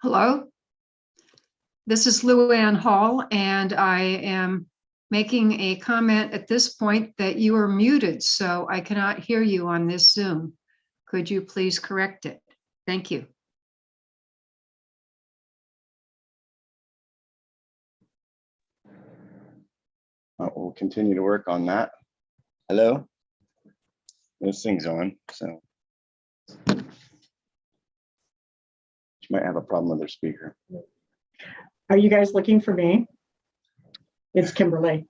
Hello, this is Lou Ann Hall, and I am making a comment at this point that you are muted, so I cannot hear you on this Zoom. Could you please correct it? Thank you. We'll continue to work on that. Hello? This thing's on, so. She might have a problem with her speaker. Are you guys looking for me? It's Kimberly.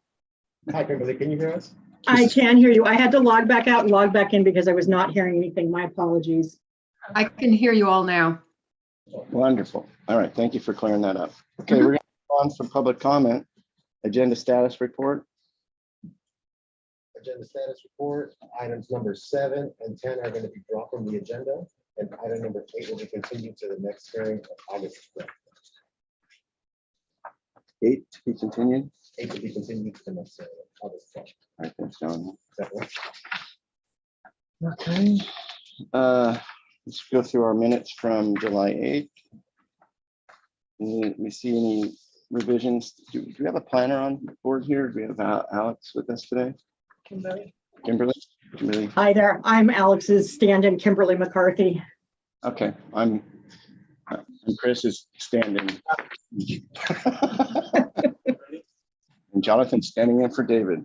Hi, Kimberly, can you hear us? I can hear you. I had to log back out and log back in because I was not hearing anything. My apologies. I can hear you all now. Wonderful. All right, thank you for clearing that up. Okay, we're going to move on for public comment. Agenda status report. Agenda status report, items number 7 and 10 are going to be dropped from the agenda, and item number 8 will be continued to the next hearing of August 12th. 8 to be continued. 8 will be continued to the next hearing of August 12th. All right, thanks, John. Does that work? Okay. Let's go through our minutes from July 8th. We see any revisions? Do we have a planner on board here? Do we have Alex with us today? Kimberly. Kimberly? Hi there. I'm Alex's stand-in, Kimberly McCarthy. Okay, I'm Chris's stand-in. And Jonathan's standing in for David.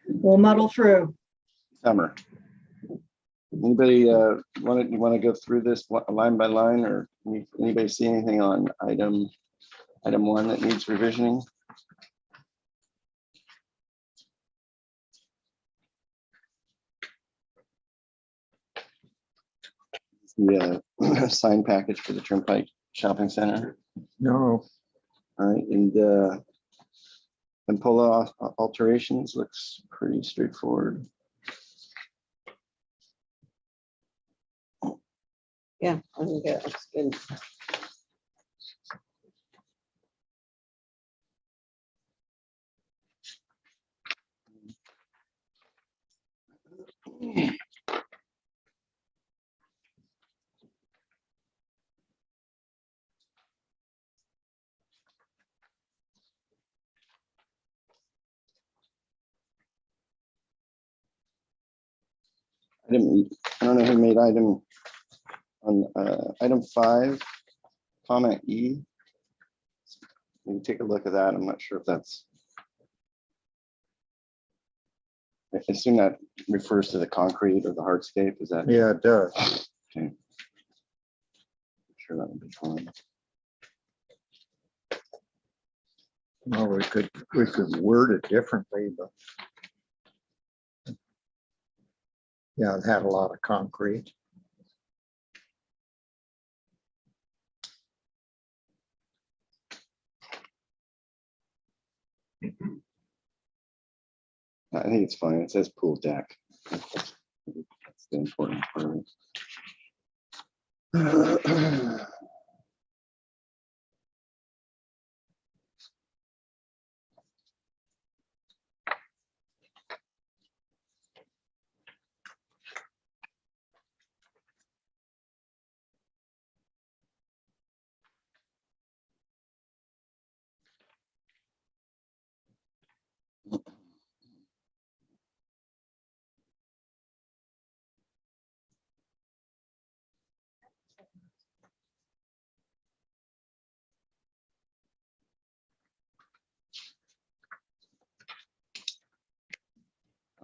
We'll muddle through. Summer. Anybody want to go through this line by line, or anybody see anything on item 1 that needs revisioning? The sign package for the Turnpike Shopping Center. No, All right, and Polo alterations looks pretty straightforward. Yeah, I think that's good. I don't know who made item 5, comment E. Maybe take a look at that. I'm not sure if that's. I assume that refers to the concrete or the hardscape. Is that? yeah, it does. Okay. I'm sure that would be fine. Well, we could word it differently, but yeah, it had a lot of concrete. I think it's fine. It says pool deck. That's the important part.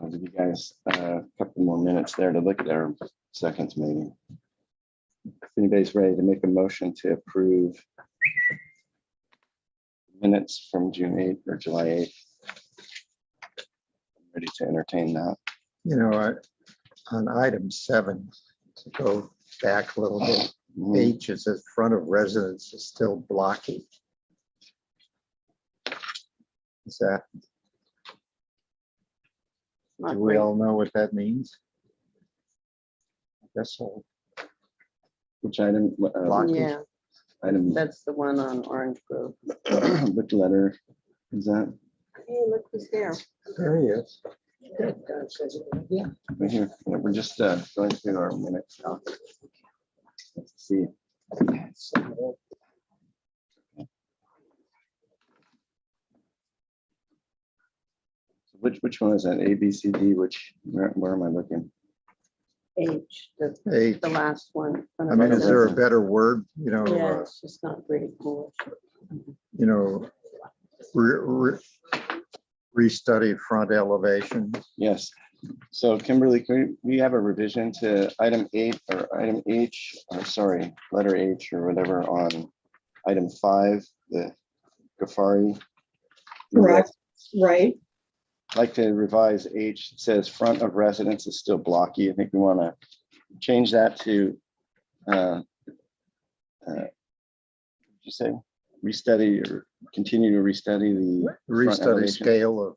I'll give you guys a couple more minutes there to look at our seconds maybe. If anybody's ready to make a motion to approve minutes from June 8th or July 8th. I'm ready to entertain that. You know, on item 7, to go back a little bit, H, it says front of residence is still blocky. Is that? Not Do we great. all know what that means? I guess so. Which item? Blocky. Yeah, Item, that's the one on Orange Grove. which letter is that? Hey, look who's there. There he is. Right here. Yeah, we're just going through our minutes now. Let's see. Which one is that? A, B, C, D, where am I looking? H, H. the last one. I mean, is there a better word, Yeah, it's just not very cool. you know, restudy front elevation? Yes. So Kimberly, can we have a revision to item 8 or item H, or sorry, letter H or whatever on item 5, the Ghaffari? Correct. Right. I'd like to revise H. It says front of residence is still blocky. I think we want to change that to you say restudy or continue to restudy the front Restudy elevation? scale of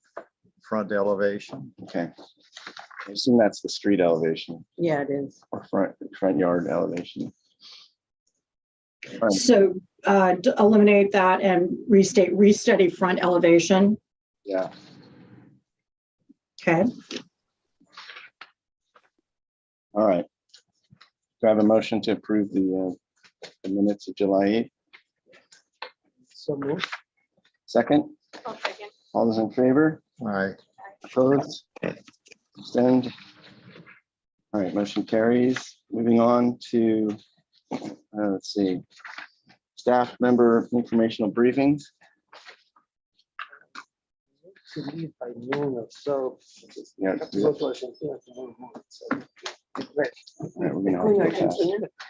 front elevation. Okay. I assume that's the street elevation Yeah, it is. or front yard elevation. All right. So eliminate that and restate restudy front elevation. Yeah. Okay. All right. Do I have a motion to approve the minutes of July 8th? So move. Second? All those in favor? Aye. Opposed? Abstained? All right, motion carries. Moving on to, let's see, staff member informational briefings. To leave by noon or so. Yeah. Have to go to Argentina tomorrow morning, so. Great. All right, we're gonna have to pass.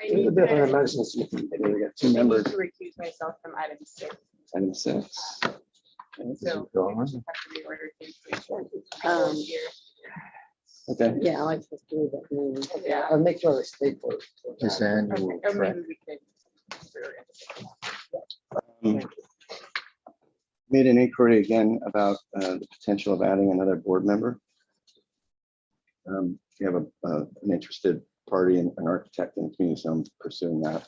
It's a bit of an emergency. We got 2 I need members, to recuse myself from item 6. item 6. So Go we on. just have to reorder things. Um, Okay, Yeah, I like to do that. Yeah. I'll make sure I stay for. This Okay, annual or track. maybe we could. made an inquiry again about the potential of adding another board member. We have an interested party, an architect in the community, so I'm pursuing that.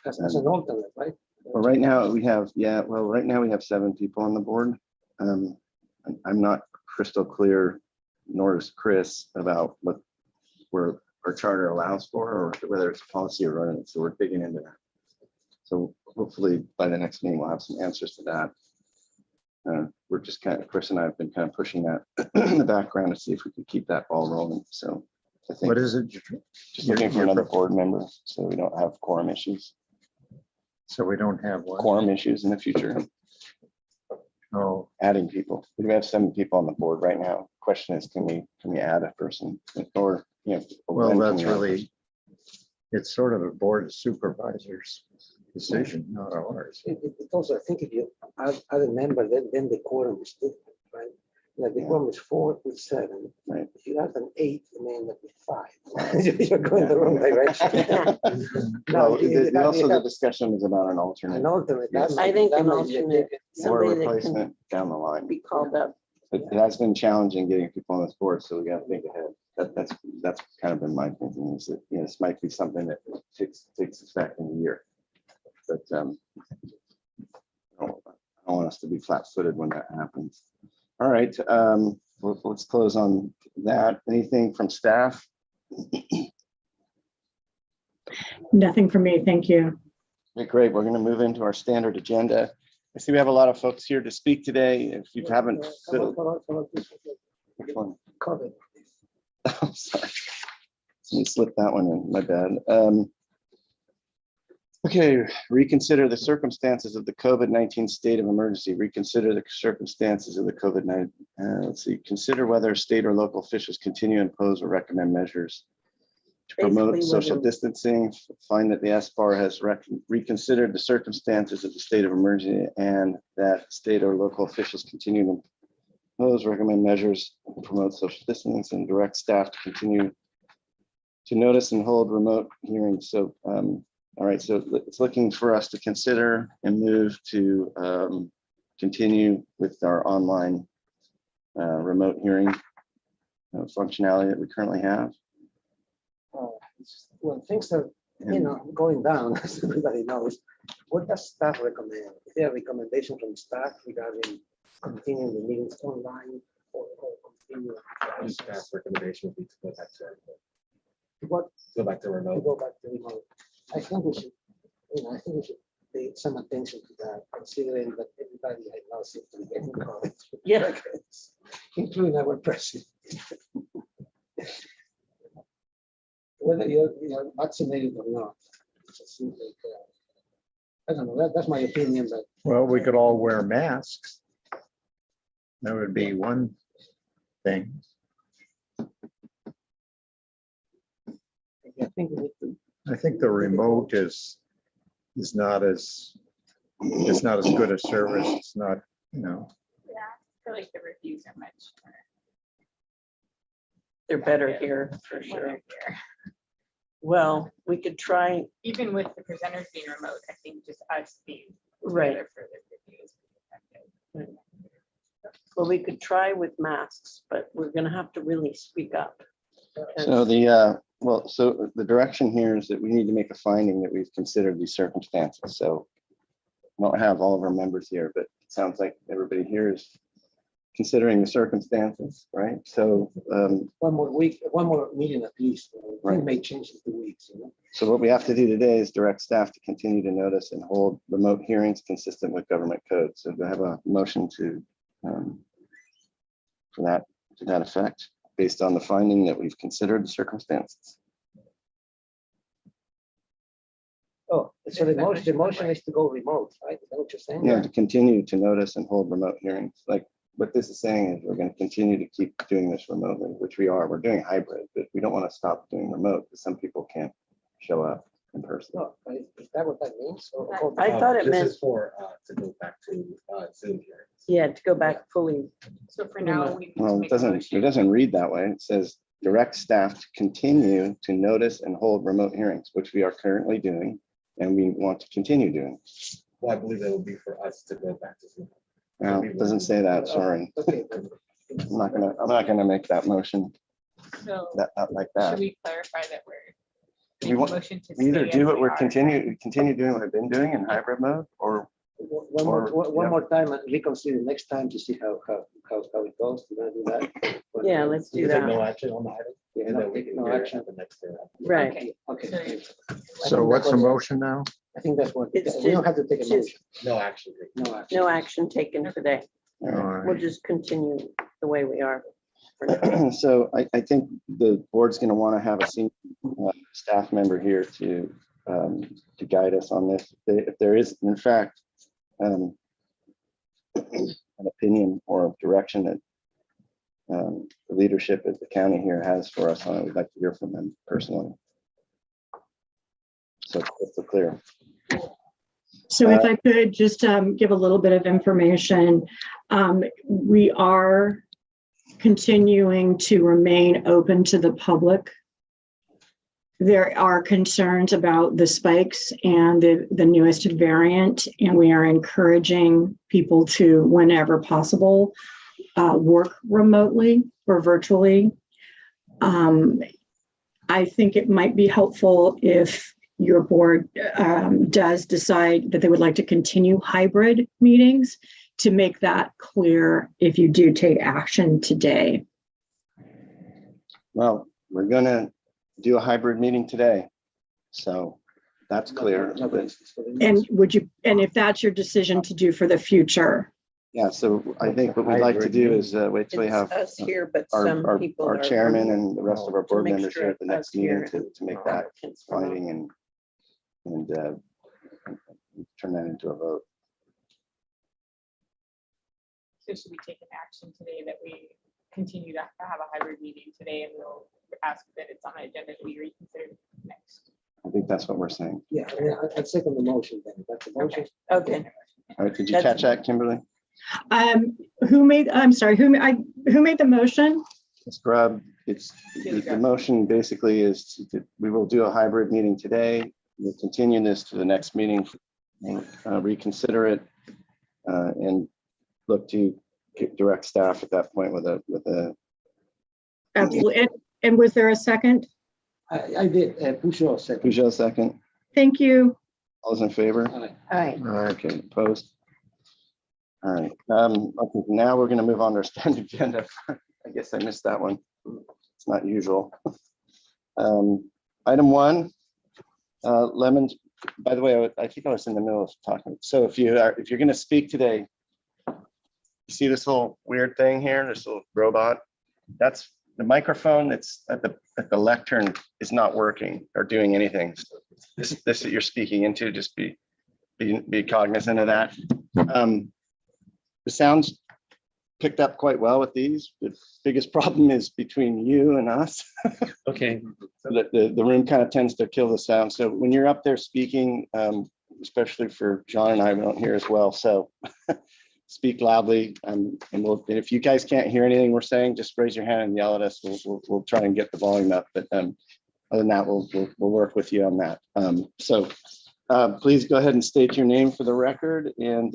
As an alternate, right? Well, right now we have, right now we have 7 people on the board. I'm not crystal clear, nor is Chris, about what our charter allows for, or whether it's policy or ordinance. So we're digging into that. So hopefully by the next meeting, we'll have some answers to that. We're just Chris and I have been kind of pushing that in the background to see if we can keep that ball rolling. So I think What is it? just looking for another board member so we don't have quorum issues So we don't have one. in the future. Oh, Adding people. We have 7 people on the board right now. Question is, can we add a person, or well, when can that's we add a really, person? it's sort of a board of supervisors decision, not ours. It also, I think if you add a member, then the quorum is different, right? Like the Yeah. quorum is 4 with 7. Right. If you add an 8, you may end up with 5. You're going the wrong direction. Well, No, also you the have discussion is about an alternate an alternate. Yes. I think that an might be a alternate, good- or somebody that can replacement down the line. be called up. It has been challenging getting people on this board, so we got to think ahead. That's kind of been my thinking, is that this might be something that takes effect in a year. But I don't want us to be flat-footed when that happens. All right, let's close on that. Anything from staff? Nothing for me. Thank you. Okay, great. We're going to move into our standard agenda. I see we have a lot of folks here to speak today. If you haven't filled, which one? COVID. Oh, sorry. Let me slip that one in, my bad. Okay, reconsider the circumstances of the COVID-19 state of emergency. Reconsider the circumstances of the COVID-19. Let's see, consider whether state or local officials continue to impose or recommend measures to promote Basically, social whether- distancing. Find that the SBAR has reconsidered the circumstances of the state of emergency and that state or local officials continue to impose, recommend measures to promote social distancing and direct staff to continue to notice and hold remote hearings. So, all right, so it's looking for us to consider and move to continue with our online remote hearing functionality that we currently have. When things are, going down, as everybody knows, what does staff recommend? Is there a recommendation from staff regarding continuing the meetings online or continue? Staff recommendation would be to go back to What, go back to to remote. go back to remote? I think we should, I think we should pay some attention to that, considering that everybody I know seems to be getting COVID. Yeah. Including our president. Whether you're vaccinated or not, it just seems like, I don't know, that's my opinion, but Well, we could all wear masks. That would be one thing. I think we need to. I think the remote is not as, it's not as good a service. It's not, Yeah, I feel like the reviews are much more. They're better here for when sure. they're here. Well, we could try, Even with the presenters being remote, I think just us being right. together for the reviews. Well, we could try with masks, but we're gonna have to really speak up. So so the direction here is that we need to make a finding that we've considered these circumstances. So I don't have all of our members here, but it sounds like everybody here is considering the circumstances, right? So One more week, one more meeting at least. Right. We may change in 2 weeks, so what we have to do today is direct staff to continue to notice and hold remote hearings consistent with government code. So do I have a motion to for that, to that effect, based on the finding that we've considered the circumstances? Oh, so the motion is to go remote, right? Is that what you're saying? Yeah, to continue to notice and hold remote hearings. Like what this is saying is we're going to continue to keep doing this remotely, which we are. We're doing hybrid, but we don't want to stop doing remote because some people can't show up in person. No, is that what that means? I thought it This meant, is for, to go back to Zoom hearings. yeah, to go back fully. So for now, we need to Well, it make a motion. doesn't read that way. It says direct staff to continue to notice and hold remote hearings, which we are currently doing and we want to continue doing. Well, I believe that would be for us to go back to Zoom. Well, it doesn't say that, sorry. Okay. I'm not gonna make that motion So like should that. we clarify that we're We making a want- motion to We either stay do as what we we're are? continue doing what I've been doing in hybrid mode, or One yeah. more time and reconsider next time to see how it goes. You wanna do that? Yeah, let's do You take that. no action on the item, Yeah, and no, then we take can no hear it action. at the next. Right. Okay. Okay. So what's the motion now? I think that's what, It's we don't have to take a just- motion. No action. No action. No action taken today. all right. We'll just continue the way we are. for now. So I think the board's going to want to have a senior staff member here to guide us on this. If there is, in fact, an opinion or direction that the leadership of the county here has for us on it, we'd like to hear from them personally. So it's clear. So if I could just give a little bit of information, we are continuing to remain open to the public. There are concerns about the spikes and the newest variant, and we are encouraging people to, whenever possible, work remotely or virtually. I think it might be helpful if your board does decide that they would like to continue hybrid meetings, to make that clear if you do take action today. Well, we're going to do a hybrid meeting today. So that's clear. But And if that's your decision to do for the future. yeah, so I think what we'd like to do is wait till we It's have us here, but our some people our are. chairman and the rest of our to board make members sure here at the next us here meeting to make and that applicants remote. finding and turn that into a vote. So should we take an action today that we continue to have a hybrid meeting today, and we'll ask that it's on the agenda to be reconsidered next? I think that's what we're saying. Yeah, I'd second the motion then. That's the motion. Okay. All right, did you That's- catch that, Kimberly? I'm sorry, who made the motion? Scrub, it's, the motion basically is we will do a hybrid meeting today. We'll continue this to the next meeting, reconsider it, and look to direct staff at that point with a. Absolutely. And was there a second? I did, Peugeot second. Peugeot second. Thank you. All those in favor? Aye. All right. Okay, opposed? All right, okay, now we're gonna move on to our standard agenda. I guess I missed that one. It's not usual. Item 1, Lemons, by the way, I think I was in the middle of talking. So if you're going to speak today, you see this little weird thing here, this little robot? That's the microphone that's at the lectern is not working or doing anything. So this that you're speaking into, just be cognizant of that. The sound's picked up quite well with these. The biggest problem is between you and us. Okay. So that the room kind of tends to kill the sound. So when you're up there speaking, especially for John and I, we don't hear as well. So speak loudly, and if you guys can't hear anything we're saying, just raise your hand and yell at us. We'll try and get the volume up. But other than that, we'll work with you on that. Please go ahead and state your name for the record and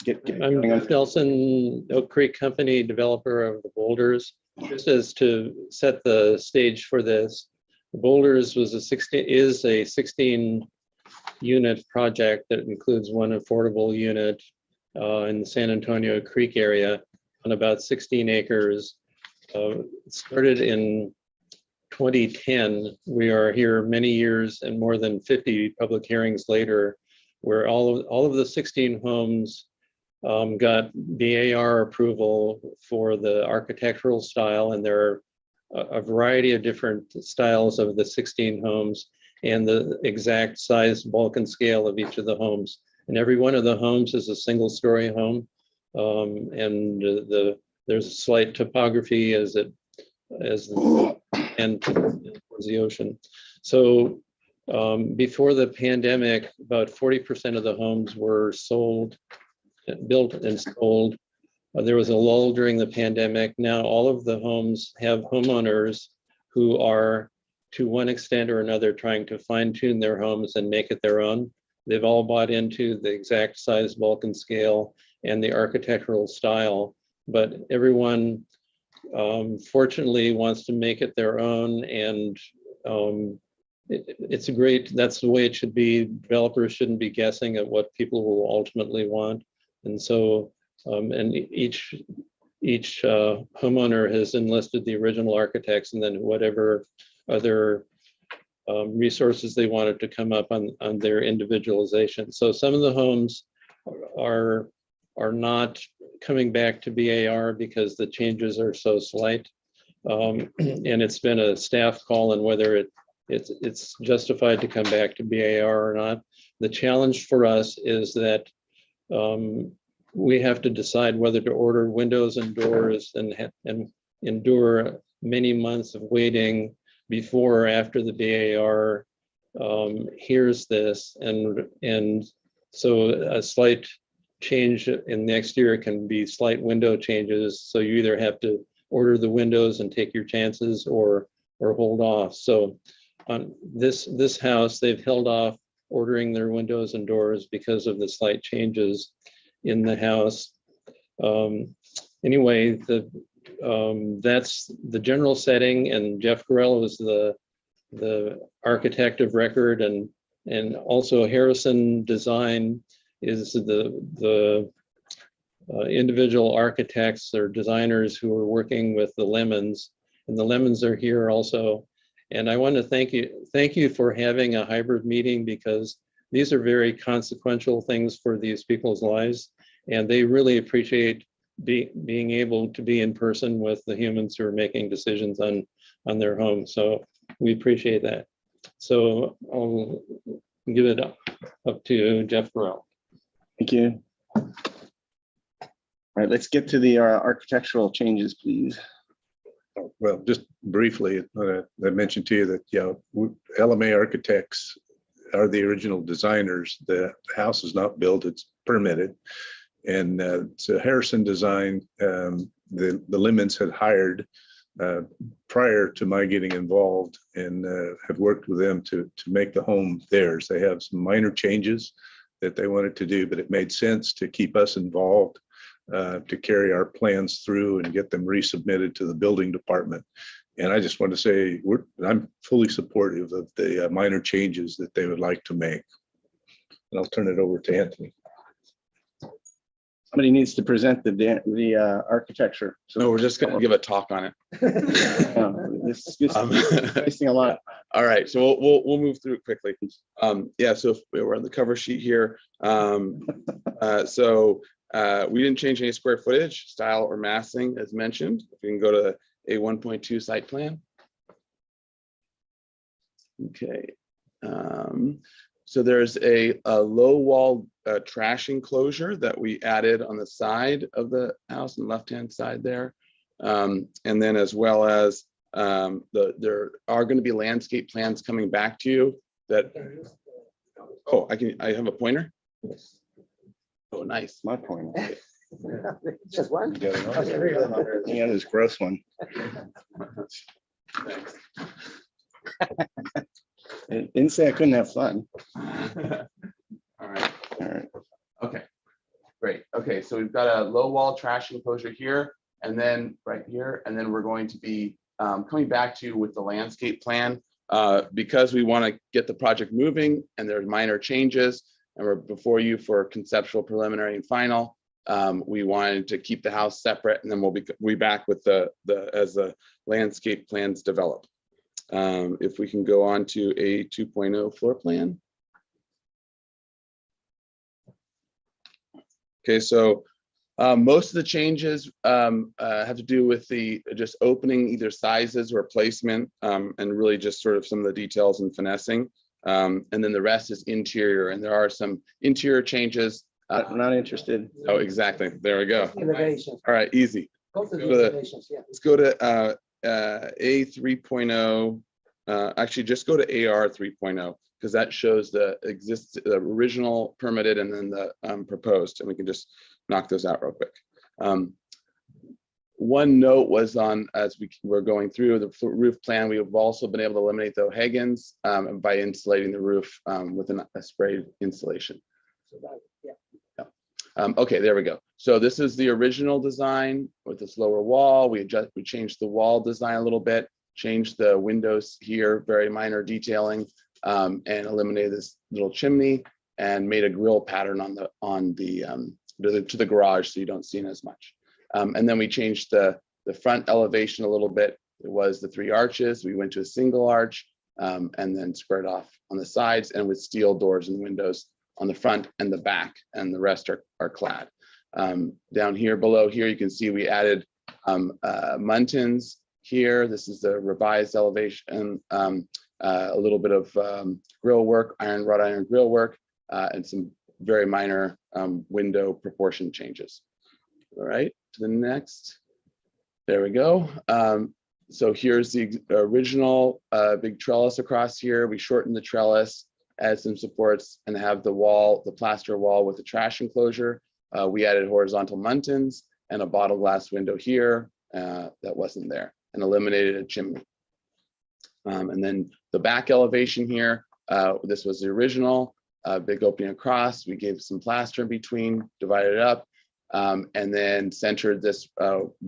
get I'm going on. Nelson, Oak Creek Company, developer of the Boulders. Just as to set the stage for this, the Boulders is a 16 unit project that includes one affordable unit in the San Antonio Creek area on about 16 acres. It started in 2010. We are here many years and more than 50 public hearings later, where all of the 16 homes got BAR approval for the architectural style, and there are a variety of different styles of the 16 homes and the exact size, bulk, and scale of each of the homes. And every one of the homes is a single-story home, and there's a slight topography as the and towards the ocean. So before the pandemic, about 40% of the homes were built and sold. There was a lull during the pandemic. Now all of the homes have homeowners who are, to one extent or another, trying to fine-tune their homes and make it their own. They've all bought into the exact size, bulk, and scale and the architectural style, but everyone fortunately wants to make it their own, and it's great. That's the way it should be. Developers shouldn't be guessing at what people will ultimately want. And so, and each homeowner has enlisted the original architects and then whatever other resources they wanted to come up on their individualization. So some of the homes are not coming back to BAR because the changes are so slight. And it's been a staff call on whether it's justified to come back to BAR or not. The challenge for us is that we have to decide whether to order windows and doors and endure many months of waiting before or after the BAR hears this. And so a slight change in next year can be slight window changes. So you either have to order the windows and take your chances or hold off. So on this house, they've held off ordering their windows and doors because of the slight changes in the house. Anyway, that's the general setting, and Jeff Gorell was the architect of record, and also Harrison Design is the individual architects or designers who are working with the Lemons, and the Lemons are here also. And I want to thank you for having a hybrid meeting, because these are very consequential things for these people's lives, and they really appreciate being able to be in person with the humans who are making decisions on their home. So we appreciate that. So I'll give it up to Jeff Gorell. Thank you. All right, let's get to the architectural changes, please. Well, just briefly, I mentioned to you that, LMA Architects are the original designers. The house is not built, it's permitted. And so Harrison Design, the Lemons had hired prior to my getting involved, and have worked with them to make the home theirs. They have some minor changes that they wanted to do, but it made sense to keep us involved, to carry our plans through and get them resubmitted to the building department. And I just want to say I'm fully supportive of the minor changes that they would like to make. And I'll turn it over to Anthony. Somebody needs to present the architecture. So No, we're just gonna give a talk on it. this is wasting a lot. All right, so we'll move through it quickly. Yeah, so we're on the cover sheet here. We didn't change any square footage, style, or massing as mentioned. We can go to a 1.2 site plan. Okay. So there's a low wall trash enclosure that we added on the side of the house on the left-hand side there. And then as well as there are going to be landscape plans coming back to you that, oh, I have a pointer. Oh, nice. My point. Just one? Yeah, this gross one. Thanks. Didn't say I couldn't have fun. All right. All right. Okay, great. Okay, so we've got a low wall trash enclosure here, and then right here, and then we're going to be coming back to you with the landscape plan because we want to get the project moving, and there's minor changes, and we're before you for conceptual, preliminary, and final. We wanted to keep the house separate, and then we'll be back with as the landscape plans develop. If we can go on to a 2.0 floor plan. Okay, so most of the changes have to do with the just opening either sizes or placement, and really just sort of some of the details and finessing. And then the rest is interior, and there are some interior changes. I'm not interested. Oh, exactly. There we go. Elevations. All right, easy. Go to the Go to- elevations, yeah. Let's go to A 3.0. Actually, just go to AR 3.0 because that shows the original permitted and then the proposed, and we can just knock those out real quick. One note was on, as we were going through the roof plan, we have also been able to eliminate the O'Hagan's by insulating the roof with a sprayed insulation. So that, yeah. Okay, there we go. So this is the original design with this lower wall. We changed the wall design a little bit, changed the windows here, very minor detailing, and eliminated this little chimney and made a grill pattern to the garage so you don't see it as much. And then we changed the front elevation a little bit. It was the 3 arches. We went to a single arch and then squared off on the sides and with steel doors and windows on the front and the back, and the rest are clad. Down here below here, you can see we added muntins here. This is the revised elevation, a little bit of grill work, wrought iron grill work, and some very minor window proportion changes. All right, to the next. There we go. So here's the original big trellis across here. We shortened the trellis, add some supports, and have the plaster wall with the trash enclosure. We added horizontal muntins and a bottle glass window here that wasn't there, and eliminated a chimney. And then the back elevation here, this was the original, big opening across. We gave some plaster in between, divided it up, and then centered this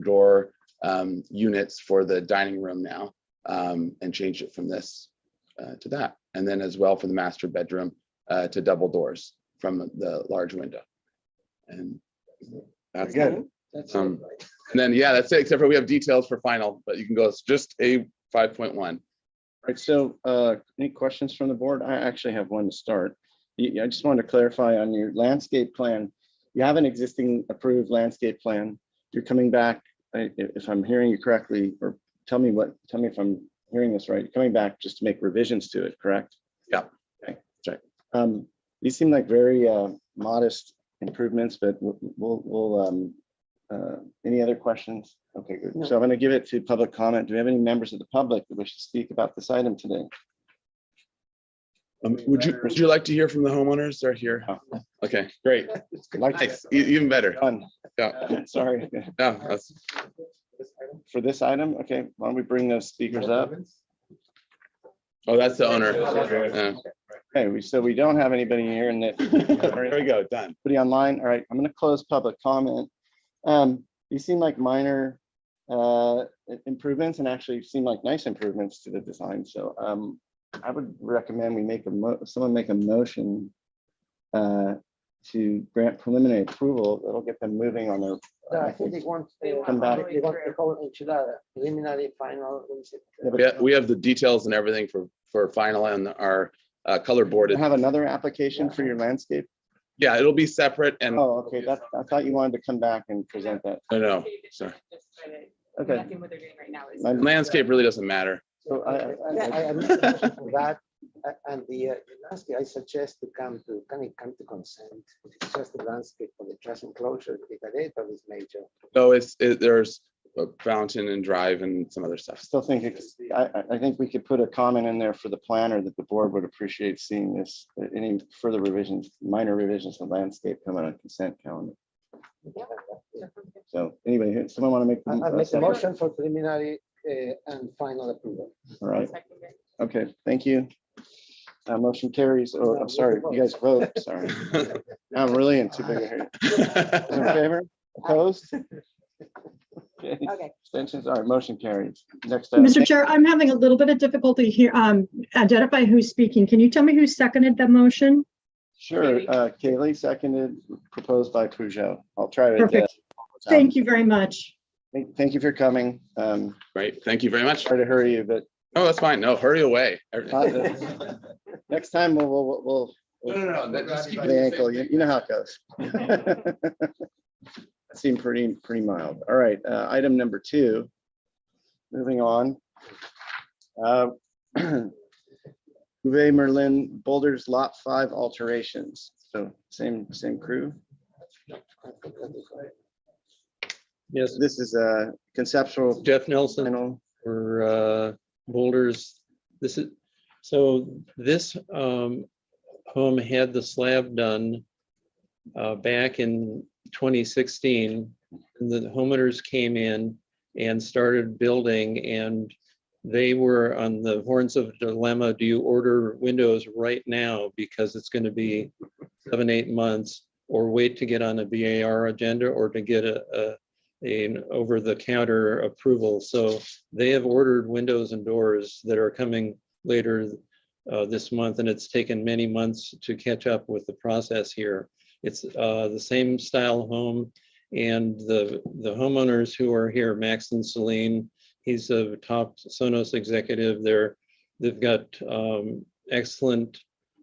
door units for the dining room now, and changed it from this to that. And then as well for the master bedroom to double doors from the large window. And that's Good. That's Um, it, right? and then, yeah, that's it, except for we have details for final, but you can go, it's just a 5.1. All right, so any questions from the board? I actually have one to start. I just wanted to clarify on your landscape plan. You have an existing approved landscape plan. You're coming back, if I'm hearing you correctly, or tell me if I'm hearing this right. You're coming back just to make revisions to it, correct? Yeah. Okay, check. These seem like very modest improvements, but any other questions? Okay, good. No. So I'm going to give it to public comment. Do we have any members of the public that wish to speak about this item today? Would you like to hear from the homeowners? They're here. Okay, great. Nice, even better. Done. Yeah, Sorry. yeah, that's, For this item, okay, why don't we bring those speakers up? oh, that's the owner. Yeah. Okay, so we don't have anybody here and that. There we go, done. Anybody online? All right, I'm going to close public comment. These seem like minor improvements and actually seem like nice improvements to the design. So I would recommend we make someone make a motion to grant preliminary approval, that'll get them moving on their. Yeah, I think they want, Come back. they want the whole enchilada, preliminary, final, what is it? We have the details and everything for final and our color boarded. Have another application for your landscape? Yeah, it'll be separate and, Oh, okay, that's, I thought you wanted to come back and present that. no, sorry. Okay. Nothing what they're doing right now is. My- Landscape really doesn't matter. So I make a motion for that, and the landscape, I suggest to come to consent. It's just the landscape for the trash enclosure, the data is major. No, there's a fountain and drive and some other stuff. Still think I think we could put a comment in there for the planner that the board would appreciate seeing this, any further revisions, minor revisions to landscape coming on consent calendar. So anyway, someone want to make? I make a motion for preliminary and final approval. All right, okay, thank you. Motion carries. Oh, I'm sorry, you guys vote, sorry. I'm really in too big a hurry. Those in favor? Opposed? Okay. Abstentions? All right, motion carries. Next. Mr. Chair, I'm having a little bit of difficulty here. Identify who's speaking. Can you tell me who seconded the motion? Sure, Kaylee seconded, proposed by Peugeot. I'll try to. Perfect. Thank you very much. Thank you for coming. Great, thank you very much. Try to hurry you, but Oh, that's fine. No, hurry away. next time we'll No, just keep it the ankle. You know how it goes. That seemed pretty mild. All right, item number 2. Moving on. Merlin, Boulder's Lot 5 alterations. So same crew. Yes, This is a conceptual. Jeff Nelson Final. for Boulders. This home had the slab done back in 2016. And the homeowners came in and started building, and they were on the horns of a dilemma. Do you order windows right now because it's going to be 7-8 months, or wait to get on a BAR agenda, or to get an over-the-counter approval? So they have ordered windows and doors that are coming later this month, and it's taken many months to catch up with the process here. It's the same style home, and the homeowners who are here, Max and Celine, he's a top Sonos executive. They've got excellent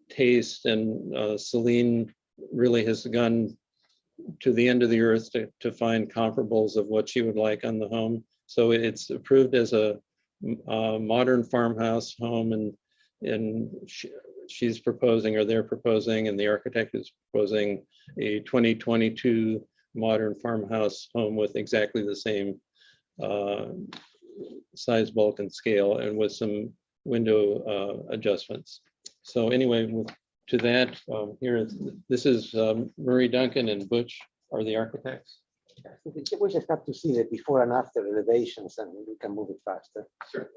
taste, and Celine really has gone to the end of the earth to find comparables of what she would like on the home. So it's approved as a modern farmhouse home, and she's proposing, or they're proposing, and the architect is proposing a 2022 modern farmhouse home with exactly the same size, bulk, and scale, and with some window adjustments. So anyway, to that, this is Murray Duncan and Butch are the architects. We just have to see the before and after elevations, and we can move it faster. Sure.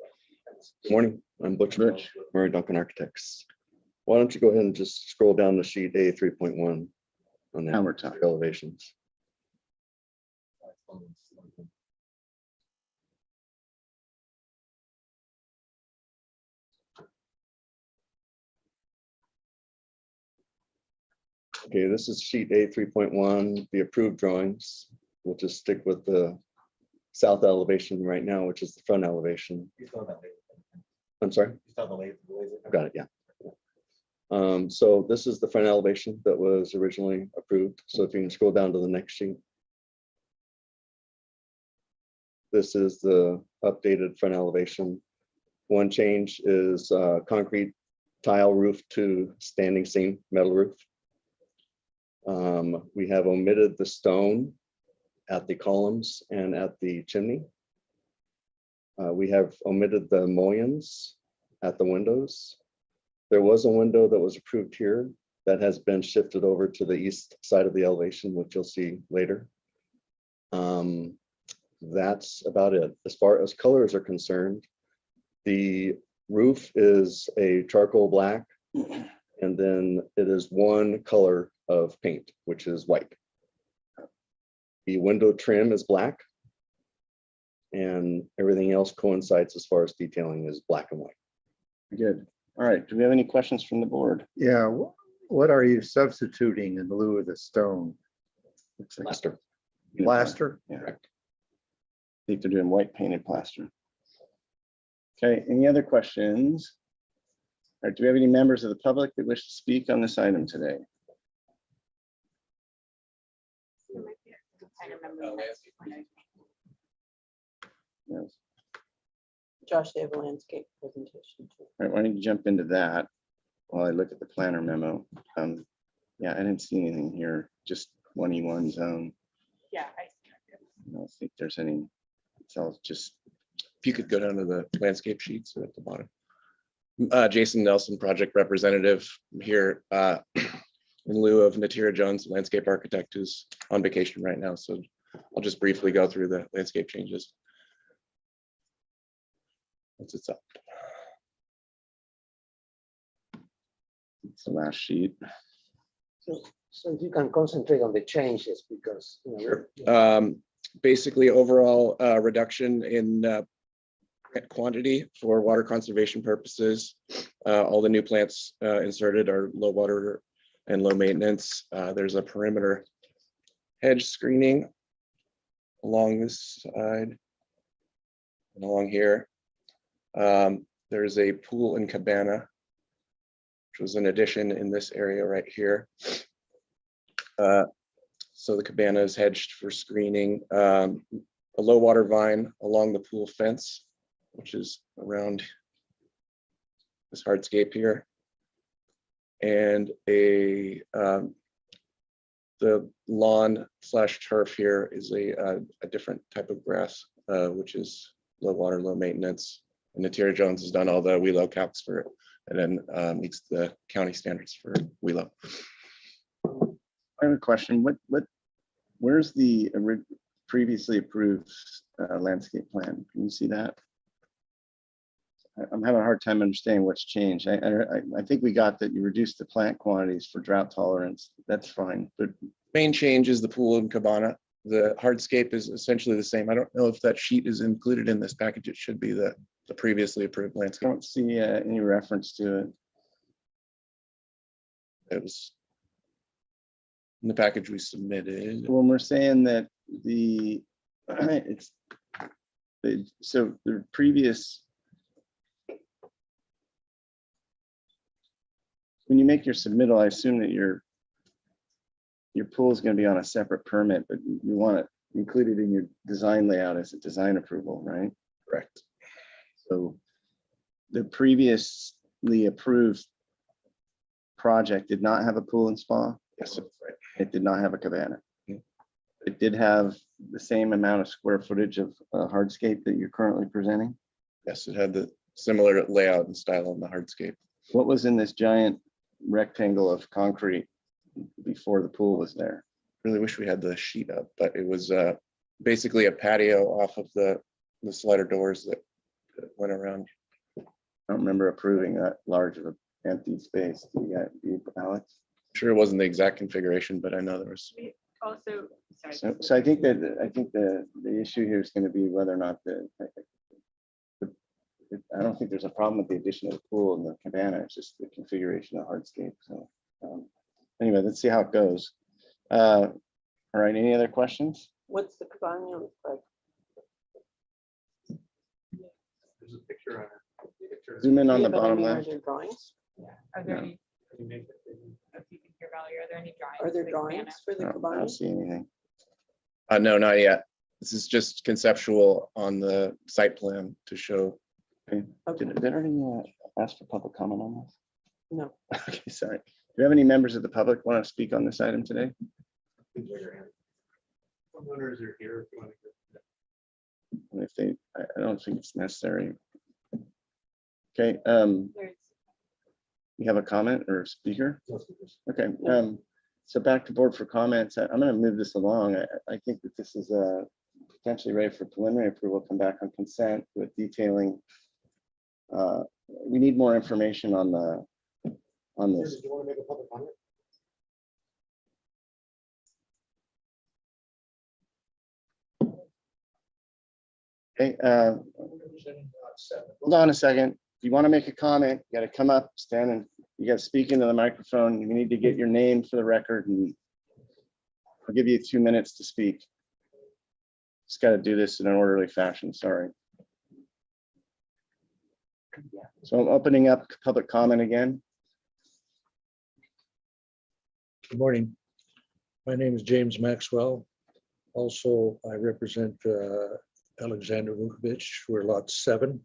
Good morning, I'm Butch Murray Duncan Architects. Why don't you go ahead and just scroll down to sheet A 3.1 on the Hammer time. elevations. Okay, this is sheet A 3.1, the approved drawings. We'll just stick with the south elevation right now, which is the front elevation. I'm sorry? Got it, yeah. So this is the front elevation that was originally approved. So if you can scroll down to the next sheet. This is the updated front elevation. One change is concrete tile roof to standing seam metal roof. We have omitted the stone at the columns and at the chimney. We have omitted the mullions at the windows. There was a window that was approved here that has been shifted over to the east side of the elevation, which you'll see later. That's about it. As far as colors are concerned, the roof is a charcoal black, and then it is one color of paint, which is white. The window trim is black, and everything else coincides as far as detailing is black and white. Good. All right. Do we have any questions from the board? Yeah, What are you substituting in lieu of the stone? Looks like Plaster. Plaster? Yeah. I think they're doing white painted plaster. Okay, any other questions? All right, do we have any members of the public that wish to speak on this item today? I remember that. Yes. Josh, they have a landscape presentation too. All right, why don't you jump into that while I look at the planner memo? Yeah, I didn't see anything here, just 1E1 zone. Yeah, I don't think there's any, it's all just, If you could go down to the landscape sheets at the bottom. Jason Nelson, project representative here in lieu of Natira Jones, landscape architect, who's on vacation right now. So I'll just briefly go through the landscape changes. Once it's up. it's the last sheet. So if you can concentrate on the changes, because, you know, Basically, overall reduction in quantity for water conservation purposes. All the new plants inserted are low water and low maintenance. There's a perimeter hedge screening along this side and along here. There's a pool and cabana, which was an addition in this area right here. So the cabana is hedged for screening. A low water vine along the pool fence, which is around this hardscape here. And the lawn / turf here is a different type of grass, which is low water, low maintenance. And Natira Jones has done all the WELO calcs for it, and then meets the county standards for WELO. I have a question. Where's the previously approved landscape plan? Can you see that? I'm having a hard time understanding what's changed. I think we got that you reduced the plant quantities for drought tolerance. That's fine, but Main change is the pool and cabana. The hardscape is essentially the same. I don't know if that sheet is included in this package. It should be the previously approved I landscape. don't see any reference to it. It was in the package we submitted. When we're saying that so the previous, when you make your submittal, I assume that your pool is going to be on a separate permit, but you want it included in your design layout as a design approval, right? Correct. So the previously approved project did not have a pool and spa. Yes, that's right. It did not have a cabana. Mhm. It did have the same amount of square footage of hardscape that you're currently presenting. Yes, it had the similar layout and style on the hardscape. What was in this giant rectangle of concrete before the pool was there? Really wish we had the sheet up, but it was basically a patio off of the slider doors that went around. I don't remember approving that large of an empty space. Do you, Alex? Sure, it wasn't the exact configuration, but I know there was. Also, sorry. So I think the issue here is going to be whether or not I don't think there's a problem with the addition of the pool and the cabana. It's just the configuration of hardscape. So anyway, let's see how it goes. All right, any other questions? What's the cabana look like? There's a picture on it. Zoom in on Yeah, the but I bottom mean, are left. there drawings? Are there No. any, if you can hear Valerie, are there any drawings? Are there for the cabana? drawings for the I cabana? don't see anything. No, not yet. This is just conceptual on the site plan to show. Okay. Okay. Did I already ask for public comment on this? No. Okay, sorry. Do you have any members of the public want to speak on this item today? Homeowners are here if you want to. And if they, I don't think it's necessary. Okay, There's you have a comment or a speaker? No speakers. Okay, so back to board for comments. I'm going to move this along. I think that this is potentially ready for preliminary approval. Come back on consent with detailing. We need more information on this. Do you want to make a public comment? Okay, hold on a second. If you want to make a comment, you got to come up, stand, and You got to speak into the microphone. You need to get your name for the record, and I'll give you 2 minutes to speak. Just got to do this in an orderly fashion, sorry. So I'm opening up public comment again. Good morning. My name is James Maxwell. Also, I represent Alexander Vukovich. We're lot 7.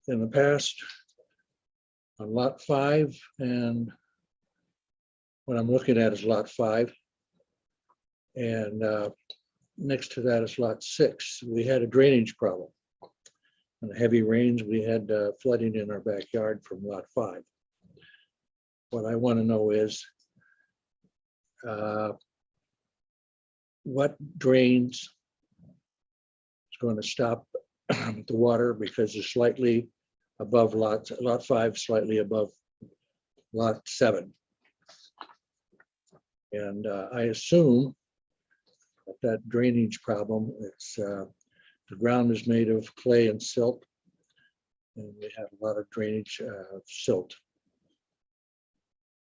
In the past, on lot 5, and what I'm looking at is lot 5. And next to that is lot 6. We had a drainage problem. In the heavy rains, we had flooding in our backyard from lot 5. What I want to know is what drains is going to stop the water, because it's slightly above lot 5, slightly above lot 7. And I assume that drainage problem, it's the ground is made of clay and silt, and we have a lot of drainage of silt.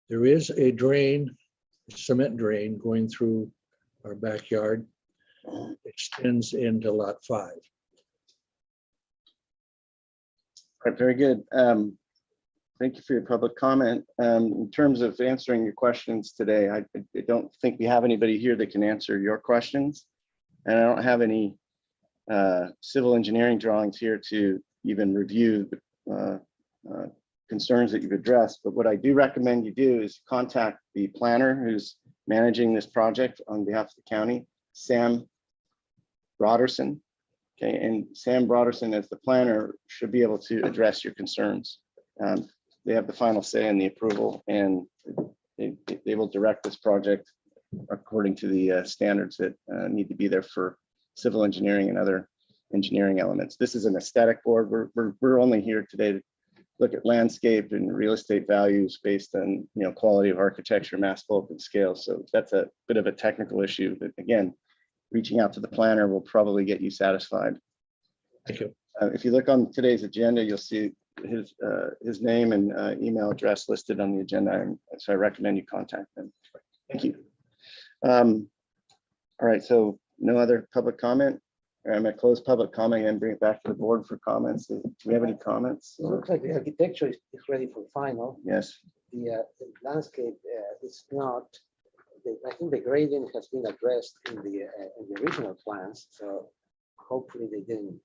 There is a drain, a cement drain going through our backyard, extends into lot 5. All right, very good. Thank you for your public comment. In terms of answering your questions today, I don't think we have anybody here that can answer your questions. And I don't have any civil engineering drawings here to even review the concerns that you've addressed. But what I do recommend you do is contact the planner who's managing this project on behalf of the county, Sam Broderson. Okay, and Sam Broderson, as the planner, should be able to address your concerns. They have the final say in the approval, and they will direct this project according to the standards that need to be there for civil engineering and other engineering elements. This is an aesthetic board. We're only here today to look at landscape and real estate values based on quality of architecture, mass bulk, and scale. So that's a bit of a technical issue. But again, reaching out to the planner will probably get you satisfied. Thank you. If you look on today's agenda, you'll see his name and email address listed on the agenda, and so I recommend you contact them. Thank you. All right, so no other public comment. I'm gonna close public comment and bring it back to the board for comments. Do we have any comments? It looks like the architecture is ready for final. Yes. The landscape is not. I think the grading has been addressed in the original plans, so hopefully they didn't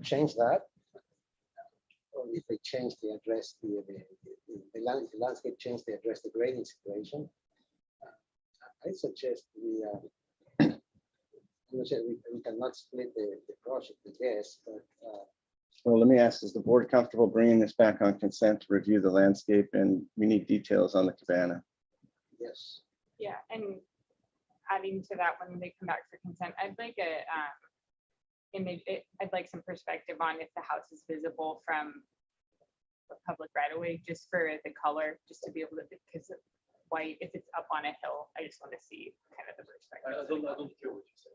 change that. Or if they change, they address the landscape change, they address the grading situation. I suggest we cannot split the project, I guess, but Well, let me ask, is the board comfortable bringing this back on consent to review the landscape, and we need details on the cabana? yes. Yeah, and adding to that, when they come back for consent, I'd like a image. I'd like some perspective on if the house is visible from the public right away, just for the color, just to be able to, because white, if it's up on a hill, I just want to see kind of the perspective. I don't hear what you said.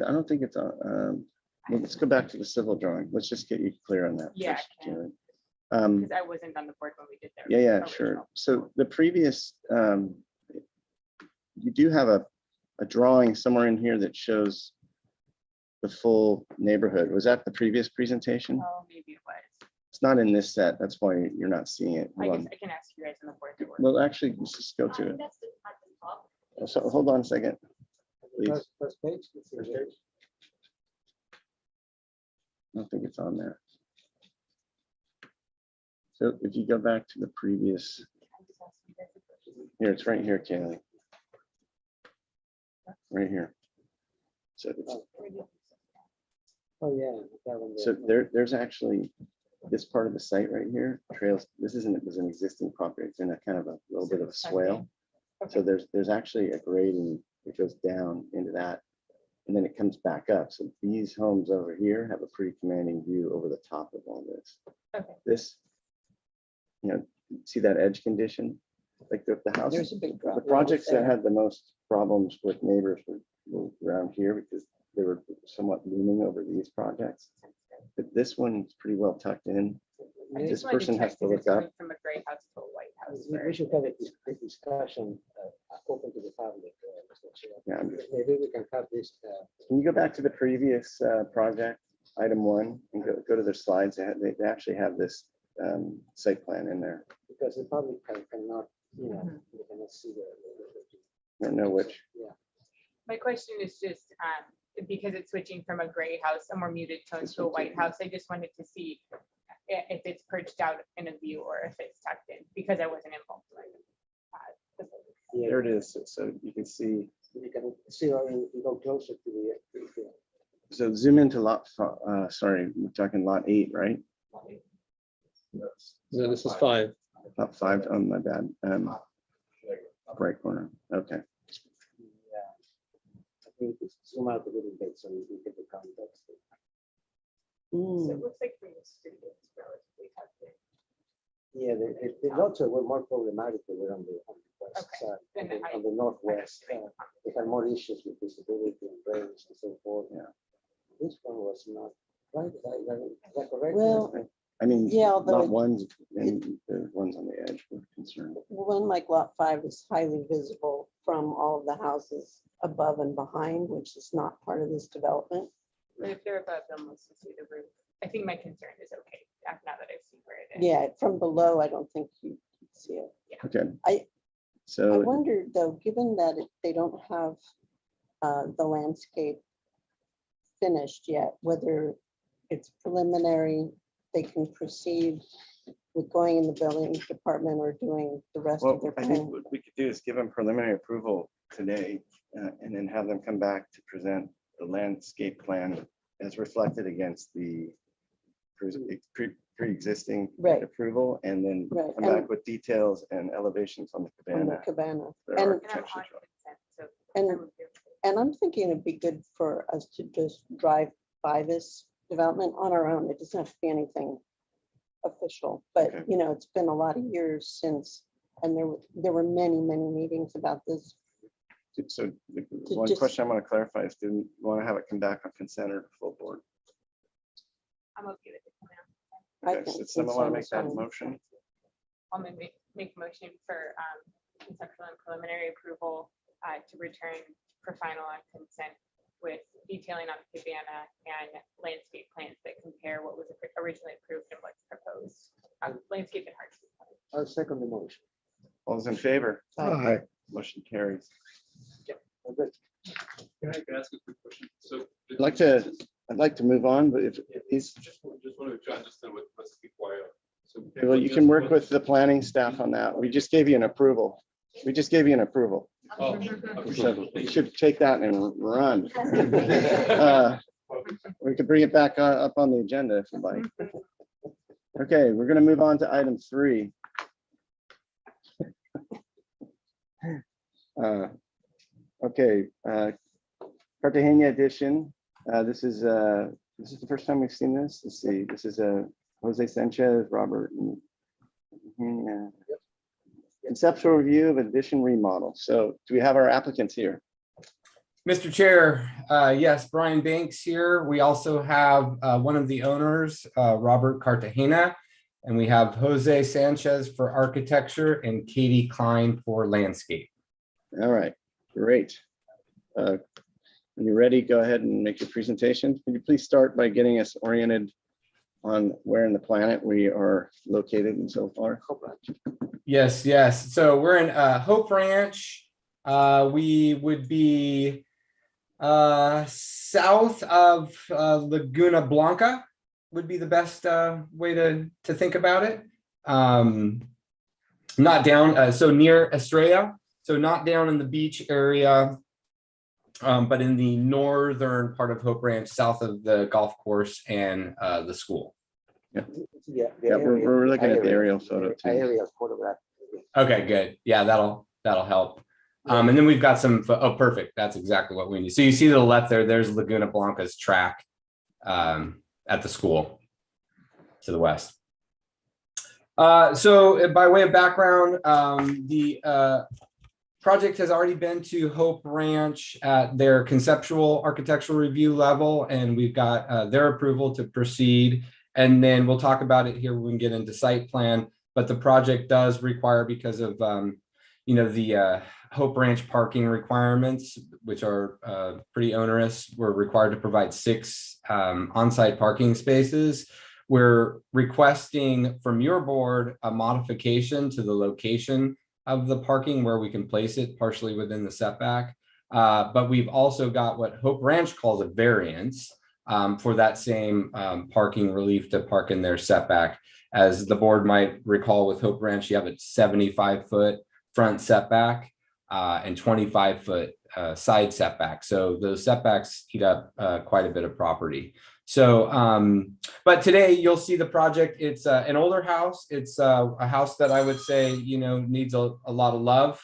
I don't think it's on. Well, let's go back to the civil drawing. Let's just get you clear on that. Yeah, first, I can. Jared. Because I wasn't on the board when we did that. Yeah, sure. So the previous, you do have a drawing somewhere in here that shows the full neighborhood. Was that the previous presentation? Oh, maybe it was. It's not in this set. That's why you're not seeing it. I Hold guess on. I can ask you guys on the board to work. Well, actually, let's just go to it. So hold on a second. Please. First page. I don't think it's on there. So if you go back to the previous, here, it's right here, Kaylee. Right here. So it's, Oh, yeah. That one so there's actually this part of the site right here, trails. This isn't, it was an existing property. It's in a kind of a little bit of a swale. So there's actually a grading that goes down into that, and then it comes back up. So these homes over here have a pretty commanding view over the top of all this. Okay. This, see that edge condition? Like the house, There's a big the drop. projects that had the most problems with neighbors were around here because they were somewhat looming over these projects. But this one's pretty well tucked in. I This just wanted person check has to if it's look up. going from a gray house to a white house. We should have a discussion open to the public. Mr. Chair. Yeah. Maybe we can have this, Can you go back to the previous project, item 1, and go to their slides? They actually have this site plan in there. because the public cannot, you know, they cannot see I don't know which. yeah. My question is just, because it's switching from a gray house, a more muted tone to a white house, I just wanted to see if it's perched out in a view or if it's tucked in, because I wasn't involved. Yeah, There it is. So you can see. you can see, or you can go closer to the. So zoom into sorry, we're talking lot 8, right? No, this is 5. Lot 5, oh, my bad. Right corner, okay. Yeah. I think it's zoom out a little bit so you can get the context. So it looks like from the street, it's relatively tucked in. Yeah, the lots were more problematic. They were on the west Okay. side, Then on the northwest. They had more issues with visibility and range and so forth. Yeah. This one was not, right? Is that correct? Well, I mean, Yeah, although lot it- 1's and the ones on the edge were concerned. one like lot 5 is highly visible from all of the houses above and behind, which is not part of this development. But if they're above them, let's just see the roof. I think my concern is okay, now that I've seen where it is. Yeah, from below, I don't think you can see it. Okay. I So, wonder though, given that they don't have the landscape finished yet, whether it's preliminary, they can proceed with going in the building department or doing the rest well, of their I think plan. what we could do is give them preliminary approval today and then have them come back to present the landscape plan as reflected against the pre-existing Right. approval, and then Right, come and- back with details and elevations on the On the cabana. cabana. their And- And I'm architecture on drawing. consent, so And- I'm okay with it. And I'm thinking it'd be good for us to just drive by this development on our own. It doesn't have to be anything official, but Okay. you know, it's been a lot of years since, and there were many, many meetings about this. So the To one just- question I want to clarify is, do we want to have it come back on consent or full board? I'm okay with it. for now. I Okay, so think someone want to make consent that is fine. motion? I'll make a motion for conceptual and preliminary approval to return for final on consent with detailing on the cabana and landscape plans that compare what was originally approved and what's proposed. Landscape and hardscape. plans. I'll second the motion. All those in favor? Aye. Motion carries. Okay. Can I ask a quick question? So. I'd like to move on, but if these, Just want to try to understand what's required. So. well, you can work with the planning staff on that. We just gave you an approval. We just gave you an approval. Oh, So you should take that and run. We could bring it back up on the agenda if you'd like. Okay, we're going to move on to item 3. Okay, Cartagena edition. This is the first time we've seen this. Let's see. This is Jose Sanchez, Robert. Conceptual review of addition remodel. So do we have our applicants here? Mr. Chair, yes, Brian Banks here. We also have one of the owners, Robert Cartagena, and we have Jose Sanchez for architecture and Katie Klein for landscape. All right, great. When you're ready, go ahead and make your presentation. Can you please start by getting us oriented on where in the planet we are located and so far? Yes, yes. So we're in Hope Ranch. We would be south of Laguna Blanca would be the best way to think about it. Not down, so near Estrella, so not down in the beach area, but in the northern part of Hope Ranch, south of the golf course and the school. Yeah, we're looking at the aerial photo too. Aerial photograph. Okay, good. Yeah, that'll help. And then we've got some, oh, perfect. That's exactly what we need. So you see to the left there, there's Laguna Blanca's track at the school to the west. So by way of background, the project has already been to Hope Ranch at their conceptual architectural review level, and we've got their approval to proceed. And then we'll talk about it here when we get into site plan, but the project does require, because of, the Hope Ranch parking requirements, which are pretty onerous, we're required to provide 6 on-site parking spaces. We're requesting from your board a modification to the location of the parking where we can place it partially within the setback. But we've also got what Hope Ranch calls a variance for that same parking relief to park in their setback. As the board might recall, with Hope Ranch, you have a 75-foot front setback and 25-foot side setback. So those setbacks eat up quite a bit of property. So, but today you'll see the project. It's an older house. It's a house that I would say, needs a lot of love.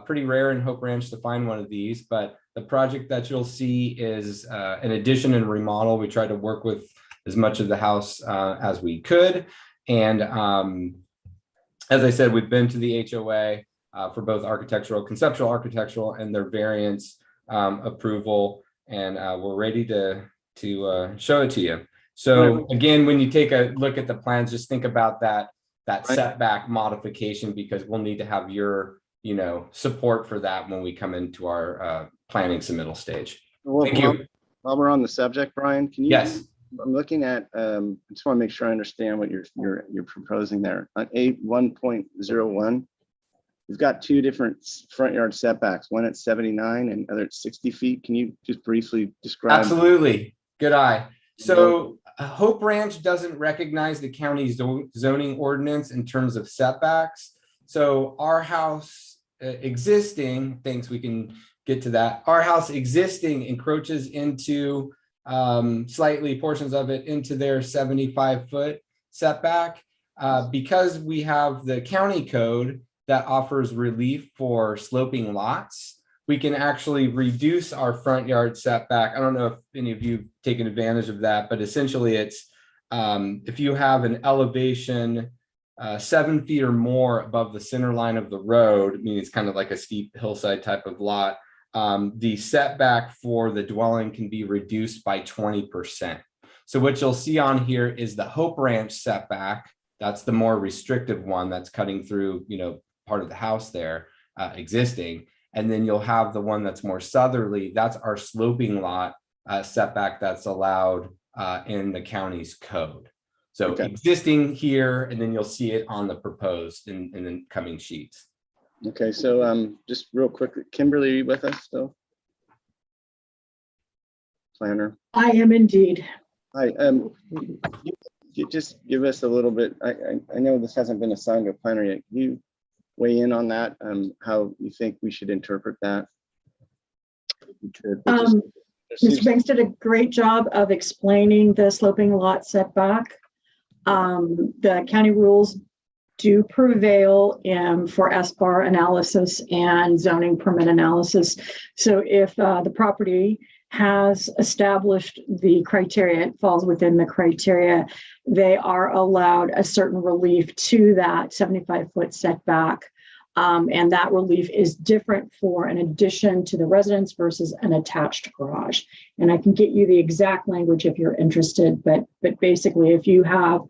Pretty rare in Hope Ranch to find one of these, but the project that you'll see is an addition and remodel. We tried to work with as much of the house as we could. And as I said, we've been to the HOA for both conceptual architectural and their variance approval. And we're ready to show it to you. So again, when you take a look at the plans, just think about that setback modification, because we'll need to have your support for that when we come into our planning submittal stage. Well, Thank you. While we're on the subject, Brian, can you? Yes. I'm looking at, I just want to make sure I understand what you're proposing there. On A1.01, we've got 2 different front yard setbacks, one at 79 and other at 60 feet. Can you just briefly describe? Absolutely. Good eye. So Hope Ranch doesn't recognize the county zoning ordinance in terms of setbacks. So our house existing, thanks, we can get to that. Our house existing encroaches into slightly portions of it into their 75-foot setback. Because we have the county code that offers relief for sloping lots, we can actually reduce our front yard setback. I don't know if any of you have taken advantage of that, but essentially it's if you have an elevation 7 feet or more above the center line of the road, meaning it's kind of like a steep hillside type of lot, the setback for the dwelling can be reduced by 20%. So what you'll see on here is the Hope Ranch setback. That's the more restrictive one that's cutting through, part of the house there existing. And then you'll have the one that's more southerly. That's our sloping lot setback that's allowed in the county's code. So existing here, and then you'll see it on the proposed in the coming sheets. Okay, so just real quick, Kimberly, are you with us still? Planner. I am indeed. Hi, you just give us a little bit, I know this hasn't been assigned to a planner yet. Can you weigh in on that, how you think we should interpret that? Mr. Banks did a great job of explaining the sloping lot setback. The county rules do prevail for SBAR analysis and zoning permit analysis. So if the property has established the criteria, it falls within the criteria, they are allowed a certain relief to that 75-foot setback. And that relief is different for an addition to the residence versus an attached garage. And I can get you the exact language if you're interested, but basically if you have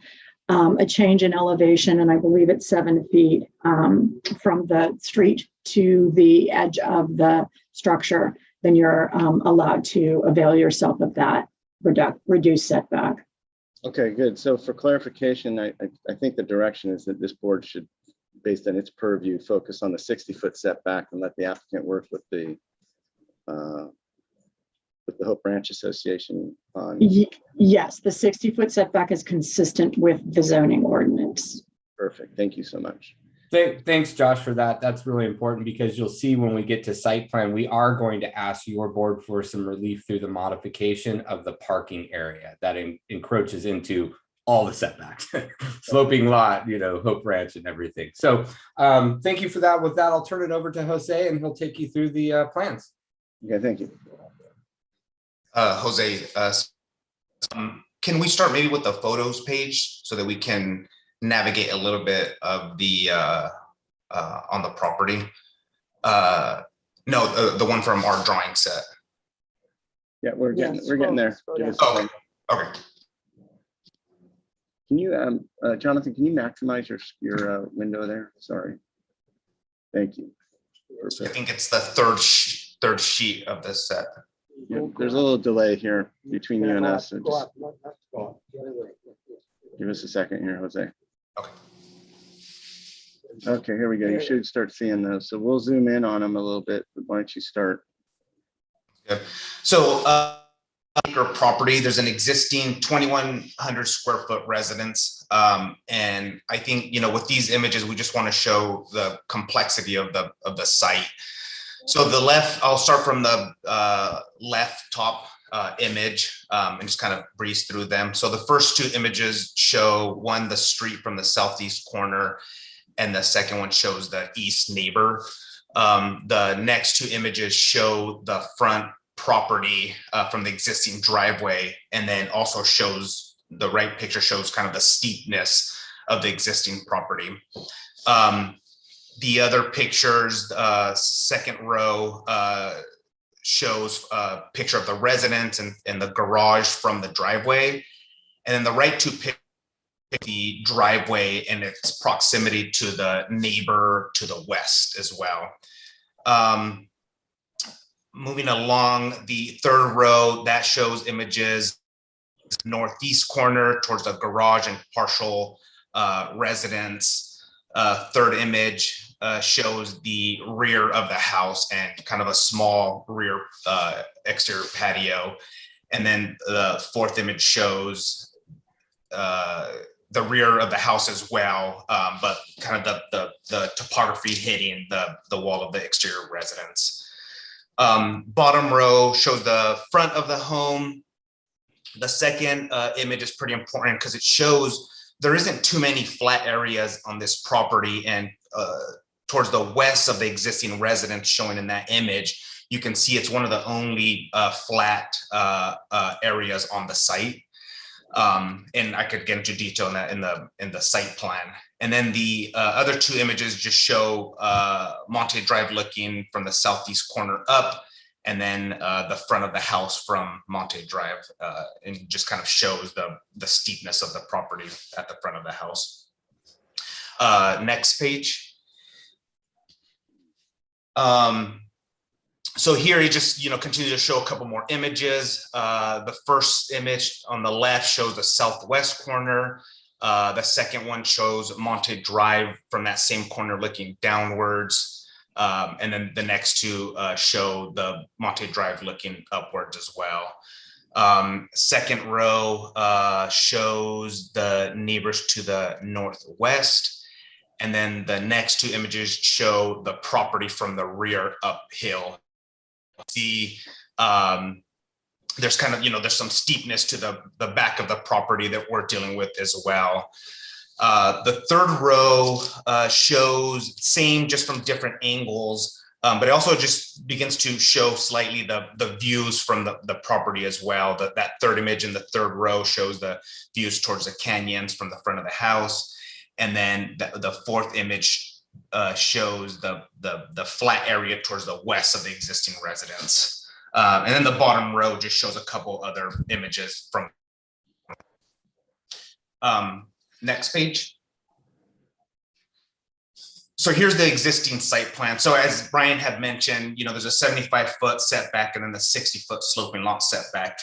a change in elevation, and I believe it's 7 feet from the street to the edge of the structure, then you're allowed to avail yourself of that reduced setback. Okay, good. So for clarification, I think the direction is that this board should, based on its purview, focus on the 60-foot setback and let the applicant work with the Hope Ranch Association on. Yes, the 60-foot setback is consistent with the zoning ordinance. Perfect. Thank you so much. Thanks, Josh, for that. That's really important, because you'll see when we get to site plan, we are going to ask your board for some relief through the modification of the parking area that encroaches into all the setbacks, sloping lot, Hope Ranch and everything. So thank you for that. With that, I'll turn it over to Jose and he'll take you through the plans. Okay, thank you. Jose, can we start maybe with the photos page so that we can navigate a little bit of the on the property? No, the one from our drawing set. Yeah, we're getting there. Okay. Okay. Can you, Jonathan, can you maximize your window there? Sorry. Thank you. I think it's the third sheet of this set. Yeah, there's a little delay here between you and us. So Go just up, not go up, the other way. give us a second here, Jose. Okay. Okay, here we go. You should start seeing those. So we'll zoom in on them a little bit. But why don't you start? Good. So acre property, there's an existing 2,100 square foot residence. And I think, you know, with these images, we just want to show the complexity of the site. So the left, I'll start from the left top image and just kind of breeze through them. So the first two images show one, the street from the southeast corner, and the second one shows the east neighbor. The next two images show the front property from the existing driveway, and then also shows, the right picture shows kind of the steepness of the existing property. The other pictures, second row shows a picture of the residence and the garage from the driveway. And then the right two pictures, the driveway and its proximity to the neighbor to the west as well. Moving along, the third row, that shows images northeast corner towards the garage and partial residence. Third image shows the rear of the house and kind of a small rear exterior patio. And then the fourth image shows the rear of the house as well, but kind of the topography hitting the wall of the exterior residence. Bottom row shows the front of the home. The second image is pretty important because it shows there isn't too many flat areas on this property, and towards the west of the existing residence shown in that image, you can see it's one of the only flat areas on the site. And I could get into detail in that in the site plan. And then the other two images just show Monte Drive looking from the southeast corner up, and then the front of the house from Monte Drive, and just kind of shows the steepness of the property at the front of the house. Next page. So here you just, you know, continue to show a couple more images. The first image on the left shows the southwest corner. The second one shows Monte Drive from that same corner looking downwards. And then the next two show the Monte Drive looking upwards as well. Second row shows the neighbors to the northwest. And then the next two images show the property from the rear uphill. See, there's kind of, you know, there's some steepness to the back of the property that we're dealing with as well. The third row shows same, just from different angles, but it also just begins to show slightly the views from the property as well. That third image in the third row shows the views towards the canyons from the front of the house. And then the fourth image shows the flat area towards the west of the existing residence. And then the bottom row just shows a couple other images from. Next page. So here's the existing site plan. So as Brian had mentioned, you know, there's a 75-foot setback and then the 60-foot sloping lot setback.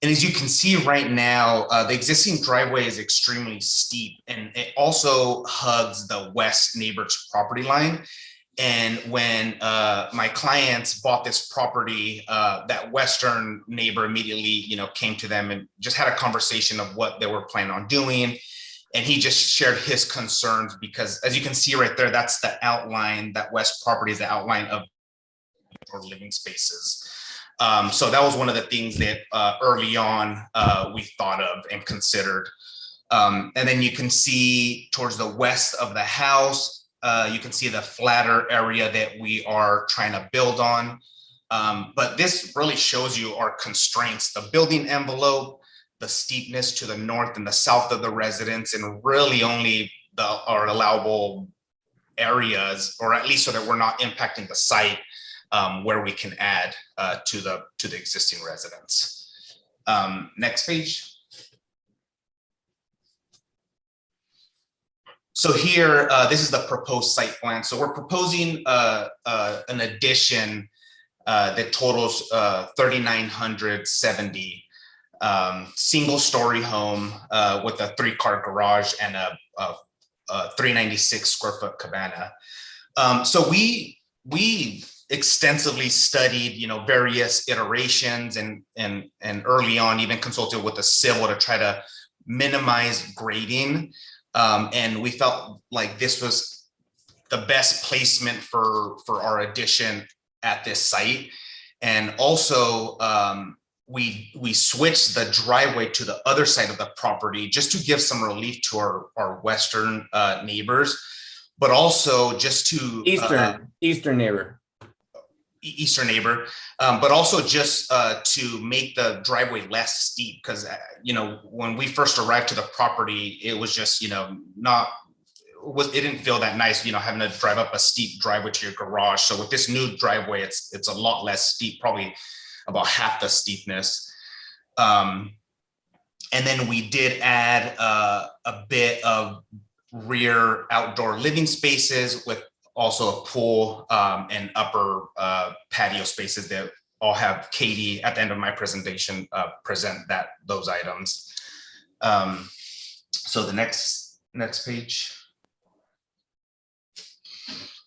And as you can see right now, the existing driveway is extremely steep, and it also hugs the west neighbor's property line. And when my clients bought this property, that western neighbor immediately, you know, came to them and just had a conversation of what they were planning on doing. And he just shared his concerns because, as you can see right there, that's the outline, that west property is the outline of living spaces. So that was one of the things that early on we thought of and considered. And then you can see towards the west of the house, you can see the flatter area that we are trying to build on. But this really shows you our constraints, the building envelope, the steepness to the north and the south of the residence, and really only our allowable areas, or at least so that we're not impacting the site where we can add to the existing residence. Next page. So here, this is the proposed site plan. So we're proposing an addition that totals 3,970, single-story home with a 3-car garage and a 396 square foot cabana. So we extensively studied, you know, various iterations and early on even consulted with the civil to try to minimize grading. And we felt like this was the best placement for our addition at this site. And also we switched the driveway to the other side of the property just to give some relief to our western neighbors, but also just to eastern neighbor, but also just to make the driveway less steep, because you know, when we first arrived to the property, it was just, you know, it didn't feel that nice, you know, having to drive up a steep driveway to your garage. So with this new driveway, it's a lot less steep, probably about half the steepness. And then we did add a bit of rear outdoor living spaces with also a pool and upper patio spaces that I'll have Katie at the end of my presentation present those items. So the next page.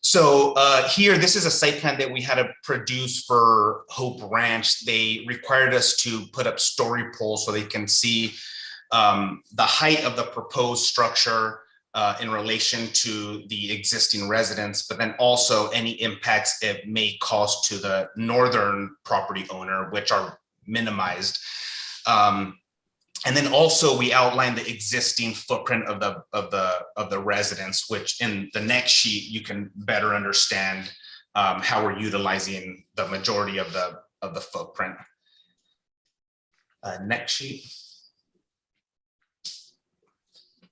So here, this is a site plan that we had to produce for Hope Ranch. They required us to put up story poles so they can see the height of the proposed structure in relation to the existing residence, but then also any impacts it may cause to the northern property owner, which are minimized. And then also we outlined the existing footprint of the residence, which in the next sheet you can better understand how we're utilizing the majority of the footprint. Next sheet.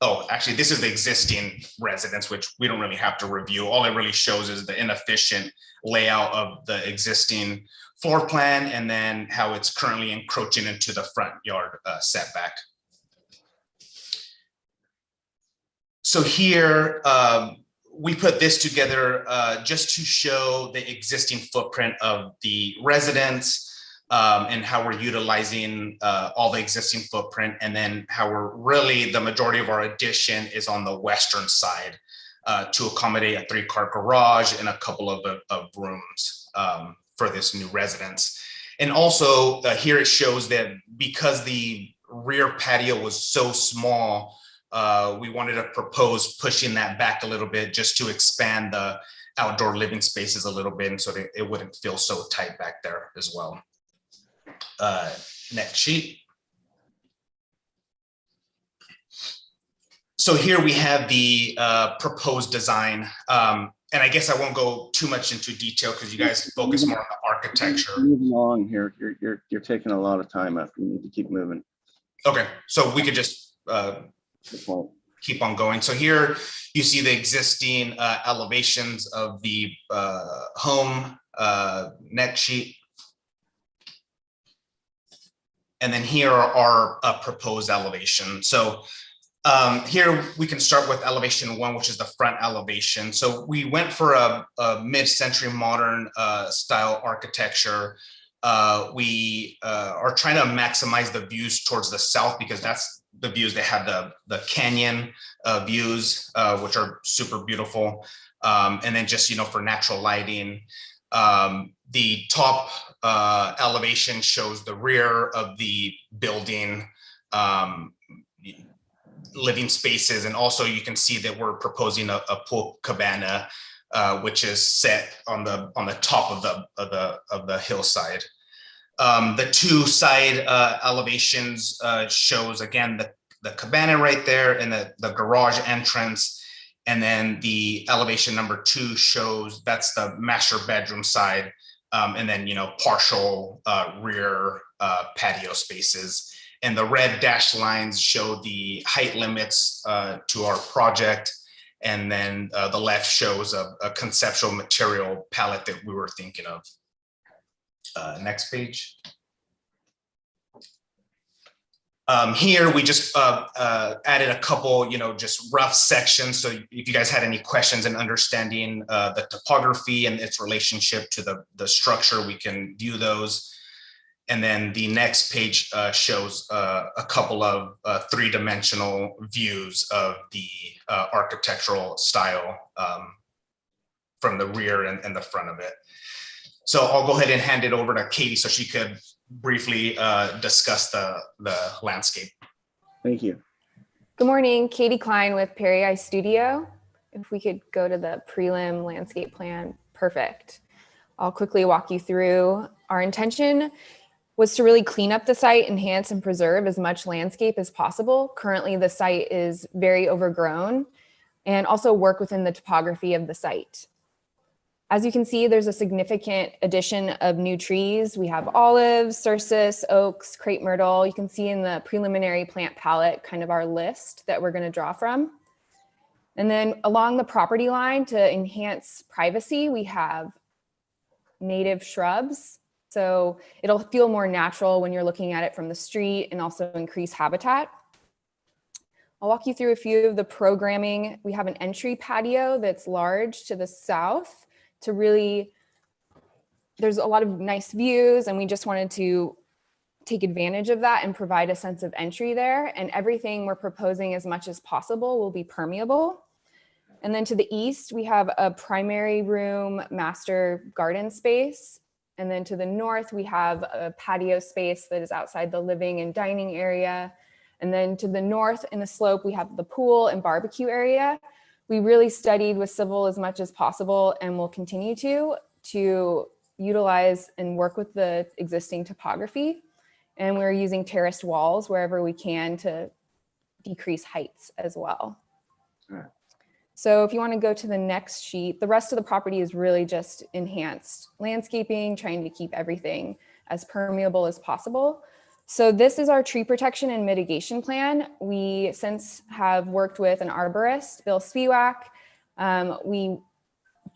Oh, actually, this is the existing residence, which we don't really have to review. All it really shows is the inefficient layout of the existing floor plan and then how it's currently encroaching into the front yard setback. So here, we put this together just to show the existing footprint of the residence, and how we're utilizing all the existing footprint, and then how we're really, the majority of our addition is on the western side to accommodate a 3-car garage and a couple of rooms for this new residence. And also here it shows that because the rear patio was so small, we wanted to propose pushing that back a little bit just to expand the outdoor living spaces a little bit, and so that it wouldn't feel so tight back there as well. Next sheet. So here we have the proposed design. And I guess I won't go too much into detail because you guys focus more on the architecture. Moving along here, you're taking a lot of time up. You need to keep moving. Okay, so we could just keep on going. So here you see the existing elevations of the home. Next sheet. And then here are our proposed elevation. So here we can start with elevation 1, which is the front elevation. So we went for a mid-century modern style architecture. We are trying to maximize the views towards the south because that's the views that have the canyon views, which are super beautiful. And then just, you know, for natural lighting. The top elevation shows the rear of the building, living spaces, and also you can see that we're proposing a pool cabana, which is set on the top of the hillside. The 2 side elevations shows again the cabana right there and the garage entrance. And then the elevation number 2 shows that's the master bedroom side. And then, you know, partial rear patio spaces. And the red dashed lines show the height limits to our project. And then the left shows a conceptual material palette that we were thinking of. Next page. Here, we just added a couple, just rough sections. So if you guys had any questions in understanding the topography and its relationship to the structure, we can view those. And then the next page shows a couple of three-dimensional views of the architectural style from the rear and the front of it. So I'll go ahead and hand it over to Katie so she could briefly discuss the landscape. Thank you. Good morning, Katie Klein with Perry Eye Studio. If we could go to the prelim landscape plan, perfect. I'll quickly walk you through. Our intention was to really clean up the site, enhance and preserve as much landscape as possible. Currently, the site is very overgrown, and also work within the topography of the site. As you can see, there's a significant addition of new trees. We have olives, cercis, oaks, crepe myrtle. You can see in the preliminary plant palette kind of our list that we're going to draw from. And then along the property line to enhance privacy, we have native shrubs. So it'll feel more natural when you're looking at it from the street, and also increase habitat. I'll walk you through a few of the programming. We have an entry patio that's large to the south to really, there's a lot of nice views, and we just wanted to take advantage of that and provide a sense of entry there. And everything we're proposing as much as possible will be permeable. And then to the east, we have a primary room master garden space. And then to the north, we have a patio space that is outside the living and dining area. And then to the north in the slope, we have the pool and barbecue area. We really studied with civil as much as possible, and will continue to utilize and work with the existing topography. And we're using terraced walls wherever we can to decrease heights as well. All right. So if you want to go to the next sheet, the rest of the property is really just enhanced landscaping, trying to keep everything as permeable as possible. So this is our tree protection and mitigation plan. We since have worked with an arborist, Bill Spiewak. We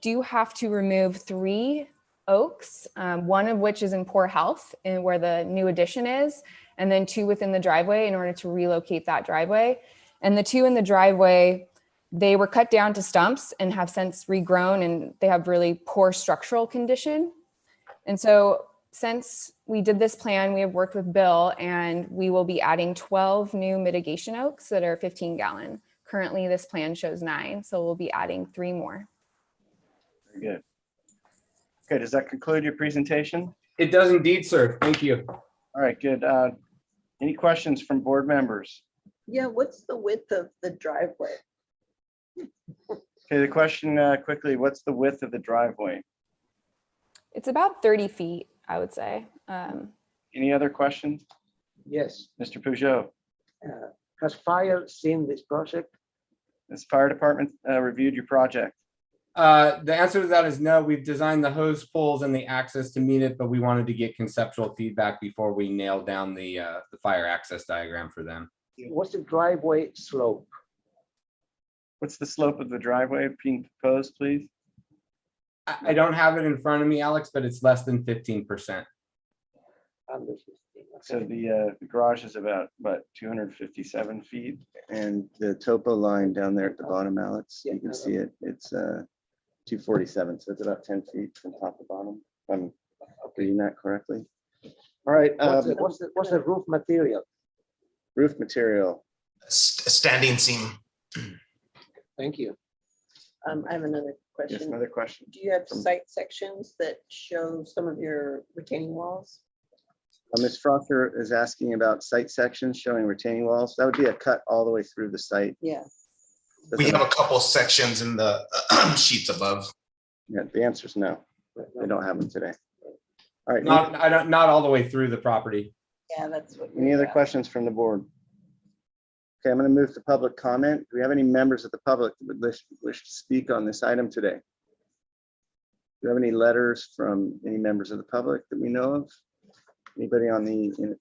do have to remove 3 oaks, one of which is in poor health and where the new addition is, and then 2 within the driveway in order to relocate that driveway. And the 2 in the driveway, they were cut down to stumps and have since regrown, and they have really poor structural condition. And so since we did this plan, we have worked with Bill, and we will be adding 12 new mitigation oaks that are 15-gallon. Currently, this plan shows 9, so we'll be adding 3 more. Very good. Okay, does that conclude your presentation? It does indeed, sir. Thank you. All right, good. Any questions from board members? Yeah, what's the width of the driveway? Okay, the question quickly, what's the width of the driveway? It's about 30 feet, I would say. Any other questions? Yes. Mr. Peugeot, Has fire seen this project? has fire department reviewed your project? The answer to that is no. We've designed the hose poles and the access to meet it, but we wanted to get conceptual feedback before we nailed down the fire access diagram for them. What's the driveway slope? What's the slope of the driveway being proposed, please? I don't have it in front of me, Alex, but it's less than 15%. Under 15, So okay. the garage is about, what, 257 feet? And the topo line down there at the bottom, Alex, you can see it, it's 247, so it's about 10 feet from top to bottom, if I'm reading that correctly. All right, What's the roof material? roof material. Standing seam. Thank you. I have another Yes, question. another question. Do you have site sections that show some of your retaining walls? Ms. Frosser is asking about site sections showing retaining walls. That would be a cut all the way through the site. Yeah. We have a couple sections in the sheets above. Yeah, the answer is no. They don't have them today. All right. Not all the way through the property. Yeah, that's what. Any other questions from the board? Okay, I'm going to move to public comment. Do we have any members of the public that would wish to speak on this item today? Do you have any letters from any members of the public that we know of? Anybody on the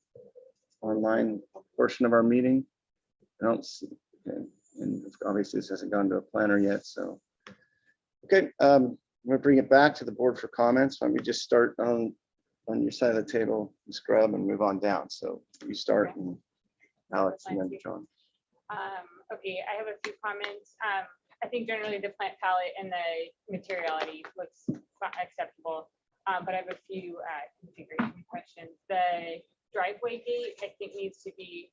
online portion of our meeting? I don't see. Okay. And obviously this hasn't gone to a planner yet, so. Okay, I'm going to bring it back to the board for comments. Let me just start on your side of the table, scrub, and move on down. So you start and Alex and then John. Okay, I have a few comments. I think generally the plant palette and the materiality looks acceptable, but I have a few configuration questions. The driveway gate, I think, needs to be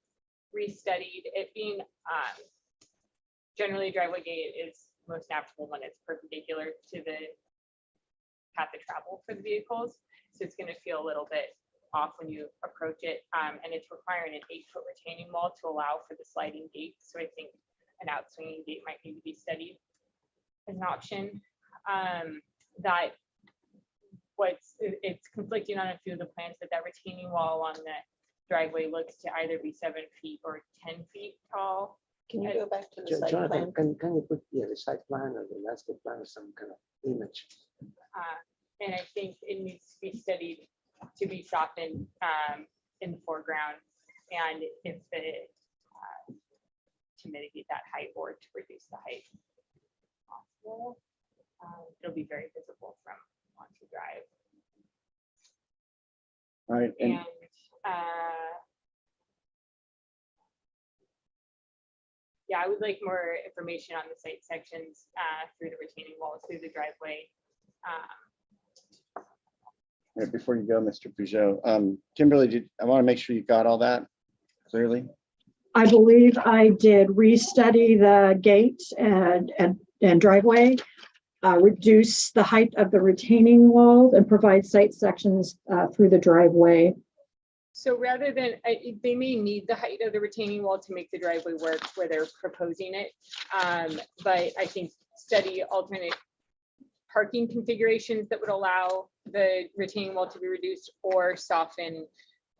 restudied. It being generally driveway gate is most natural when it's perpendicular to the path of travel for the vehicles. So it's going to feel a little bit off when you approach it. And it's requiring an 8-foot retaining wall to allow for the sliding gate. So I think an outswinging gate might need to be studied as an option. That it's conflicting on a few of the plans, but that retaining wall on the driveway looks to either be 7 feet or 10 feet tall. Can you go back to the site Jonathan, plan? can you put the site plan or the landscape plan or some kind of image? And I think it needs to be studied to be softened in the foreground, and if the to mitigate that height or to reduce the height possible. It'll be very visible from Monty Drive. All right. And yeah, I would like more information on the site sections through the retaining walls, through the driveway. right, before you go, Mr. Peugeot, Kimberly, I want to make sure you got all that clearly. I believe I did restudy the gate and driveway, reduce the height of the retaining wall, and provide site sections through the driveway. So rather than, they may need the height of the retaining wall to make the driveway work where they're proposing it. But I think study alternate parking configurations that would allow the retaining wall to be reduced or soften,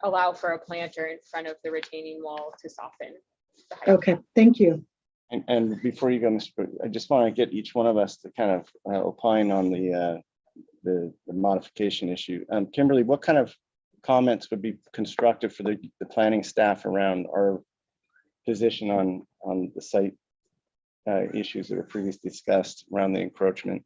allow for a planter in front of the retaining wall to soften the height. Okay, thank you. And before you go, Mr. I just want to get each one of us to kind of opine on the modification issue. Kimberly, what kind of comments would be constructive for the planning staff around our position on the site issues that were previously discussed around the encroachment?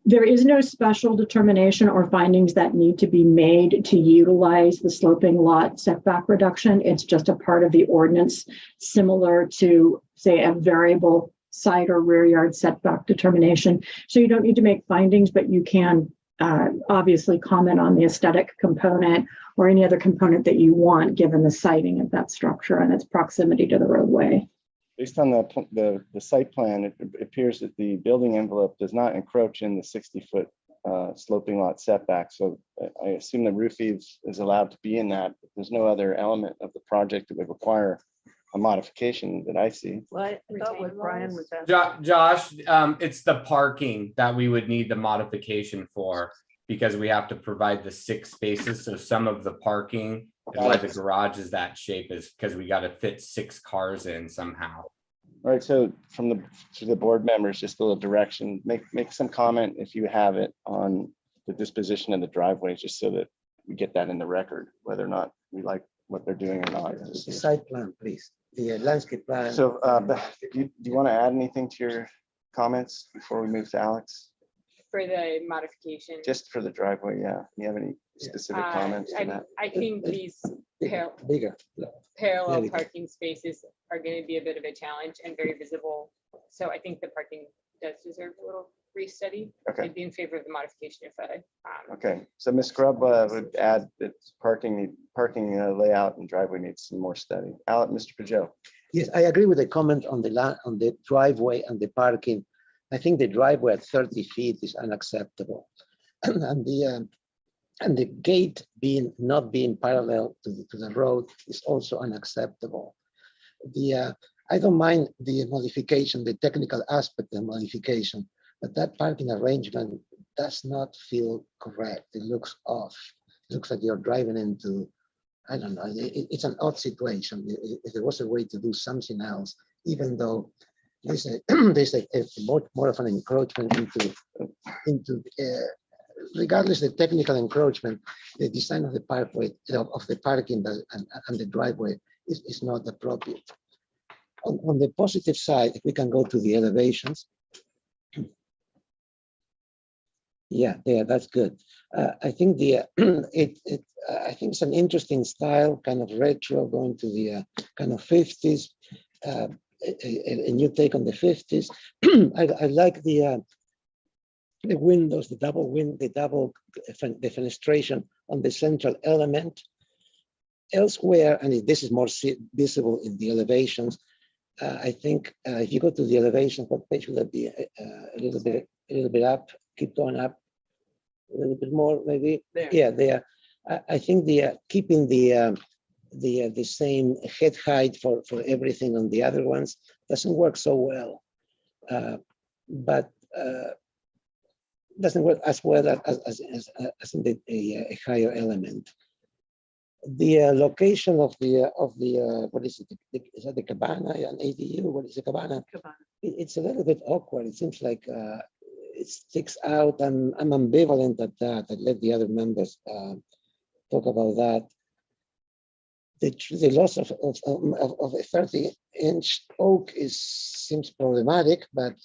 There is no special determination or findings that need to be made to utilize the sloping lot setback reduction. It's just a part of the ordinance, similar to, say, a variable side or rear yard setback determination. So you don't need to make findings, but you can obviously comment on the aesthetic component or any other component that you want, given the siting of that structure and its proximity to the roadway. Based on the site plan, it appears that the building envelope does not encroach in the 60-foot sloping lot setback. So I assume the roof eaves is allowed to be in that. But there's no other element of the project that would require a modification that I see. Well, I thought what Brian was asking. Josh, it's the parking that we would need the modification for, because we have to provide the 6 spaces. So some of the parking and why the garage is that shape is because we got to fit 6 cars in somehow. All right, so to the board members, just a little direction, make some comment if you have it on the disposition of the driveway, just so that we get that in the record, whether or not we like what they're doing or not. The site plan, please. The landscape plan. So do you want to add anything to your comments before we move to Alex? For the modification. Just for the driveway, yeah. Do you have any specific comments to that? I think these Bigger. parallel parking spaces are going to be a bit of a challenge and very visible. So I think the parking does deserve a little restudy. Okay. I'd be in favor of the modification if I. Okay, so Ms. Grubb would add that parking layout and driveway needs some more study. Mr. Peugeot. Yes, I agree with the comment on the driveway and the parking. I think the driveway at 30 feet is unacceptable. And the gate not being parallel to the road is also unacceptable. I don't mind the modification, the technical aspect of the modification, but that parking arrangement does not feel correct. It looks off. It looks like you're driving into, I don't know, it's an odd situation. If there was a way to do something else, even though there's more of an encroachment into regardless of the technical encroachment, the design of the parkway, of the parking and the driveway is not appropriate. On the positive side, if we can go to the elevations. Yeah, that's good. I think I think it's an interesting style, kind of retro, going to the kind of 50s. A new take on the 50s. I like the windows, the the fenestration on the central element. Elsewhere, and this is more visible in the elevations. I think if you go to the elevation, what page would that be? A little bit up. Keep going up. A little bit more, maybe. There. Yeah, there. I think keeping the same head height for everything on the other ones doesn't work so well, but doesn't work as well as in a higher element. The location of the what is it? Is that the cabana, an ADU? What is the cabana? It's a little bit awkward. It seems like it sticks out. I'm ambivalent at that. I let the other members talk about that. The loss of a 30-inch oak seems problematic, but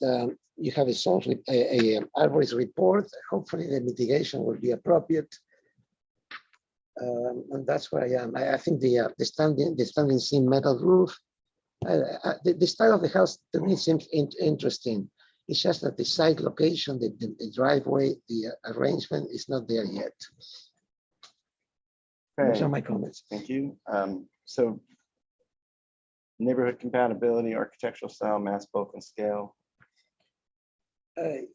you have a arborist report. Hopefully, the mitigation will be appropriate. And that's where I am. I think the standing seam metal roof, the style of the house to me seems interesting. It's just that the site location, the driveway, the arrangement is not there yet. Those are my comments. Thank you. So neighborhood compatibility, architectural style, mass, bulk, and scale.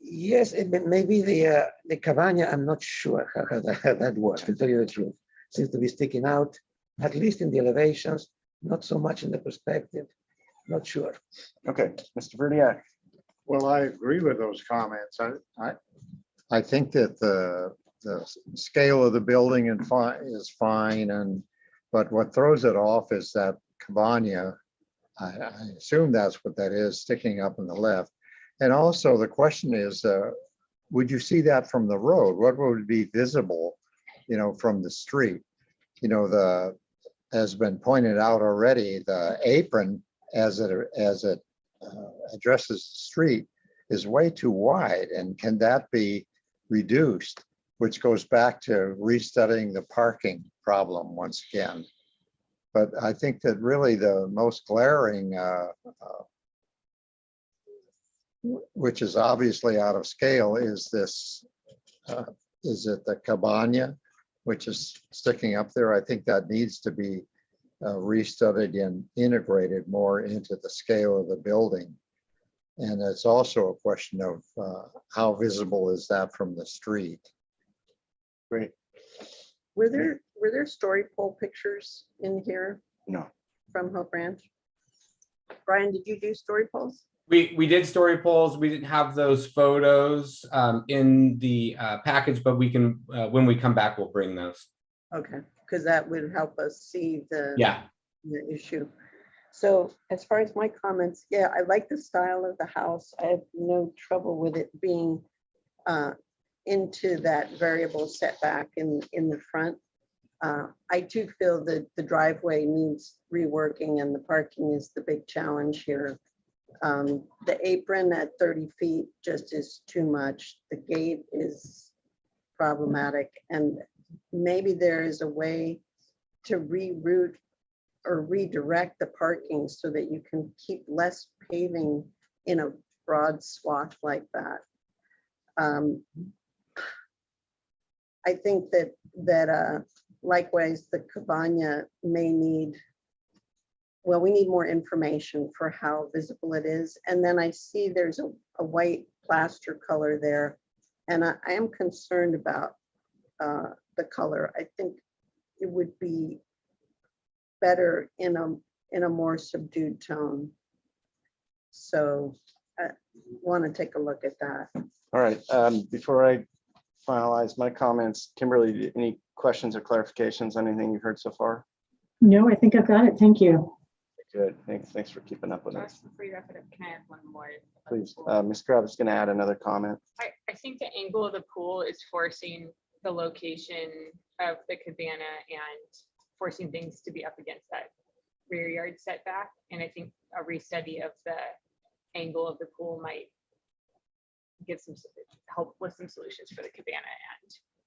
Yes, maybe the cabana, I'm not sure how that works, to tell you the truth. Seems to be sticking out, at least in the elevations, not so much in the perspective. Not sure. Okay, Mr. Verdiak. Well, I agree with those comments. I think that the scale of the building is fine, but what throws it off is that cabana. I assume that's what that is, sticking up on the left. And also the question is, would you see that from the road? What would be visible, from the street? Has been pointed out already, the apron as it addresses the street is way too wide. And can that be reduced? Which goes back to restudying the parking problem once again. But I think that really the most glaring, which is obviously out of scale, is this, is it the cabana, which is sticking up there? I think that needs to be restudied and integrated more into the scale of the building. And it's also a question of how visible is that from the street? Great. Were there story pole pictures in here No. from Hope Ranch? Brian, did you do story poles? We did story polls. We didn't have those photos in the package, but we can, when we come back, we'll bring those. Okay, because that would help us see the issue. So as far as my comments, yeah, I like the style of the house. I have no trouble with it being into that variable setback in the front. I do feel that the driveway needs reworking and the parking is the big challenge here. The apron at 30 feet just is too much. The gate is problematic, and maybe there is a way to reroute or redirect the parking so that you can keep less paving in a broad swath like that. I think that likewise, the cabana may need, well, we need more information for how visible it is. And then I see there's a white plaster color there. And I am concerned about the color. I think it would be better in a more subdued tone. So I want to take a look at that. All right, before I finalize my comments, Kimberly, any questions or clarifications on anything you've heard so far? No, I think I've got it. Thank you. Good, thanks for keeping up with us. Before you wrap it up, can I add one more? Please, Ms. Grubb is going to add another comment. I think the angle of the pool is forcing the location of the cabana and forcing things to be up against that rear yard setback. And I think a restudy of the angle of the pool might give some help with some solutions for the cabana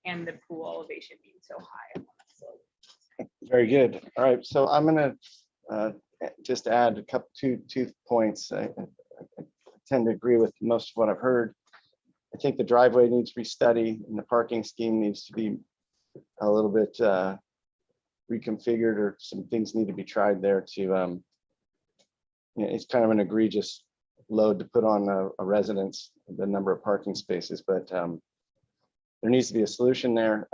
and the pool elevation being so high. Very good. All right, so I'm gonna just add a couple, two points. I tend to agree with most of what I've heard. I think the driveway needs restudy and the parking scheme needs to be a little bit reconfigured, or some things need to be tried there to, you know, it's kind of an egregious load to put on a residence, the number of parking spaces, but there needs to be a solution there.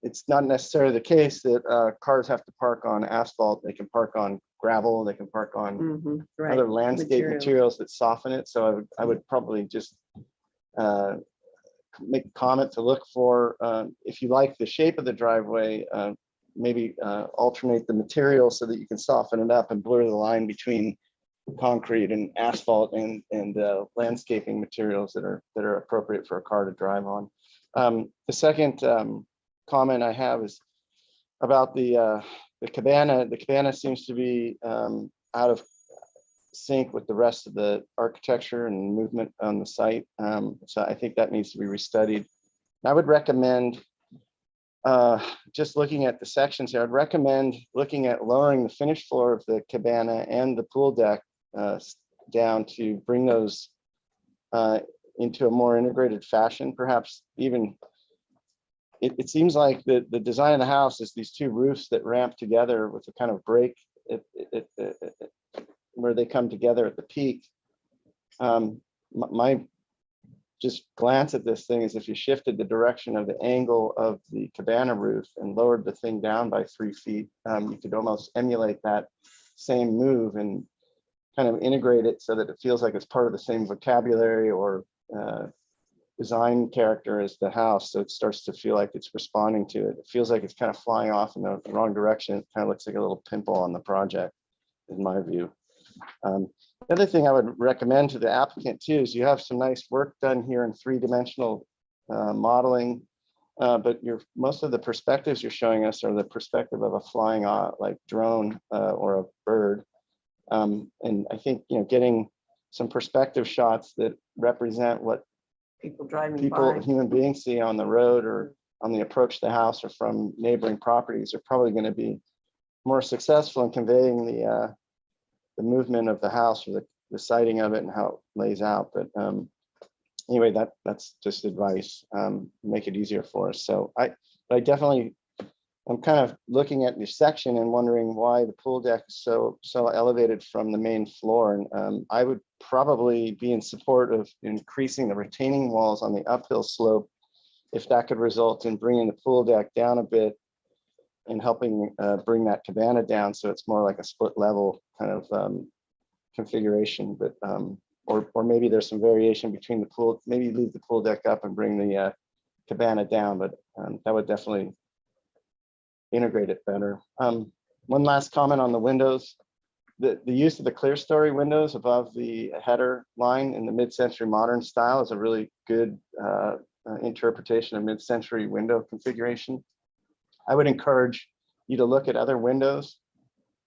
It's not necessarily the case that cars have to park on asphalt. They can park on gravel, they can park on Right. other landscape materials that soften it. So I would probably just make a comment to look for, if you like the shape of the driveway, maybe alternate the material so that you can soften it up and blur the line between concrete and asphalt and landscaping materials that are appropriate for a car to drive on. The second comment I have is about the cabana. The cabana seems to be out of sync with the rest of the architecture and movement on the site. So I think that needs to be restudied. I would recommend, just looking at the sections here, I'd recommend looking at lowering the finished floor of the cabana and the pool deck down to bring those into a more integrated fashion. Perhaps even, it seems like the design of the house is these two roofs that ramp together with a kind of break where they come together at the peak. My just glance at this thing is, if you shifted the direction of the angle of the cabana roof and lowered the thing down by 3 feet, you could almost emulate that same move and kind of integrate it so that it feels like it's part of the same vocabulary or design character as the house. So it starts to feel like it's responding to it. It feels like it's kind of flying off in the wrong direction. It kind of looks like a little pimple on the project, in my view. The other thing I would recommend to the applicant too is you have some nice work done here in 3-dimensional modeling, but most of the perspectives you're showing us are the perspective of a flying like drone or a bird. And I think, you know, getting some perspective shots that represent what human beings see on the road or on the approach to the house or from neighboring properties are probably going to be more successful in conveying the movement of the house or the sighting of it and how it lays out. But anyway, that's just advice. Make it easier for us. So I definitely, I'm kind of looking at this section and wondering why the pool deck is so elevated from the main floor. And I would probably be in support of increasing the retaining walls on the uphill slope, if that could result in bringing the pool deck down a bit and helping bring that cabana down so it's more like a split level kind of configuration. But or maybe there's some variation between the pool, maybe leave the pool deck up and bring the cabana down, but that would definitely integrate it better. One last comment on the windows. The use of the clear story windows above the header line in the mid-century modern style is a really good interpretation of mid-century window configuration. I would encourage you to look at other windows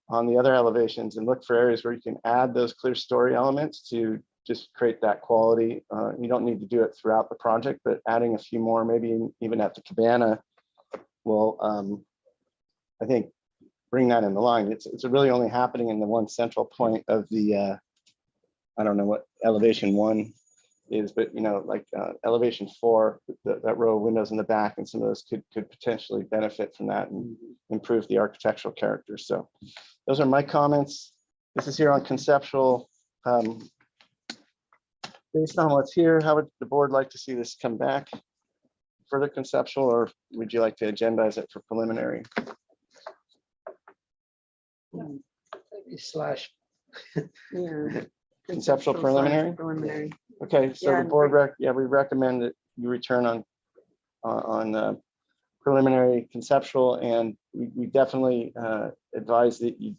on the other elevations and look for areas where you can add those clear story elements to just create that quality. You don't need to do it throughout the project, but adding a few more, maybe even at the cabana, will I think bring that in the line. It's really only happening in the one central point of the I don't know what elevation 1 is, but you know, like elevation 4, that row of windows in the back, and some of those could potentially benefit from that and improve the architectural character. So those are my comments. This is here on conceptual. Based on what's here, how would the board like to see this come back? Further conceptual, or would you like to agendize it for preliminary? Maybe slash. Yeah. Conceptual preliminary? Preliminary. Okay, so Yeah, the board, we recommend that you return on preliminary conceptual, and we definitely advise that you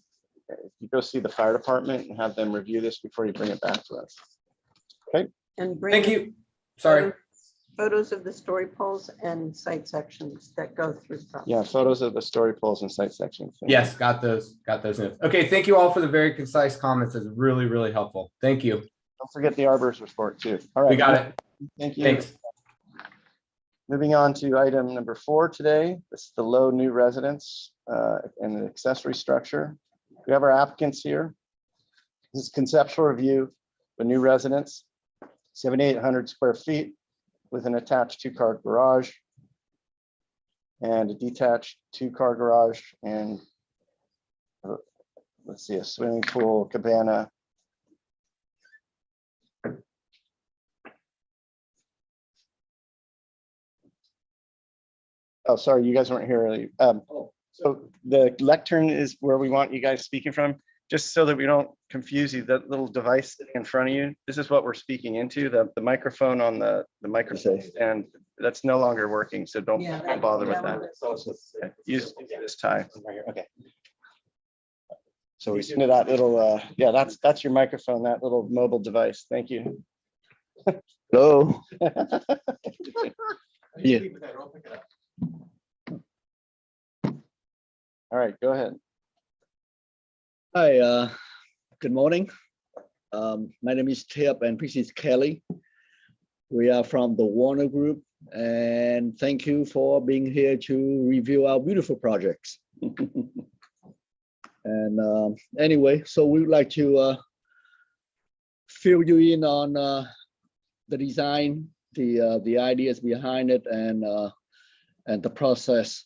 go see the fire department and have them review this before you bring it back to us. Okay. And Thank you. Sorry. Photos of the story poles and site sections that go through. Yeah, photos of the story poles and site sections. Yes, got those notes. Okay, thank you all for the very concise comments. It's really, really helpful. Thank you. Don't forget the arborist report too. All right. We got it. Thank you. Thanks. Moving on to item number 4 today. This is the low new residence and the accessory structure. We have our applicants here. This is conceptual review of a new residence, 7,800 square feet with an attached 2-car garage and a detached 2-car garage and let's see, a swimming pool, cabana. Oh, sorry, you guys weren't here earlier. So the lectern is where we want you guys speaking from, just so that we don't confuse you. That little device sitting in front of you, this is what we're speaking into, the microphone on the microphone, and that's no longer working, so don't bother with that. Okay, use this tie. Okay. So we send to that little, yeah, that's your microphone, that little mobile device. Thank you. Hello. Yeah. All right, go ahead. Hi, good morning. My name is Tip and this is Kelly. We are from the Warner Group and thank you for being here to review our beautiful projects. And anyway, so we would like to fill you in on the design, the ideas behind it, and the process.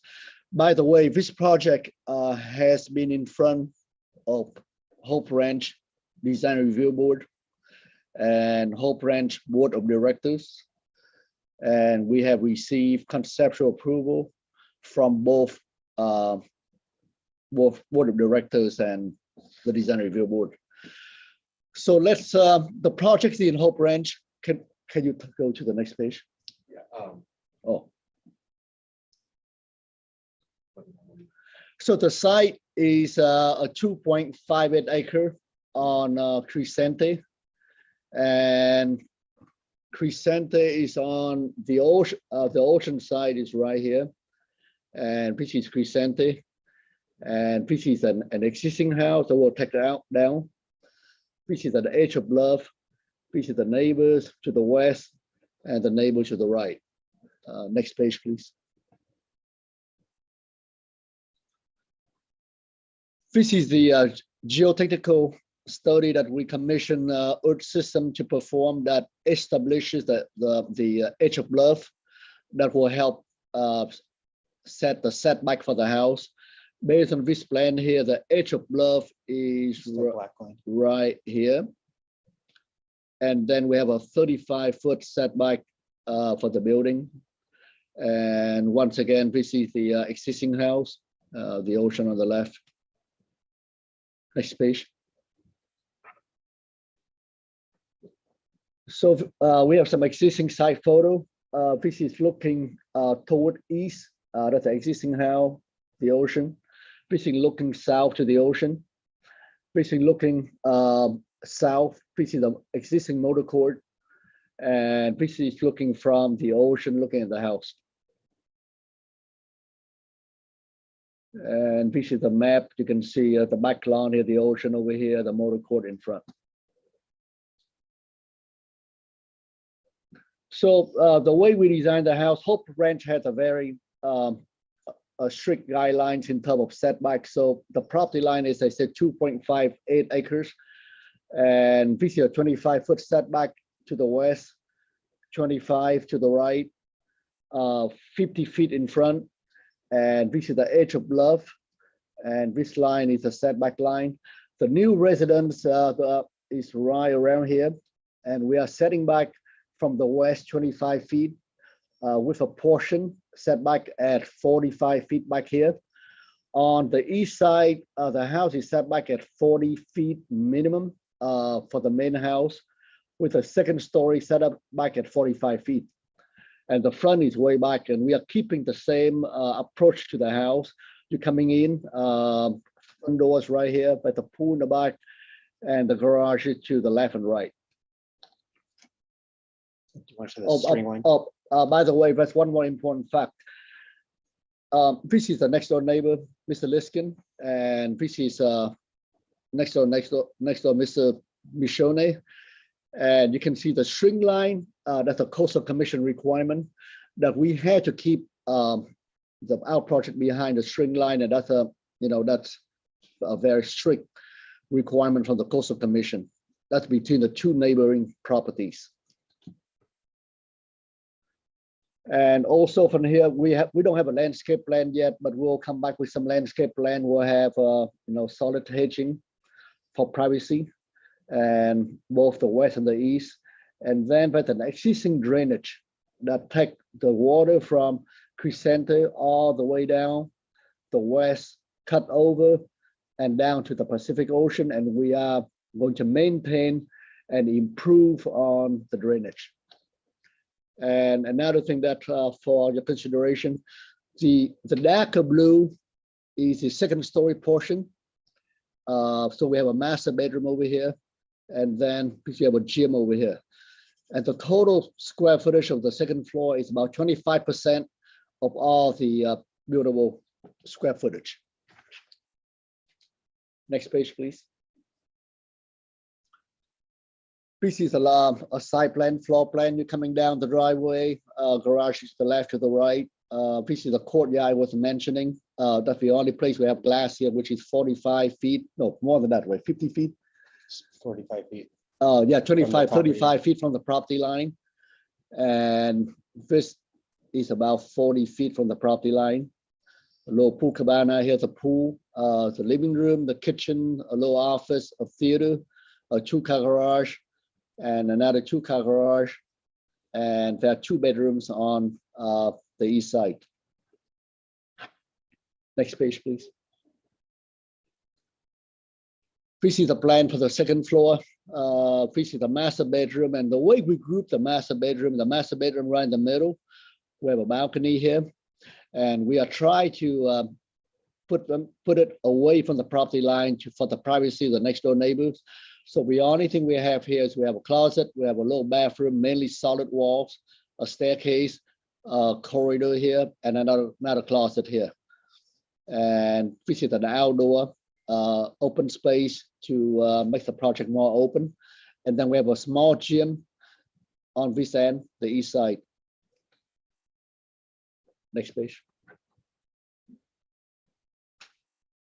By the way, this project has been in front of Hope Ranch Design Review Board and Hope Ranch Board of Directors. And we have received conceptual approval from both Board of Directors and the Design Review Board. So let's, the project in Hope Ranch, can you go to the next page? Yeah. Oh. So the site is a 2.58 acre on Crescente, and Crescente is on the ocean side is right here, and this is Crescente, and this is an existing house that will take it down. This is at the edge of Bluff. This is the neighbors to the west and the neighbors to the right. Next page, please. This is the geotechnical study that we commissioned Earth System to perform that establishes the edge of Bluff that will help set the setback for the house. Based on this plan here, the edge of Bluff is right here. And then we have a 35-foot setback for the building. And once again, this is the existing house, the ocean on the left. Next page. So we have some existing site photo. This is looking toward east. That's the existing house, the ocean. This is looking south to the ocean. This is looking south. This is the existing motor court. And this is looking from the ocean, looking at the house. And this is the map. You can see the back lawn here, the ocean over here, the motor court in front. So the way we designed the house, Hope Ranch has a very strict guidelines in terms of setback. So the property line is, I said, 2.58 acres. And this is a 25-foot setback to the west, 25 to the right, 50 feet in front. And this is the edge of Bluff. And this line is a setback line. The new residence is right around here. And we are setting back from the west 25 feet with a portion setback at 45 feet back here. On the east side, the house is set back at 40 feet minimum for the main house, with a second story set up back at 45 feet. And the front is way back, and we are keeping the same approach to the house. You're coming in, front doors right here, but the pool in the back, and the garage is to the left and right. By the way, that's one more important fact. This is the next door neighbor, Mr. Liskin, and this is next door, Mr. Michonne. And you can see the string line that's a coastal commission requirement that we had to keep our project behind the string line, and that's that's a very strict requirement from the coastal commission. That's between the two neighboring properties. And also from here, we don't have a landscape plan yet, but we'll come back with some landscape plan. We'll have solid hedging for privacy, and both the west and the east. And then with an existing drainage that take the water from Crescente all the way down the west, cut over and down to the Pacific Ocean. And we are going to maintain and improve on the drainage. And another thing that for your consideration, the darker blue is the second story portion. So we have a master bedroom over here, and then we have a gym over here. And the total square footage of the second floor is about 25% of all the buildable square footage. Next page, please. This is a side plan, floor plan. You're coming down the driveway, garage is to the left to the right. This is the courtyard I was mentioning. That's the only place we have glass here, which is 45 feet. No, more than that way, 50 feet. 45 feet. Yeah, 25, 35 feet from the property line. And this is about 40 feet from the property line. A little pool cabana, here's a pool, the living room, the kitchen, a little office, a theater, a 2-car garage, and another 2-car garage. And there are 2 bedrooms on the east side. Next page, please. This is the plan for the second floor. This is the master bedroom, and the way we group the master bedroom right in the middle. We have a balcony here, and we are trying to put it away from the property line for the privacy of the next door neighbors. So the only thing we have here is we have a closet, we have a little bathroom, mainly solid walls, a staircase, a corridor here, and another closet here. And this is an outdoor open space to make the project more open. And then we have a small gym on this end, the east side. Next page.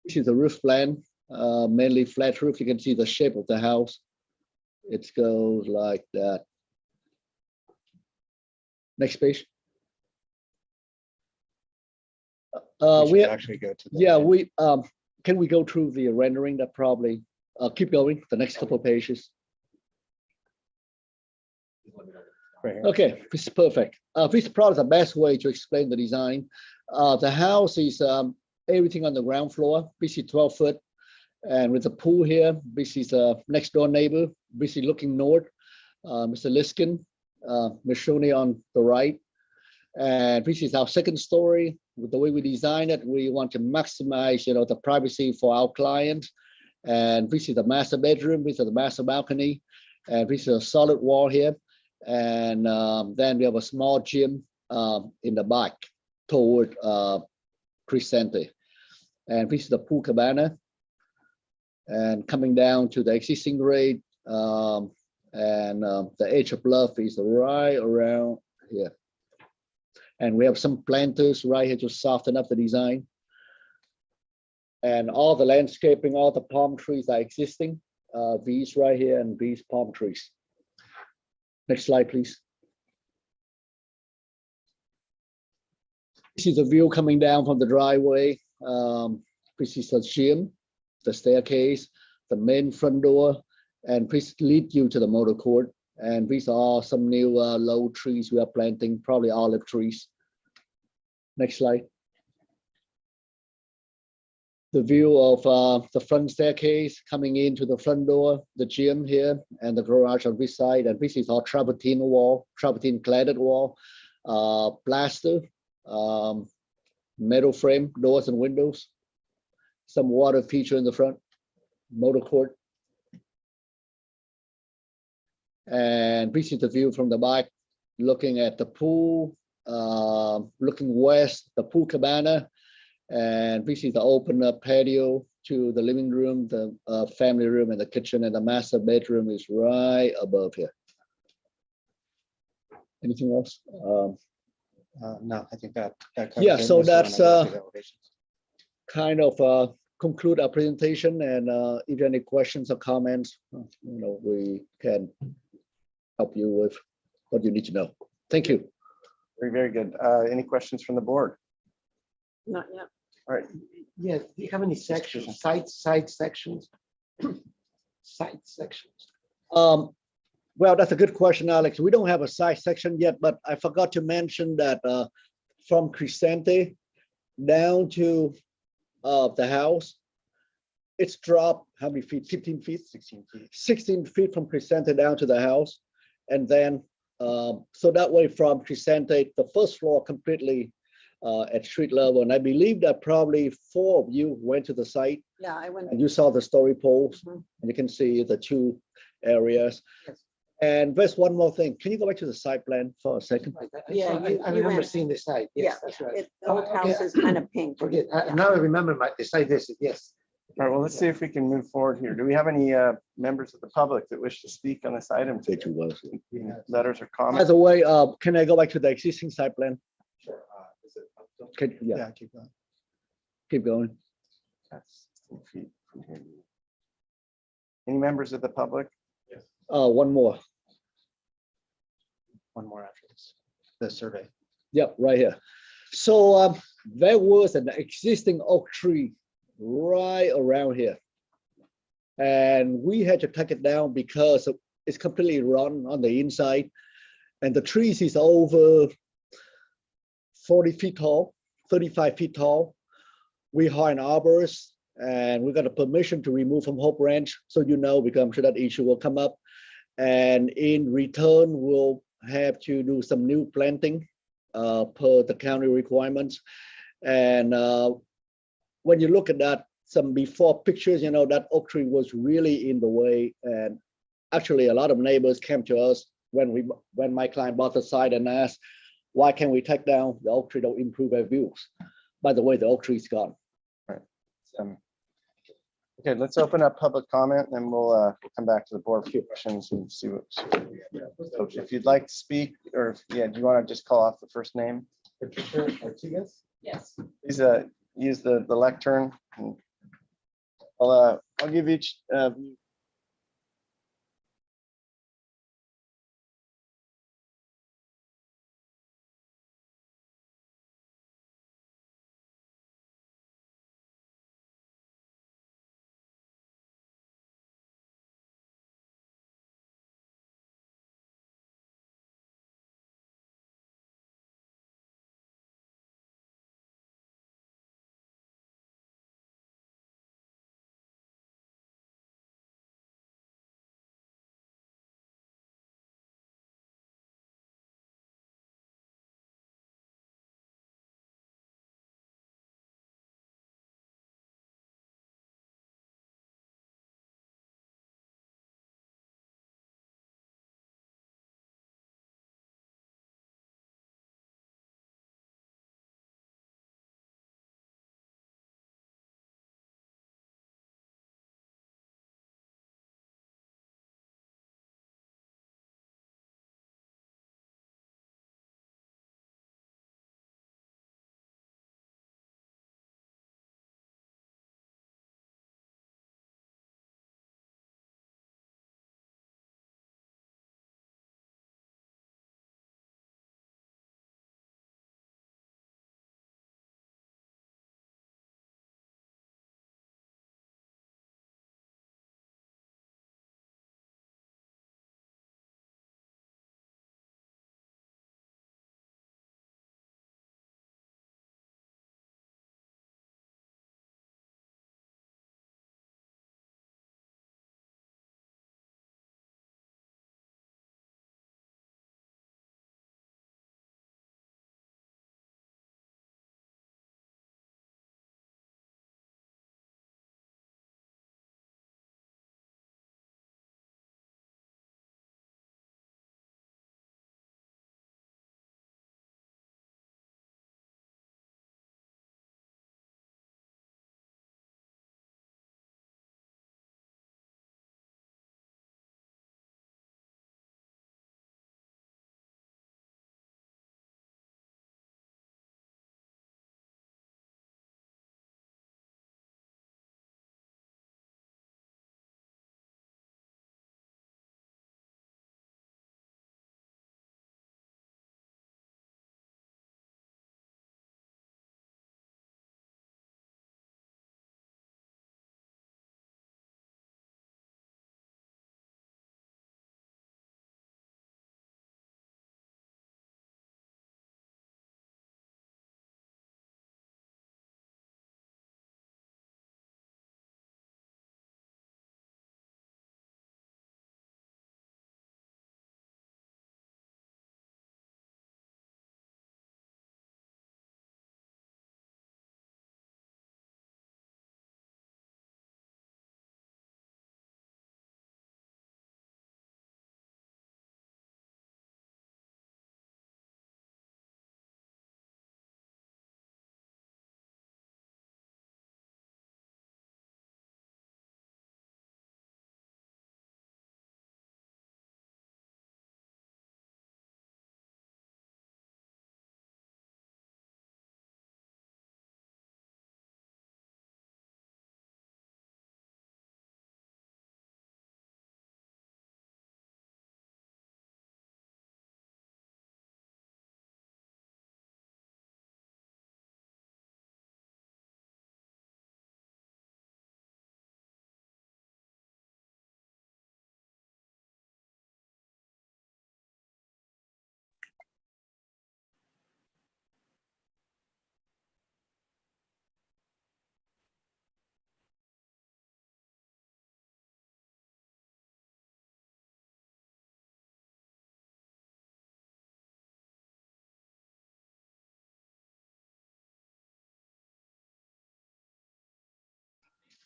This is the roof plan, mainly flat roof. You can see the shape of the house. It goes like that. Next page. We actually go to the yeah, can we go through the rendering? That probably keep going the next couple of pages. right here. Okay, this is perfect. This is probably the best way to explain the design. The house is everything on the ground floor. This is 12 foot, and with the pool here. This is next door neighbor. This is looking north. Mr. Liskin, Mishoni on the right. And this is our second story. With the way we design it, we want to maximize, the privacy for our clients. And this is the master bedroom. This is the master balcony. And this is a solid wall here. And then we have a small gym in the back toward Crescente. And this is the pool cabana. And coming down to the existing grade, and the edge of Bluff is right around here. And we have some planters right here to soften up the design. And all the landscaping, all the palm trees are existing. These right here and these palm trees. Next slide, please. This is the view coming down from the driveway. This is the gym, the staircase, the main front door, and this lead you to the motor court. And these are some new low trees we are planting, probably olive trees. Next slide. The view of the front staircase coming into the front door, the gym here, and the garage on this side. And this is our travertine wall, travertine cladded wall, plaster, metal frame, doors and windows, some water feature in the front, motor court. And this is the view from the back, looking at the pool, looking west, the pool cabana. And this is the open up patio to the living room, the family room, and the kitchen, and the master bedroom is right above here. Anything else? No, I think that. Yeah, covers it. so This one, that's, I got the elevations. kind of conclude our presentation, and if you have any questions or comments, we can help you with what you need to know. Thank you. Very, very good. Any questions from the board? Not yet. All right. Yeah, do you have any sections, side sections? Side sections. Well, that's a good question, Alex. We don't have a side section yet, but I forgot to mention that from Crescente down to the house, it's dropped how many feet? 15 feet? 16 feet. 16 feet from Crescente down to the house. And then, so that way from Crescente, the first floor completely at street level. And I believe that probably 4 of you went to the site Yeah, I went. and you saw the story poles, Mhm. and you can see the 2 areas. Yes. And there's one more thing. Can you go back to the site plan for a second? Yeah, you remember went. seeing the site. Yeah, Yes, that's right. the old Okay, house is kind of pink. Forget, Yeah. now I remember the site visit, yes. All right, well, let's see if we can move forward here. Do we have any members of the public that wish to speak on this item? Take 2 was. Letters or By comments? the way, can I go back to the existing site plan? Sure. Yeah, Keep going. keep going. That's 16 feet from here. Any members of the public? One more. One more after this, the survey. Yep, right here. So there was an existing oak tree right around here. And we had to take it down because it's completely rotten on the inside. And the trees is over 40 feet tall, 35 feet tall. We hired an arborist and we got a permission to remove from Hope Ranch. So because I'm sure that issue will come up. And in return, we'll have to do some new planting per the county requirements. And when you look at that, some before pictures, that oak tree was really in the way. And actually, a lot of neighbors came to us when my client bought the site and asked, why can't we take down the oak tree to improve our views? By the way, the oak tree is gone. Right. Okay, let's open up public comment, and we'll come back to the board for questions and see what. So if you'd like to speak, or do you want to just call off the first name? Patricia Artigas? Yes. Please use the lectern. I'll give each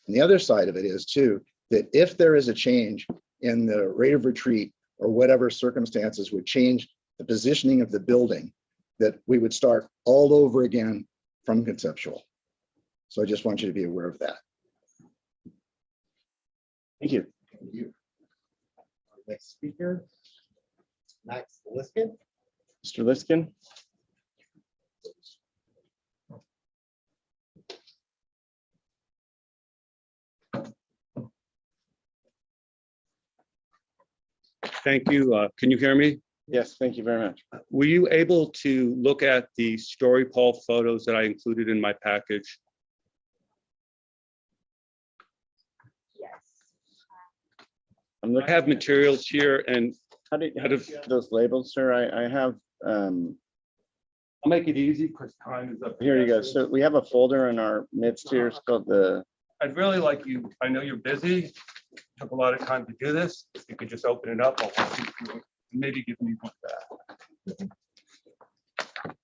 And the other side of it is too, that if there is a change in the rate of retreat or whatever circumstances would change the positioning of the building, that we would start all over again from conceptual. So I just want you to be aware of that. Thank you. Thank you. Next speaker, Max Liskin. Mr. Liskin. Thank you. Can you hear me? Yes, thank you very much. Were you able to look at the story pole photos that I included in my package? I have materials here, and how do you get those labeled, sir? I have. I'll make it easy because time is up. Here you go. So we have a folder in our midst here. It's called the. I'd really like you. I know you're busy. Took a lot of time to do this. If you could just open it up, I'll walk you through it. Maybe give me one back. I'd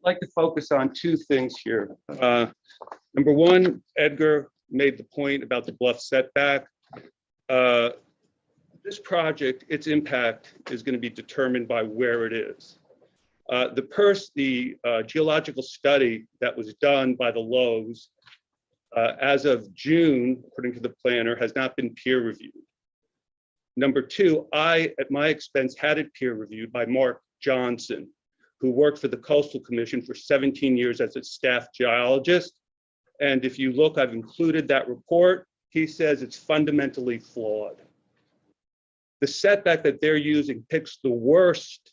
like to focus on two things here. Number one, Edgar made the point about the Bluff Setback. This project, its impact is going to be determined by where it is. The geological study that was done by the Lowe's as of June, according to the planner, has not been peer reviewed. Number two, I, at my expense, had it peer reviewed by Mark Johnson, who worked for the Coastal Commission for 17 years as a staff geologist. And if you look, I've included that report. He says it's fundamentally flawed. The setback that they're using picks the worst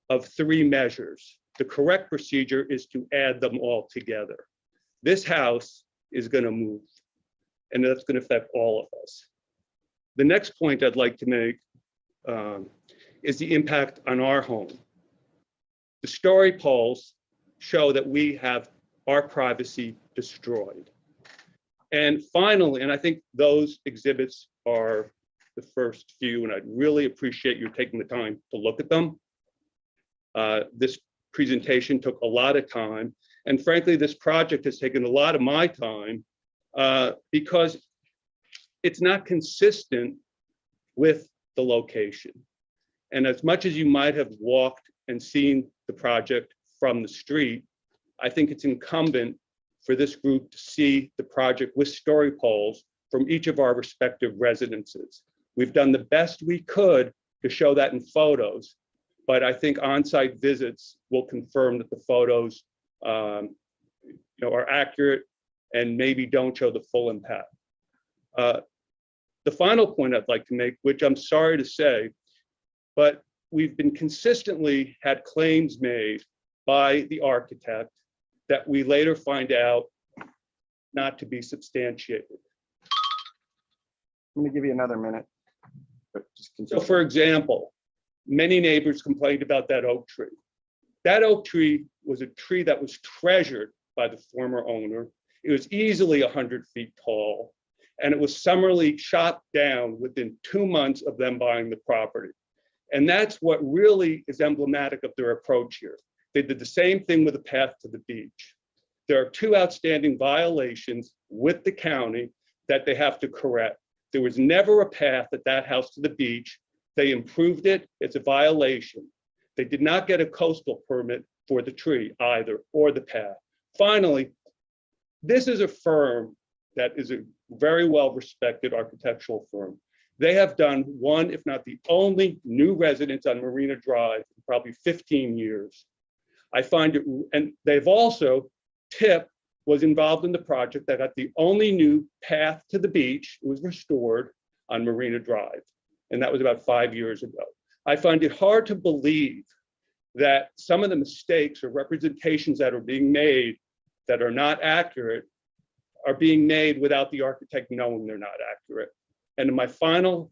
of three measures. The correct procedure is to add them all together. This house is going to move, and that's going to affect all of us. The next point I'd like to make is the impact on our home. The story polls show that we have our privacy destroyed. And finally, and I think those exhibits are the first few, and I'd really appreciate you taking the time to look at them. This presentation took a lot of time, and frankly, this project has taken a lot of my time because it's not consistent with the location. And as much as you might have walked and seen the project from the street, I think it's incumbent for this group to see the project with story poles from each of our respective residences. We've done the best we could to show that in photos, but I think on-site visits will confirm that the photos are accurate and maybe don't show the full impact. The final point I'd like to make, which I'm sorry to say, but we've been consistently had claims made by the architect that we later find out not to be substantiated. I'm going to give you another minute. So for example, many neighbors complained about that oak tree. That oak tree was a tree that was treasured by the former owner. It was easily 100 feet tall, and it was summarily chopped down within 2 months of them buying the property. And that's what really is emblematic of their approach here. They did the same thing with the path to the beach. There are two outstanding violations with the county that they have to correct. There was never a path at that house to the beach. They improved it. It's a violation. They did not get a coastal permit for the tree either, or the path. Finally, this is a firm that is a very well-respected architectural firm. They have done one, if not the only, new residence on Marina Drive in probably 15 years. I find it, and they've also, TIP was involved in the project that got the only new path to the beach. It was restored on Marina Drive, and that was about 5 years ago. I find it hard to believe that some of the mistakes or representations that are being made that are not accurate are being made without the architect knowing they're not accurate. And in my final,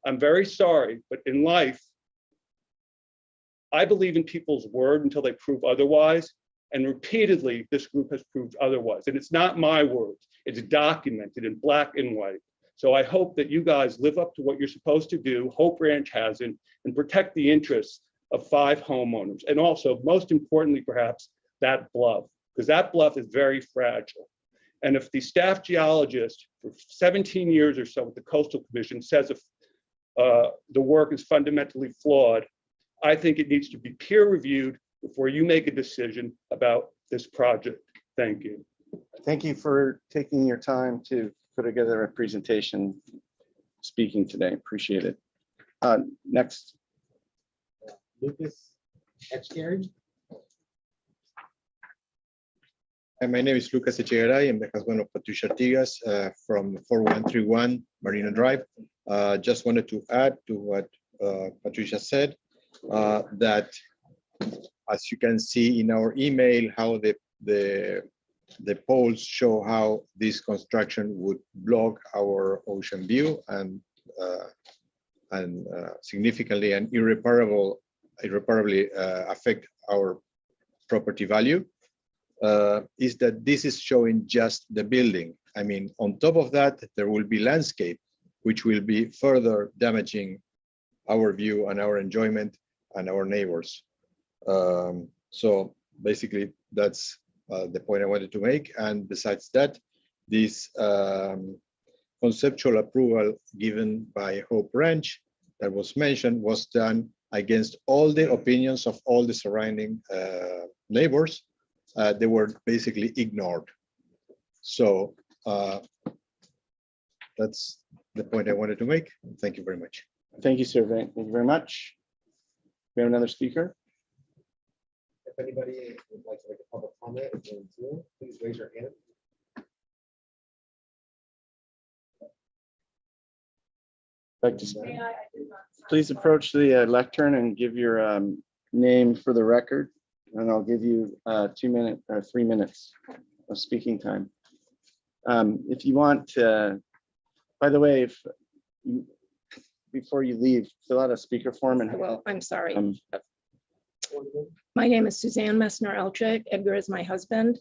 I'm very sorry, but in life, I believe in people's word until they prove otherwise. And repeatedly, this group has proved otherwise. And it's not my words, it's documented in black and white. So I hope that you guys live up to what you're supposed to do, Hope Ranch hasn't, and protect the interests of 5 homeowners. And also, most importantly, perhaps, that bluff, because that bluff is very fragile. And if the staff geologist for 17 years or so with the Coastal Commission says if the work is fundamentally flawed, I think it needs to be peer reviewed before you make a decision about this project. Thank you. Thank you for taking your time to put together a presentation, speaking today. Appreciate it. Next. Lucas Etchgary. My name is Lucas Echegaray. I'm the husband of Patricia Artigas from 4131 Marina Drive. Just wanted to add to what Patricia said, that as you can see in our email, how the poles show how this construction would block our ocean view and significantly and irreparably affect our property value. Is that this is showing just the building. I mean, on top of that, there will be landscape, which will be further damaging our view and our enjoyment and our neighbors. So basically, that's the point I wanted to make. And besides that, this conceptual approval given by Hope Ranch that was mentioned was done against all the opinions of all the surrounding neighbors. They were basically ignored. So that's the point I wanted to make. Thank you very much. Thank you, sir. Thank you very much. We have another speaker. If anybody would like to make a public comment in Zoom, please raise your hand. Like to speak. Please approach the lectern and give your name for the record, and I'll give you 2 minutes or 3 minutes of speaking time. If you want, by the way, if you, before you leave, fill out a speaker form and. Well, I'm sorry. My name is Suzanne Messner-Eltrick. Edgar is my husband.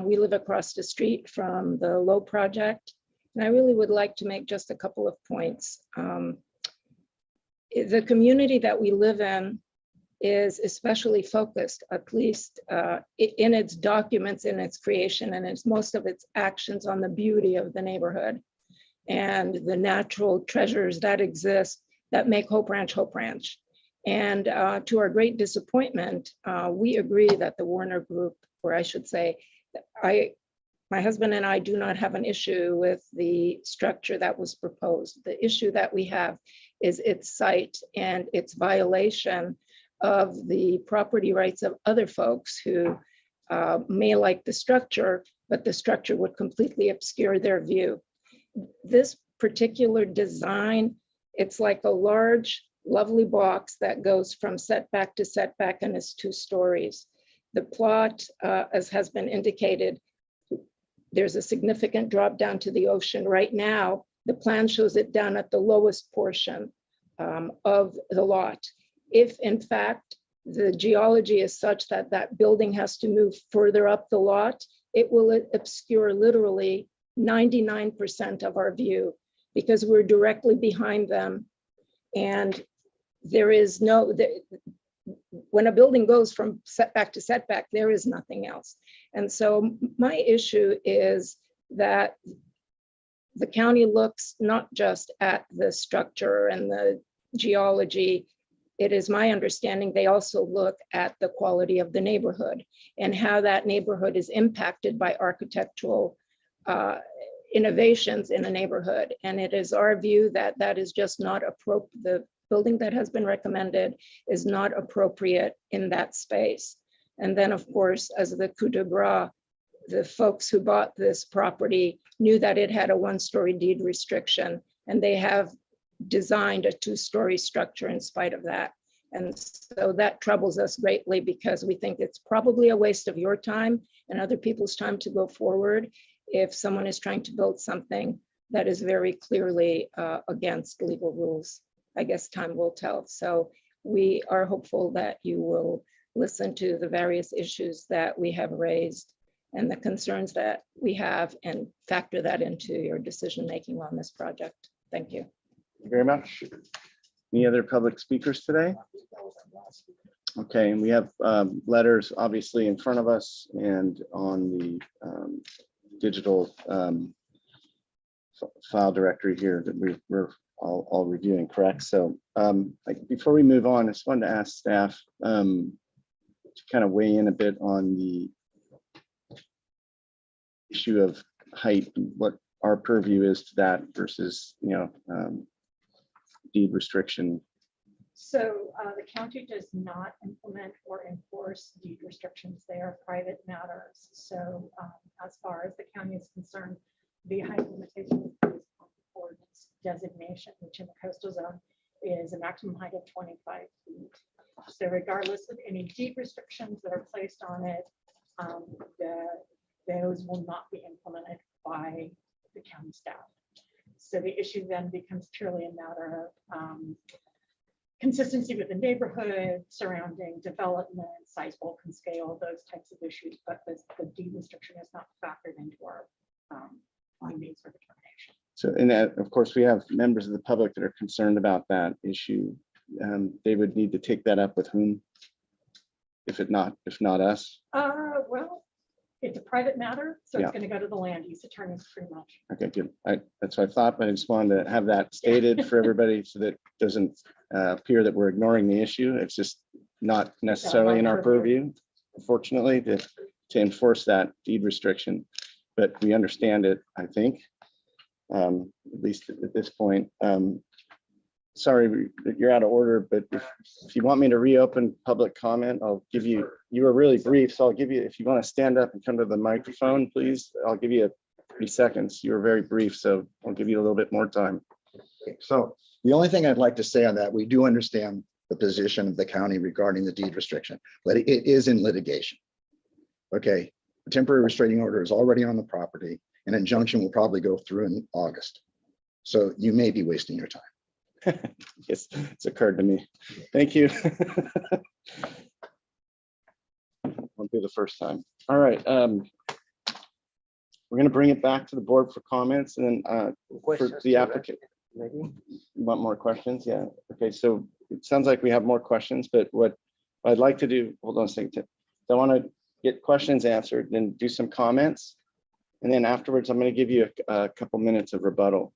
We live across the street from the Low Project. And I really would like to make just a couple of points. The community that we live in is especially focused, at least in its documents, in its creation, and it's most of its actions on the beauty of the neighborhood and the natural treasures that exist that make Hope Ranch Hope Ranch. And to our great disappointment, we agree that the Warner Group, or I should say, my husband and I do not have an issue with the structure that was proposed. The issue that we have is its site and its violation of the property rights of other folks who may like the structure, but the structure would completely obscure their view. This particular design, it's like a large, lovely box that goes from setback to setback and is 2 stories. The plot, as has been indicated, there's a significant drop down to the ocean. Right now, the plan shows it down at the lowest portion of the lot. If in fact, the geology is such that that building has to move further up the lot, it will obscure literally 99% of our view because we're directly behind them. And there is no, when a building goes from setback to setback, there is nothing else. And so my issue is that the county looks not just at the structure and the geology. It is my understanding they also look at the quality of the neighborhood and how that neighborhood is impacted by architectural innovations in a neighborhood. And it is our view that that is just not appropriate. The building that has been recommended is not appropriate in that space. And then of course, as the coup de grace, the folks who bought this property knew that it had a 1-story deed restriction, and they have designed a 2-story structure in spite of that. And so that troubles us greatly because we think it's probably a waste of your time and other people's time to go forward if someone is trying to build something that is very clearly against legal rules. I guess time will tell. So we are hopeful that you will listen to the various issues that we have raised and the concerns that we have and factor that into your decision-making on this project. Thank you. Thank you very much. Any other public speakers today? Okay, and we have letters obviously in front of us and on the digital file directory here that we're all reviewing, correct? So like before we move on, I just wanted to ask staff to kind of weigh in a bit on the issue of height and what our purview is to that versus, deed restriction. So the county does not implement or enforce deed restrictions. They are private matters. So as far as the county is concerned, the height limitation is based on the ordinance designation, which in the coastal zone is a maximum height of 25 feet. So regardless of any deed restrictions that are placed on it, those will not be implemented by the county staff. So the issue then becomes purely a matter of consistency with the neighborhood, surrounding development, size, bulk, and scale, those types of issues. But the deed restriction is not factored into our findings or determination. So, and that, of course, we have members of the public that are concerned about that issue. They would need to take that up with whom, if not us? Well, it's a private matter, so Yeah. it's going to go to the land use attorneys pretty much. Okay, good. That's what I thought, but I just wanted to have that stated for everybody so that it doesn't appear that we're ignoring the issue. It's just not necessarily in our purview, unfortunately, to enforce that deed restriction. But we understand it, I think, at least at this point. Sorry that you're out of order, but if you want me to reopen public comment, I'll give you, you were really brief, so I'll give you, if you want to stand up and come to the microphone, please, I'll give you 3 seconds. You were very brief, so I'll give you a little bit more time. So the only thing I'd like to say on that, we do understand the position of the county regarding the deed restriction, but it is in litigation. Okay, the temporary restraining order is already on the property. An injunction will probably go through in August. So you may be wasting your time. Yes, it's occurred to me. Thank you. Won't be the first time. All right. We're going to bring it back to the board for comments and then for the applicant. Maybe. You want more questions? Yeah. Okay. So it sounds like we have more questions, but what I'd like to do, hold on a second. I want to get questions answered, then do some comments. And then afterwards, I'm going to give you a couple minutes of rebuttal.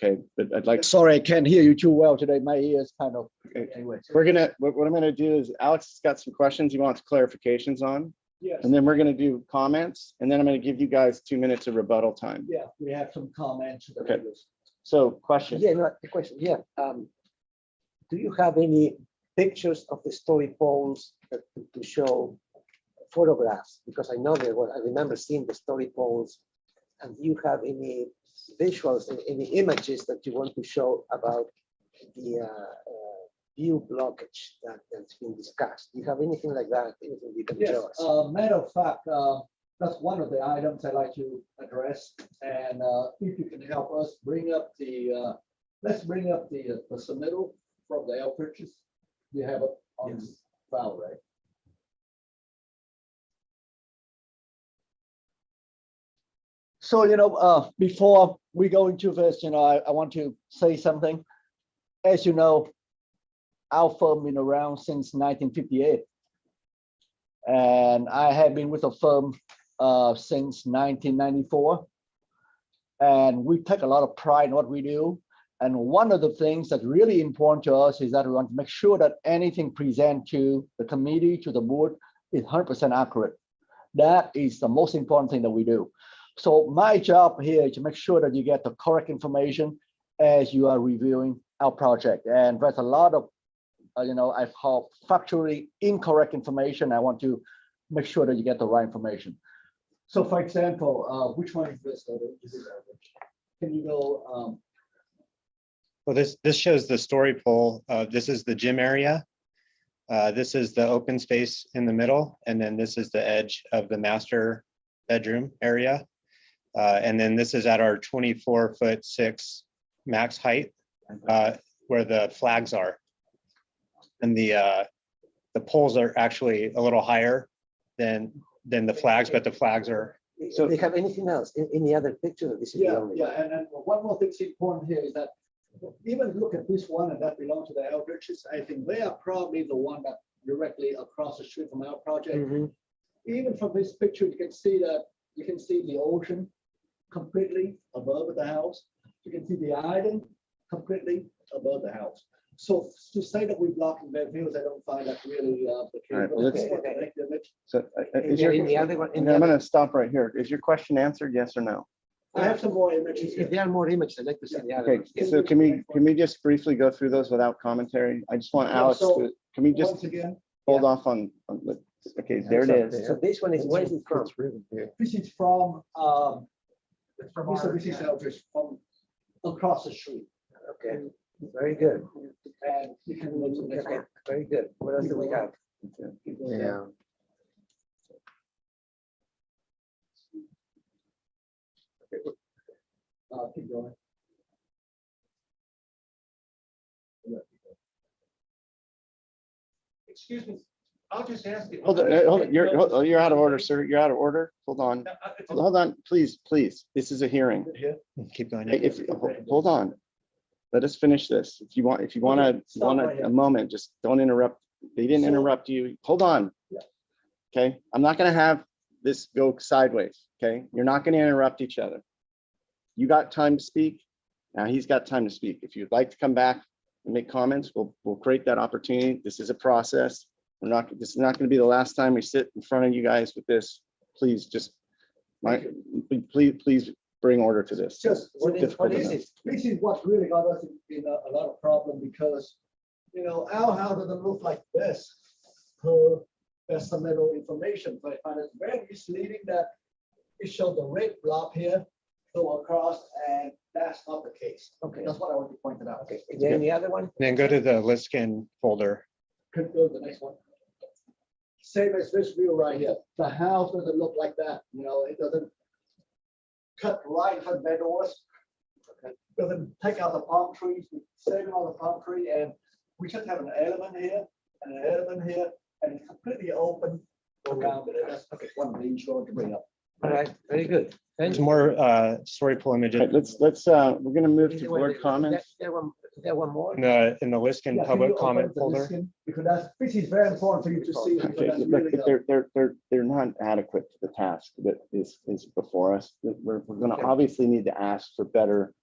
Okay, but I'd like. Sorry, I can't hear you too well today. My ears kind of. Anyway, we're gonna. What I'm gonna do is Alex has got some questions he wants clarifications on. Yes. And then we're gonna do comments, and then I'm gonna give you guys 2 minutes of rebuttal time. Yeah, we have some comments. Okay. So, question. Yeah, no, the question. Yeah. Do you have any pictures of the story poles to show photographs? Because I know there was. I remember seeing the story poles. And do you have any visuals, any images that you want to show about the view blockage that's been discussed? Do you have anything like that? Anything you can Yes, show us? matter of fact, that's one of the items I'd like to address. And if you can help us bring up the, let's bring up the submittal from the Alterations. You have it on file, right? So, before we go into this, I want to say something. As you know, our firm been around since 1958. And I have been with the firm since 1994. And we take a lot of pride in what we do. And one of the things that's really important to us is that we want to make sure that anything presented to the committee, to the board, is 100% accurate. That is the most important thing that we do. So my job here is to make sure that you get the correct information as you are reviewing our project. And there's a lot of, I've called factually incorrect information. I want to make sure that you get the right information. So for example, which one is this? Can you go? Well, this shows the story pole. This is the gym area. This is the open space in the middle. And then this is the edge of the master bedroom area. And then this is at our 24'6" max height, where the flags are. And the poles are actually a little higher than the flags, but the flags are. So do you have anything else? Any other picture? This is the only one. And one more thing that's important here is that even look at this one, and that belongs to the Alterations. I think they are probably the one that directly across the street from our project. Even from this picture, you can see that You can see the ocean completely above the house. You can see the island completely above the house. So to say that we're blocking their views, I don't find that really the case. All right, well, let's- So In is your, the other one, in and the I'm other- gonna stop right here. Is your question answered, yes or no? I have some more images. If there are more images, I'd like to see the other Okay, ones. Yes. so can we just briefly go through those without commentary? I just want Yeah, Alex so to, can we just Once again, hold off on, okay, there it is. So this one is, where is it from? this is from, Mitsubishi Eldridge from across the street. Okay, very good. And you can look at the next one. Very good. What else do we have? Yeah. Keep going. Excuse me, I'll just ask you. Hold on, you're out of order, sir. You're out of order. Hold on. Hold on, please. This is a hearing. Keep going. Hey, hold on. Let us finish this. If you want stop right here. a moment, just don't interrupt. They didn't interrupt you. Hold on. Yeah. Okay, I'm not gonna have this go sideways, okay? You're not gonna interrupt each other. You got time to speak. Now he's got time to speak. If you'd like to come back and make comments, we'll create that opportunity. This is a process. This is not gonna be the last time we sit in front of you guys with this. Please please bring order to this. Just, What is it? this is what really got us in a lot of problem because, you know, our house doesn't look like this. There's some little information, but I find it very misleading that it showed the red blob here go across, and that's not the case. Okay. That's what I want to point it out. Okay, is there any other one? Then go to the list scan folder. Could go to the next one. Same as this view right here. The house doesn't look like that, you know, it doesn't cut right in front of their doors. Doesn't take out the palm trees, saving all the palm tree, and we just have an element here and an element here, and it's completely open around it. That's one thing you want to bring up. All right, very good. Thank There's you. more story pool images We're gonna move to board comments. Is there one more? in the list scan Yeah, can public you open comment the folder. listing? Because this is very important for you to see. because Okay, that's look, really they're not adequate to the task that is before us. We're gonna obviously need to ask for better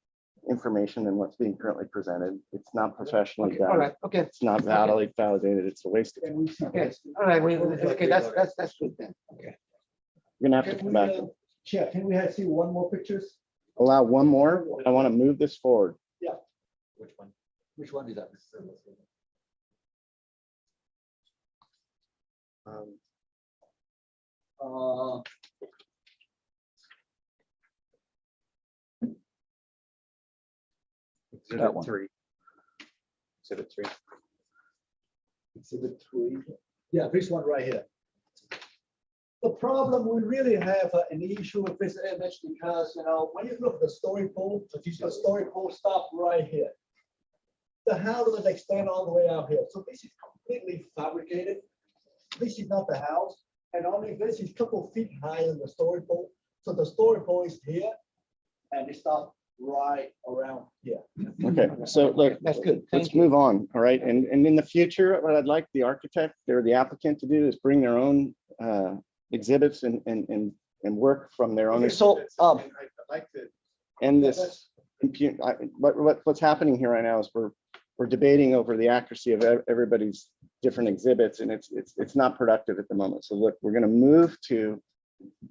information than what's being currently presented. It's not professionally All done. right, okay. It's not validated. It's a waste of time. And we see Okay, this. all right, okay, that's good then. Okay. You're gonna have to Can come back. we, Chair, can we have see one more pictures? Allow one more. I want to move this forward. Yeah. Which one? Which one is that? Uh, Exhibit 3. Exhibit 3. Exhibit 3. Yeah, this one right here. The problem, we really have an issue with this image because, you know, when you look at the story pole, the story pole stop right here. The house doesn't extend all the way out here. So this is completely fabricated. This is not the house. And only this is a couple feet higher than the story pole. So the story pole is here and it stops right around here. Okay, so look, That's good. let's Thank you. move on. All right, and in the future, what I'd like the architect or the applicant to do is bring their own exhibits and work from their own. So, I'd like to end this. What's happening here right now is we're debating over the accuracy of everybody's different exhibits, and it's not productive at the moment. So look, we're going to move to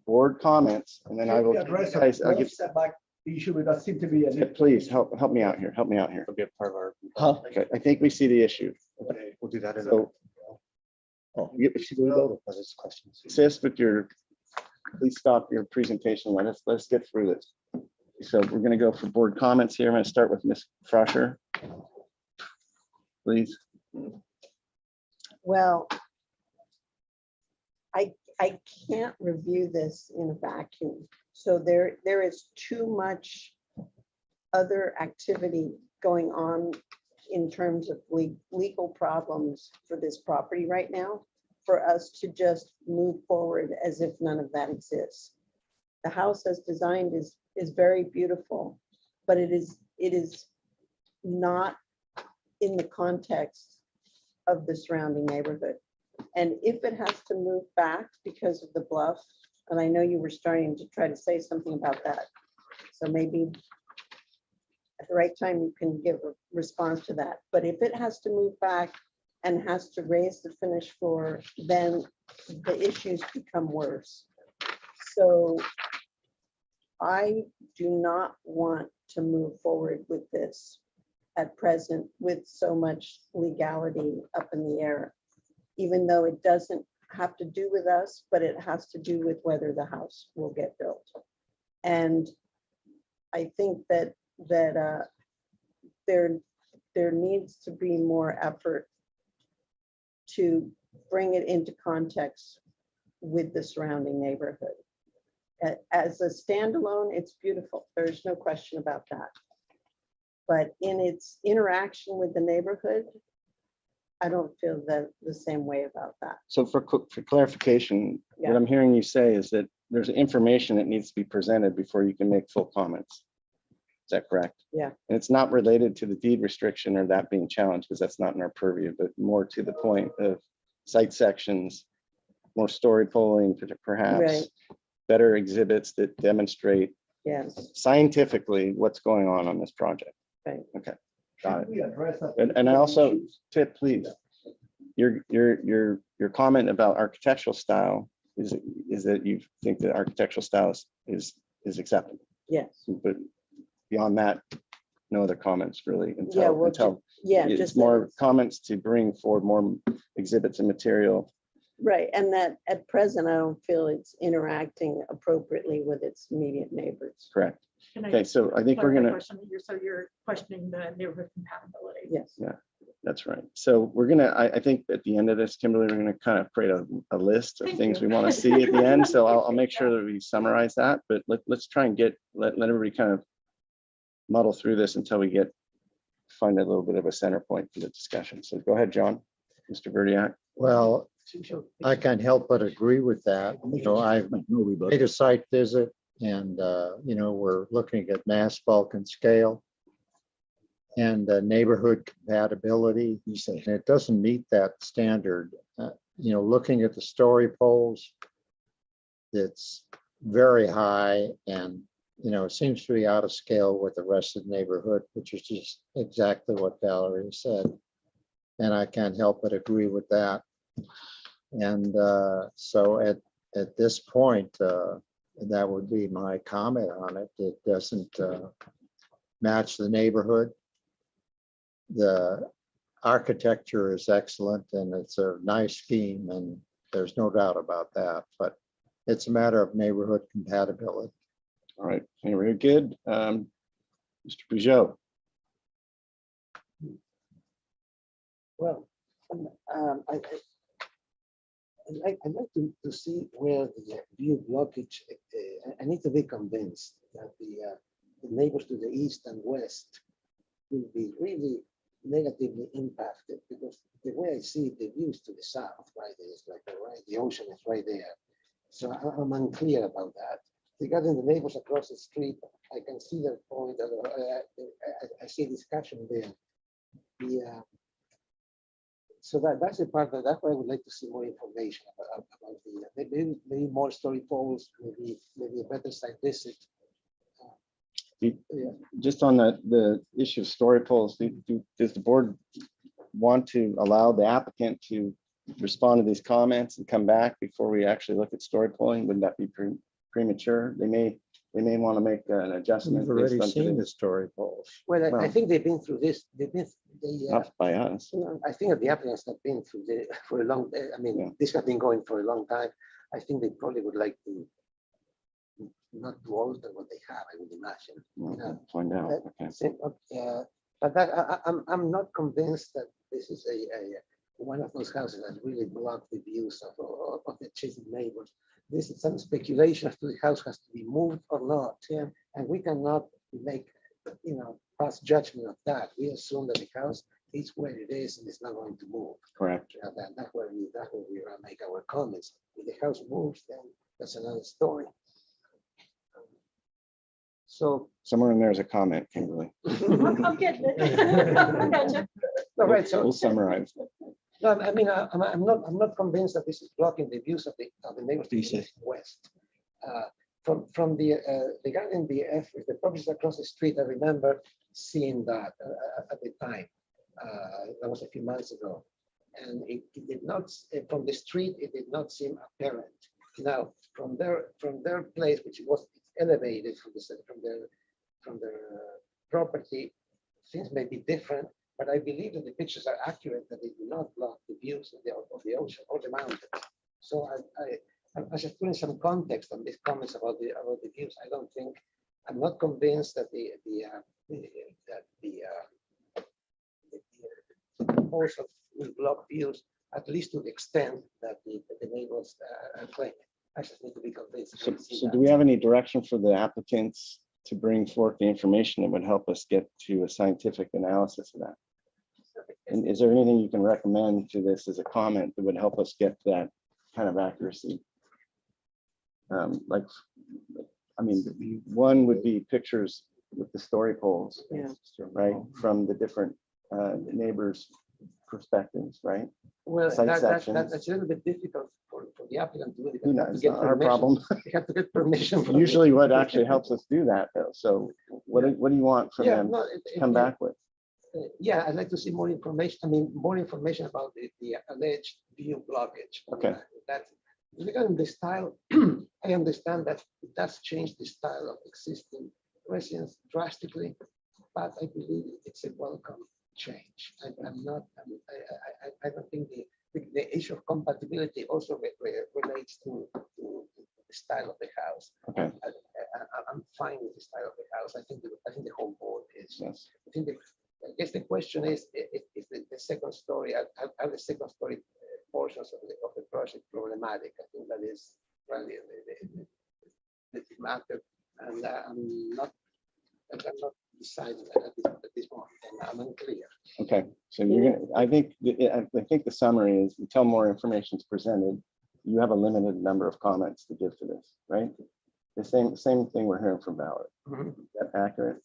board comments, and then I will. I'll give. Setback issue, but that seems to be a. Please help me out here. Help me out here. It'll be a part of our. Huh? Okay, I think we see the issue. Okay, we'll do that in So, questions. Sis, with your, please stop your presentation. Let's get through this. So we're going to go for board comments here. I'm going to start with Ms. Frasher. Please. Well, I can't review this in a vacuum. So there is too much other activity going on in terms of legal problems for this property right now for us to just move forward as if none of that exists. The house as designed is very beautiful, but it is not in the context of the surrounding neighborhood. And if it has to move back because of the bluff And I know you were starting to try to say something about that. So maybe at the right time, you can give a response to that. But if it has to move back and has to raise the finished floor, then the issues become worse. So I do not want to move forward with this at present with so much legality up in the air, even though it doesn't have to do with us, but it has to do with whether the house will get built. And I think that there needs to be more effort to bring it into context with the surrounding neighborhood. As a standalone, it's beautiful. There's no question about that. But in its interaction with the neighborhood, I don't feel the same way about that. So for clarification, Yeah. what I'm hearing you say is that there's information that needs to be presented before you can make full comments. Is that correct? Yeah. And it's not related to the deed restriction or that being challenged, because that's not in our purview, but more to the point of site sections, more story polling, perhaps, Right. better exhibits that demonstrate Yes. scientifically what's going on this project. Right. Okay, got it. And I also, Tip, please, your comment about architectural style is that you think that architectural style is acceptable. Yes. But beyond that, no other comments really Yeah, well, until yeah, it's just more comments to bring forward more exhibits and material. right. And that at present, I don't feel it's interacting appropriately with its immediate neighbors. Correct. Can I Okay, so I think we're clarify a gonna, question? So you're questioning the neighborhood compatibility. Yes. yeah, that's right. So we're gonna, I think at the end of this, Kimberly, we're gonna kind of create a list of Thank things you. we want to see at the end. So I'll make sure that we summarize that, but let's try and let everybody kind of muddle through this until we find a little bit of a center point for the discussion. So go ahead, John, Mr. Verdiak. Well, I can't help but agree with that. I've made a site visit and, we're looking at mass, bulk and scale and neighborhood compatibility. And it doesn't meet that standard. Looking at the story poles, it's very high and, it seems to be out of scale with the rest of the neighborhood, which is just exactly what Valerie said. And I can't help but agree with that. And so at this point, that would be my comment on it. It doesn't match the neighborhood. The architecture is excellent and it's a nice scheme and there's no doubt about that, but it's a matter of neighborhood compatibility. All right, very good. Mr. Peugeot. Well, I'd like to see where the view blockage, I need to be convinced that the neighbors to the east and west will be really negatively impacted, because the way I see it, the views to the south, right, is like the ocean is right there. So I'm unclear about that. Regarding the neighbors across the street, I can see their point. I see a discussion there. So that's the part that's why I would like to see more information about maybe more story polls, maybe a better site visit. Just on the issue of story polls, does the board want to allow the applicant to respond to these comments and come back before we actually look at story polling? Wouldn't that be premature? They may want to make an adjustment. We've already based on seen today's- the story polls. Well, I think they've been through this. Not by us. I think that the applicants have been through for a long. This has been going for a long time. I think they probably would like to not to alter what they have, I would imagine. Find out. Okay. But I'm not convinced that this is one of those houses that really block the views of the adjacent neighbors. This is some speculation as to the house has to be moved or not. Yeah. And we cannot make, pass judgment of that. We assume that the house is where it is and it's not going to move. Correct. And that's where we make our comments. If the house moves, then that's another story. So Somewhere in there is a comment, Kimberly. I'm getting it. Gotcha. all right, so We'll summarize. no, I mean, I'm not convinced that this is blocking the views of the neighbors to the east and west. From the regarding the properties across the street, I remember seeing that at the time. That was a few months ago, and it did not from the street. It did not seem apparent. Now from their place, which was elevated from the property, things may be different. But I believe that the pictures are accurate, that they do not block the views of the ocean or the mountains. So I'm just putting some context on these comments about the views. I'm not convinced that the proposal will block views, at least to the extent that the neighbors are claiming. I just need to be convinced. So do we have any direction for the applicants to bring forth the information that would help us get to a scientific analysis of that? And is there anything you can recommend to this as a comment that would help us get that kind of accuracy? Like, I mean, one would be pictures with the story poles, right, from the different neighbors' perspectives, right? Well, Site that's sections. a little bit difficult for the applicant to do it. Who They have to knows? get Not our permission. problem. They have to get permission. from Usually the- what actually helps us do that though. So what do you want from them no, to come back with? Yeah, I'd like to see more information. I mean, more information about the alleged view blockage. Okay. That's regarding the style. I understand that it does change the style of existing residents drastically, but I believe it's a welcome change. I don't think the issue of compatibility also relates to the style of the house. Okay. I'm fine with the style of the house. I think the whole board is. Yes. I guess the question is the second story. Are the second story portions of the project problematic? I think that is really the matter, and I'm not deciding at this moment, and I'm unclear. Okay. So you're gonna. I think the summary is until more information is presented, you have a limited number of comments to give to this, right? The same thing we're hearing from Ballard. Mhm. Is that accurate?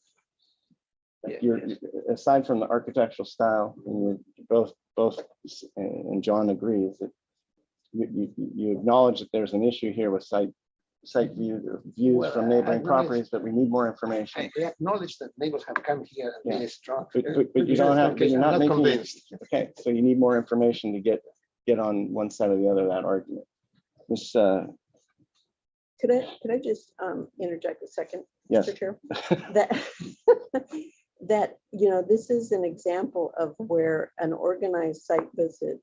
Yeah, You're, yes. aside from the architectural style, and both and John agrees that you acknowledge that there's an issue here with site views Well, from I neighboring acknowledge- properties, but we need more information. I acknowledge that neighbors have come here and been strong. But you don't have, but you're not making, convinced. okay, so you need more information to get on one side or the other of that argument. This, Could I just interject a second? Yes. Mr. Chair? That, this is an example of where an organized site visit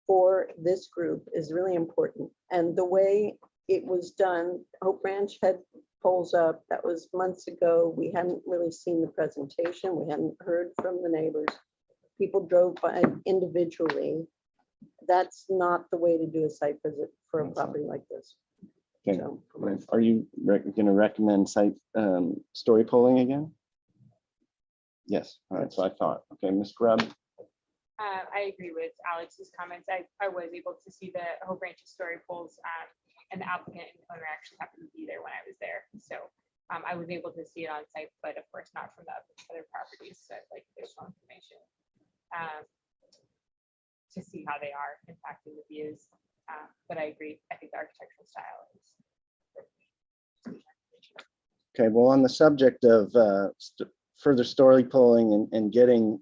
for this group is really important. And the way it was done, Hope Ranch had polls up, that was months ago. We hadn't really seen the presentation. We hadn't heard from the neighbors. People drove by individually. That's not the way to do a site visit for a property like this. okay, So, are you going to recommend site story polling again? Yes, all right, so I thought, okay, Ms. Grubb, I agree with Alex's comments. I was able to see the Hope Ranch story polls, and the applicant and owner actually happened to be there when I was there. So I was able to see it on site, but of course not from the other properties. So I'd like additional information to see how they are impacting the views. But I agree. I think the architectural style is. okay, well, on the subject of further story polling and getting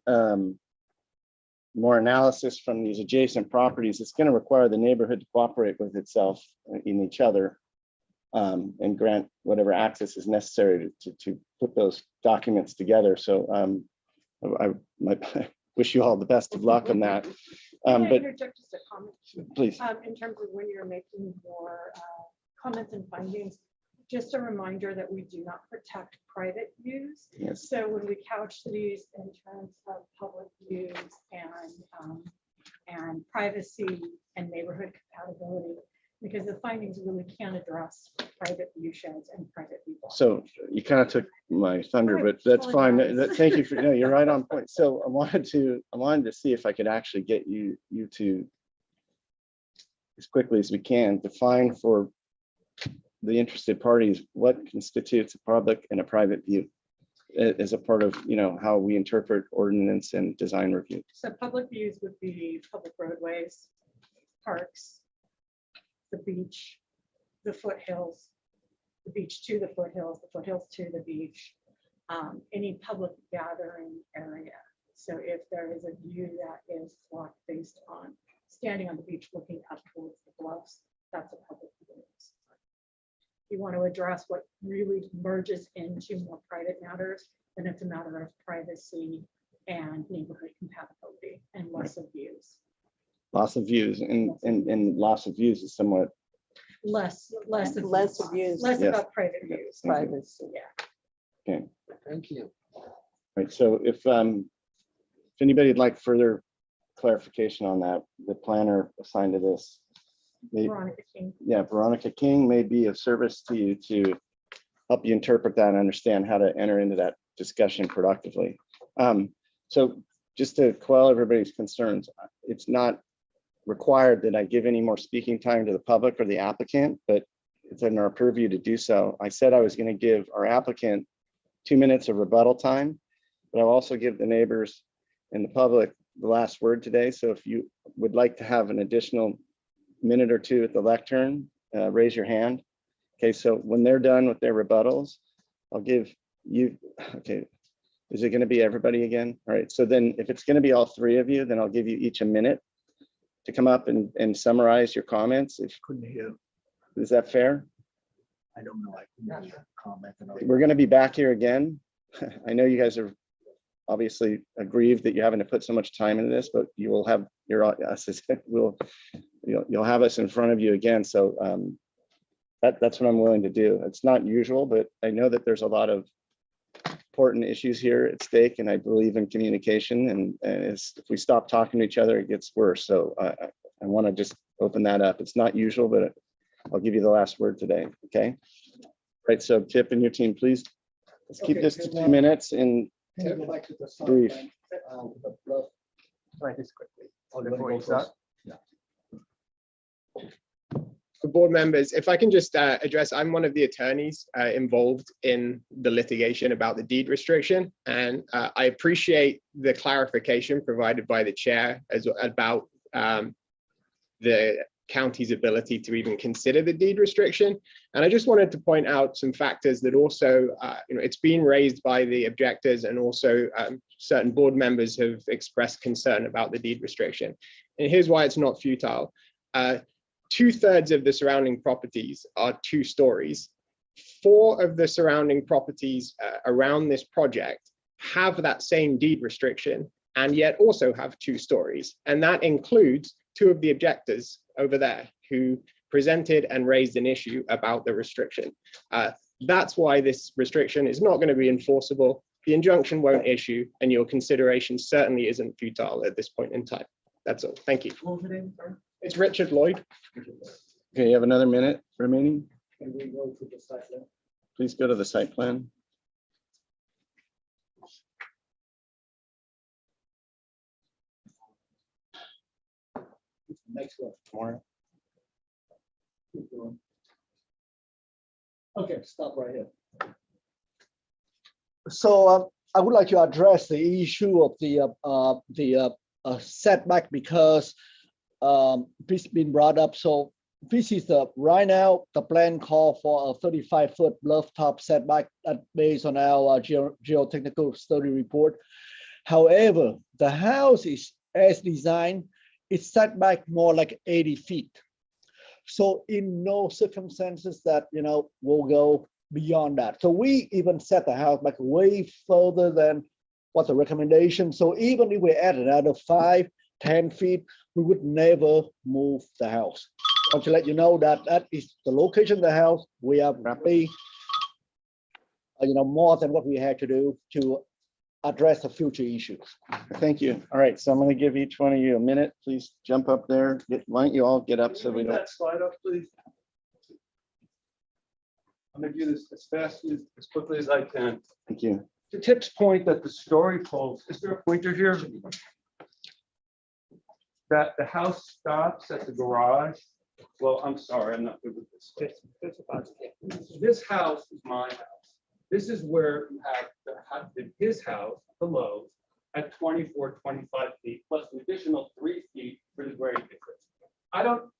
more analysis from these adjacent properties, it's going to require the neighborhood to cooperate with itself in each other and grant whatever access is necessary to put those documents together. So I wish you all the best of luck on that. Can I But interject just a comment? please. In terms of when you're making more comments and findings, just a reminder that we do not protect private views. Yes. So when we couch these in terms of public views and privacy and neighborhood compatibility, because the findings really can address private view sheds and private people. So you kind of took my thunder, but that's fine. Thank you for, no, you're right on point. So I wanted to see if I could actually get you to, as quickly as we can, define for the interested parties what constitutes a public and a private view as a part of, how we interpret ordinance and design review. So public views would be public roadways, parks, the beach, the foothills, the beach to the foothills to the beach, any public gathering area. So if there is a view that is blocked based on standing on the beach looking up towards the bluffs, that's a public view. You want to address what really merges into more private matters, then it's a matter of privacy and neighborhood compatibility and loss of views. Loss of views, and loss of views is somewhat. Less of views. Less Yes. about private views. Privacy. Yeah. Okay, Thank you. right, so if anybody'd like further clarification on that, the planner assigned to this. Veronica King. Yeah, Veronica King may be of service to you to help you interpret that and understand how to enter into that discussion productively. So just to quell everybody's concerns, it's not required that I give any more speaking time to the public or the applicant, but it's in our purview to do so. I said I was going to give our applicant 2 minutes of rebuttal time, but I'll also give the neighbors and the public the last word today. So if you would like to have an additional minute or two at the lectern, raise your hand. Okay, so when they're done with their rebuttals, I'll give you, okay, is it going to be everybody again? All right, so then if it's going to be all three of you, then I'll give you each a minute to come up and summarize your comments. If Couldn't hear. Is that fair? I don't know. I couldn't hear comment. We're going to be back here again. I know you guys are obviously aggrieved that you're having to put so much time into this, but you will have your you'll have us in front of you again. So that's what I'm willing to do. It's not usual, but I know that there's a lot of important issues here at stake, and I believe in communication. And if we stop talking to each other, it gets worse. So I want to just open that up. It's not usual, but I'll give you the last word today. Okay. Right. So Kip and your team, please let's keep this to 2 minutes and brief. Right, just quickly. Before you start? For board members, if I can just address, I'm one of the attorneys involved in the litigation about the deed restriction, and I appreciate the clarification provided by the chair about the county's ability to even consider the deed restriction. And I just wanted to point out some factors that also, it's been raised by the objectors, and also certain board members have expressed concern about the deed restriction. And here's why it's not futile. 2/3 of the surrounding properties are 2 stories. 4 of the surrounding properties around this project have that same deed restriction, and yet also have 2 stories. And that includes 2 of the objectors over there who presented and raised an issue about the restriction. That's why this restriction is not going to be enforceable. The injunction won't issue, and your consideration certainly isn't futile at this point in time. That's all. Thank you. It's Richard Lloyd. Okay, you have another minute remaining. Can we go to the site plan? Please go to the site plan. Next one. Tomorrow. Okay, stop right here. So I would like to address the issue of the setback, because this has been brought up. So this is right now the plan call for a 35-foot bluff top setback based on our geotechnical study report. However, the house is as designed, it's set back more like 80 feet. So in no circumstances that, we'll go beyond that. So we even set the house back way further than what the recommendation. So even if we add another 5-10 feet, we would never move the house. I want to let you know that that is the location of the house. We are roughly, more than what we had to do to address the future issues. Thank you. All right, so I'm going to give each one of you a minute. Please jump up there. Why don't you all get up so we don't. That slide up, please. I'm going to do this as fast as quickly as I can. Thank you. To Tip's point that the story poles, is there a pointer here? That the house stops at the garage. Well, I'm sorry, I'm not good with this. This house is my house. This is where you have his house below at 24, 25 feet, plus an additional 3 feet for the grade difference.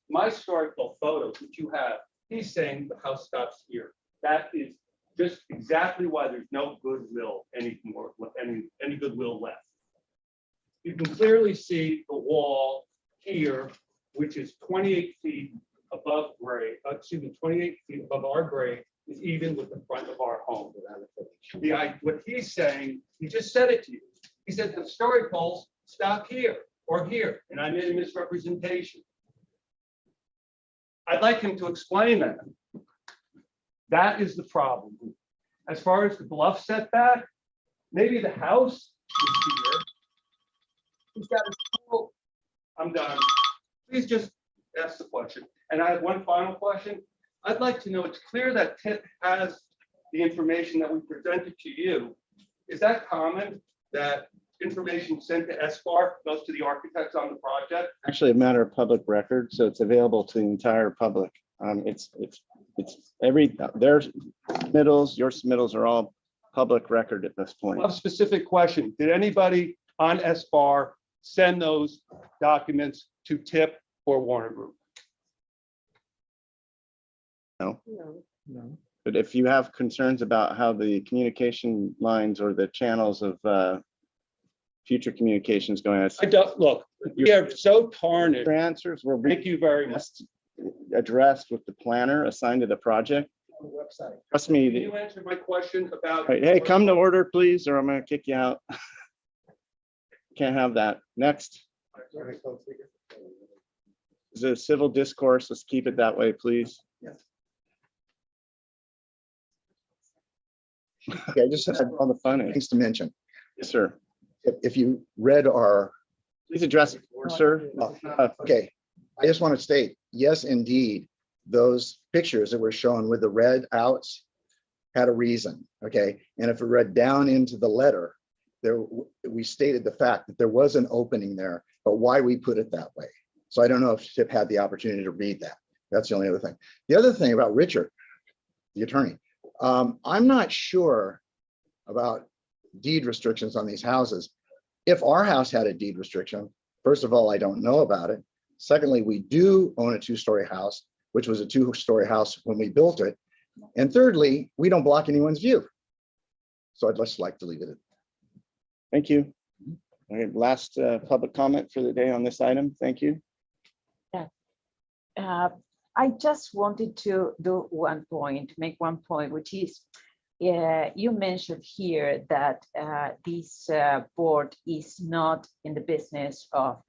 My historical photos, which you have, He's saying the house stops here. That is just exactly why there's no goodwill anymore, any goodwill left. You can clearly see the wall here, which is 28 feet above grade, 28 feet above our grade, is even with the front of our home. What he's saying, he just said it to you. He said the story poles stop here or here, and I made a misrepresentation. I'd like him to explain that. That is the problem. As far as the bluff setback, maybe the house is here. He's got a pool. I'm done. Please just ask the question. And I have one final question. I'd like to know, it's clear that TIP has the information that we presented to you. Is that common, that information sent to SBAR goes to the architects on the project? Actually a matter of public record, so it's available to the entire public. It's their submittals, your submittals are all public record at this point. A specific question. Did anybody on SBAR send those documents to TIP or Warner Group? No. No. But if you have concerns about how the communication lines or the channels of future communications going on, I don't look. We are so tarnished. your answers will be Thank you very much. addressed with the planner assigned to the project. Website. Trust me. Can you answer my question about? Right, hey, come to order, please, or I'm going to kick you out. Can't have that. Next. Is a civil discourse. Let's keep it that way, please. Okay, I just have All the fun things to mention. Yes, sir. If you read our, Please address it, sir. okay, I just want to state, yes, indeed, those pictures that were shown with the red outs had a reason, okay? And if we read down into the letter, there we stated the fact that there was an opening there, but why we put it that way. So I don't know if Chip had the opportunity to read that. That's the only other thing. The other thing about Richard, the attorney, I'm not sure about deed restrictions on these houses. If our house had a deed restriction, first of all, I don't know about it. Secondly, we do own a two-story house, which was a two-story house when we built it. And thirdly, we don't block anyone's view. So I'd just like to leave it at. Thank you. All right, last public comment for the day on this item. Thank you. I just wanted to do make one point, which is you mentioned here that this board is not in the business of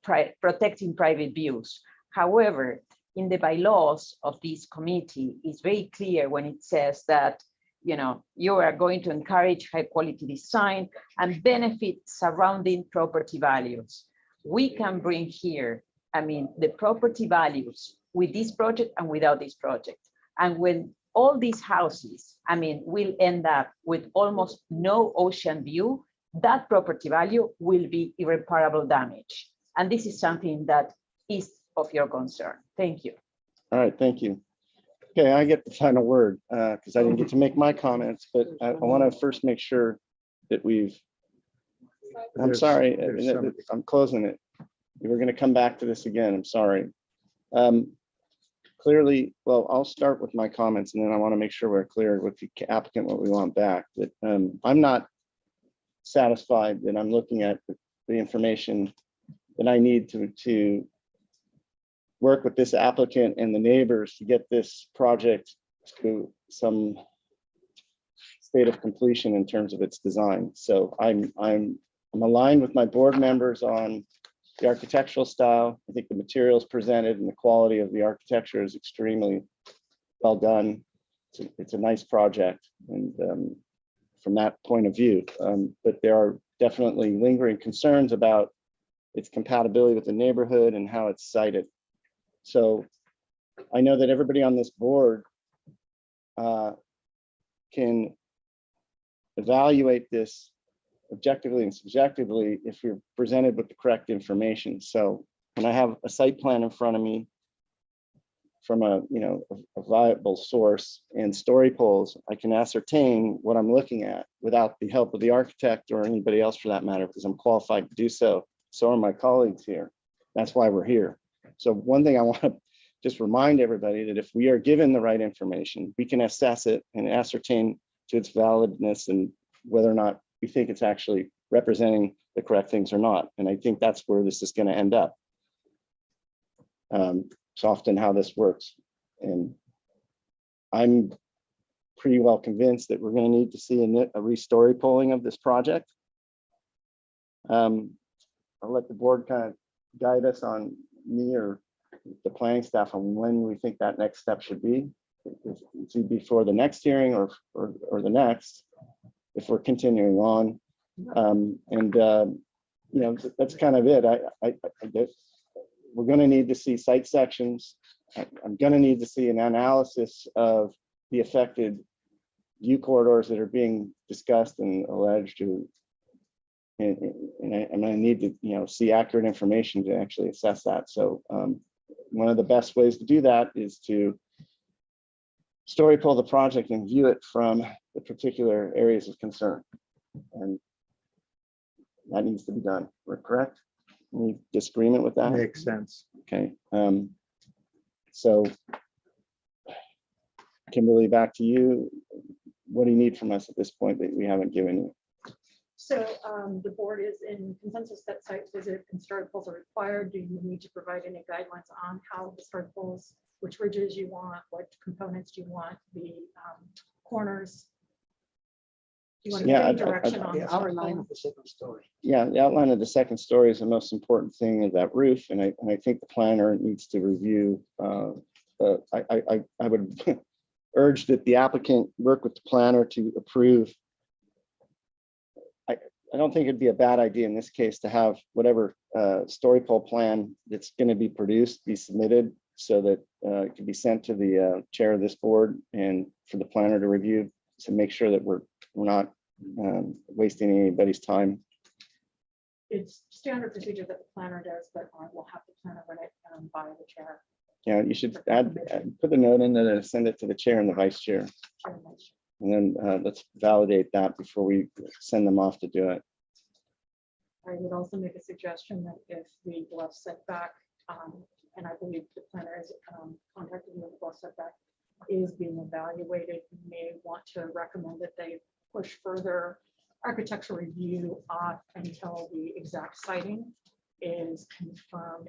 protecting private views. However, in the bylaws of this committee, it's very clear when it says that you are going to encourage high quality design and benefit surrounding property values. We can bring here, the property values with this project and without this project. And when all these houses, will end up with almost no ocean view, that property value will be irreparable damage. And this is something that is of your concern. Thank you. All right, thank you. Okay, I get the final word because I didn't get to make my comments, but I want to first make sure that I'm sorry, I'm closing it. We're going to come back to this again. I'm sorry. Clearly, well, I'll start with my comments and then I want to make sure we're clear with the applicant what we want back. But I'm not satisfied that I'm looking at the information that I need to work with this applicant and the neighbors to get this project to some state of completion in terms of its design. So I'm aligned with my board members on the architectural style. I think the materials presented and the quality of the architecture is extremely well done. It's a nice project, and from that point of view, but there are definitely lingering concerns about its compatibility with the neighborhood and how it's sited. So I know that everybody on this board can evaluate this objectively and subjectively if you're presented with the correct information. So when I have a site plan in front of me from a viable source and story poles, I can ascertain what I'm looking at without the help of the architect or anybody else for that matter, because I'm qualified to do so. So are my colleagues here. That's why we're here. So one thing I want to just remind everybody that if we are given the right information, we can assess it and ascertain to its validness and whether or not we think it's actually representing the correct things or not. And I think that's where this is going to end up. It's often how this works. And I'm pretty well convinced that we're going to need to see a re-story polling of this project. I'll let the board kind of guide us on, me or the planning staff, on when we think that next step should be. It's before the next hearing or the next, if we're continuing on. You know, that's kind of it. We're going to need to see site sections. I'm going to need to see an analysis of the affected view corridors that are being discussed and alleged to, and I'm going to need to, you know, see accurate information to actually assess that. So one of the best ways to do that is to story poll the project and view it from the particular areas of concern. And that needs to be done. We're correct? Any disagreement with that? Makes sense. Okay. So Kimberly, back to you. What do you need from us at this point that we haven't given you? So the board is in consensus that site visit and story polls are required. Do you need to provide any guidelines on how the story polls, which ridges you want, what components do you want, the corners? Do you want to give any direction on the outline of the second story? Yeah, the outline of the second story is the most important thing of that roof, and I think the planner needs to review. I would urge that the applicant work with the planner to approve. I don't think it'd be a bad idea in this case to have whatever story poll plan that's going to be produced be submitted, so that it can be sent to the chair of this board and for the planner to review, to make sure that we're not wasting anybody's time. It's standard procedure that the planner does, but we'll have the planner run it by the chair. Yeah, you should put the note in there and send it to the chair and the vice chair. And then let's validate that before we send them off to do it. I would also make a suggestion that if the bluff setback, and I believe the planner is contacting the bluff setback, is being evaluated, you may want to recommend that they push further architectural review off until the exact siting is confirmed,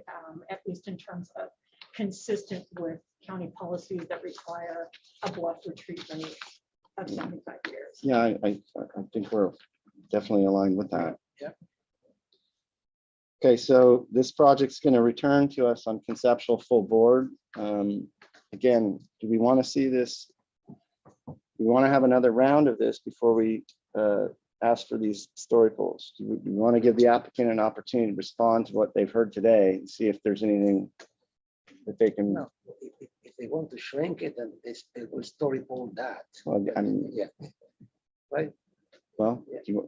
at least in terms of consistent with county policies that require a bluff retreat rate of 75 years. Yeah, I think we're definitely aligned with that. Yeah. Okay, so this project's going to return to us on conceptual full board. Again, do we want to see this? We want to have another round of this before we ask for these story polls. Do we want to give the applicant an opportunity to respond to what they've heard today and see if there's anything that they can? No, if they want to shrink it, then they will story poll that. Well, I mean, yeah, right. Well, Yeah.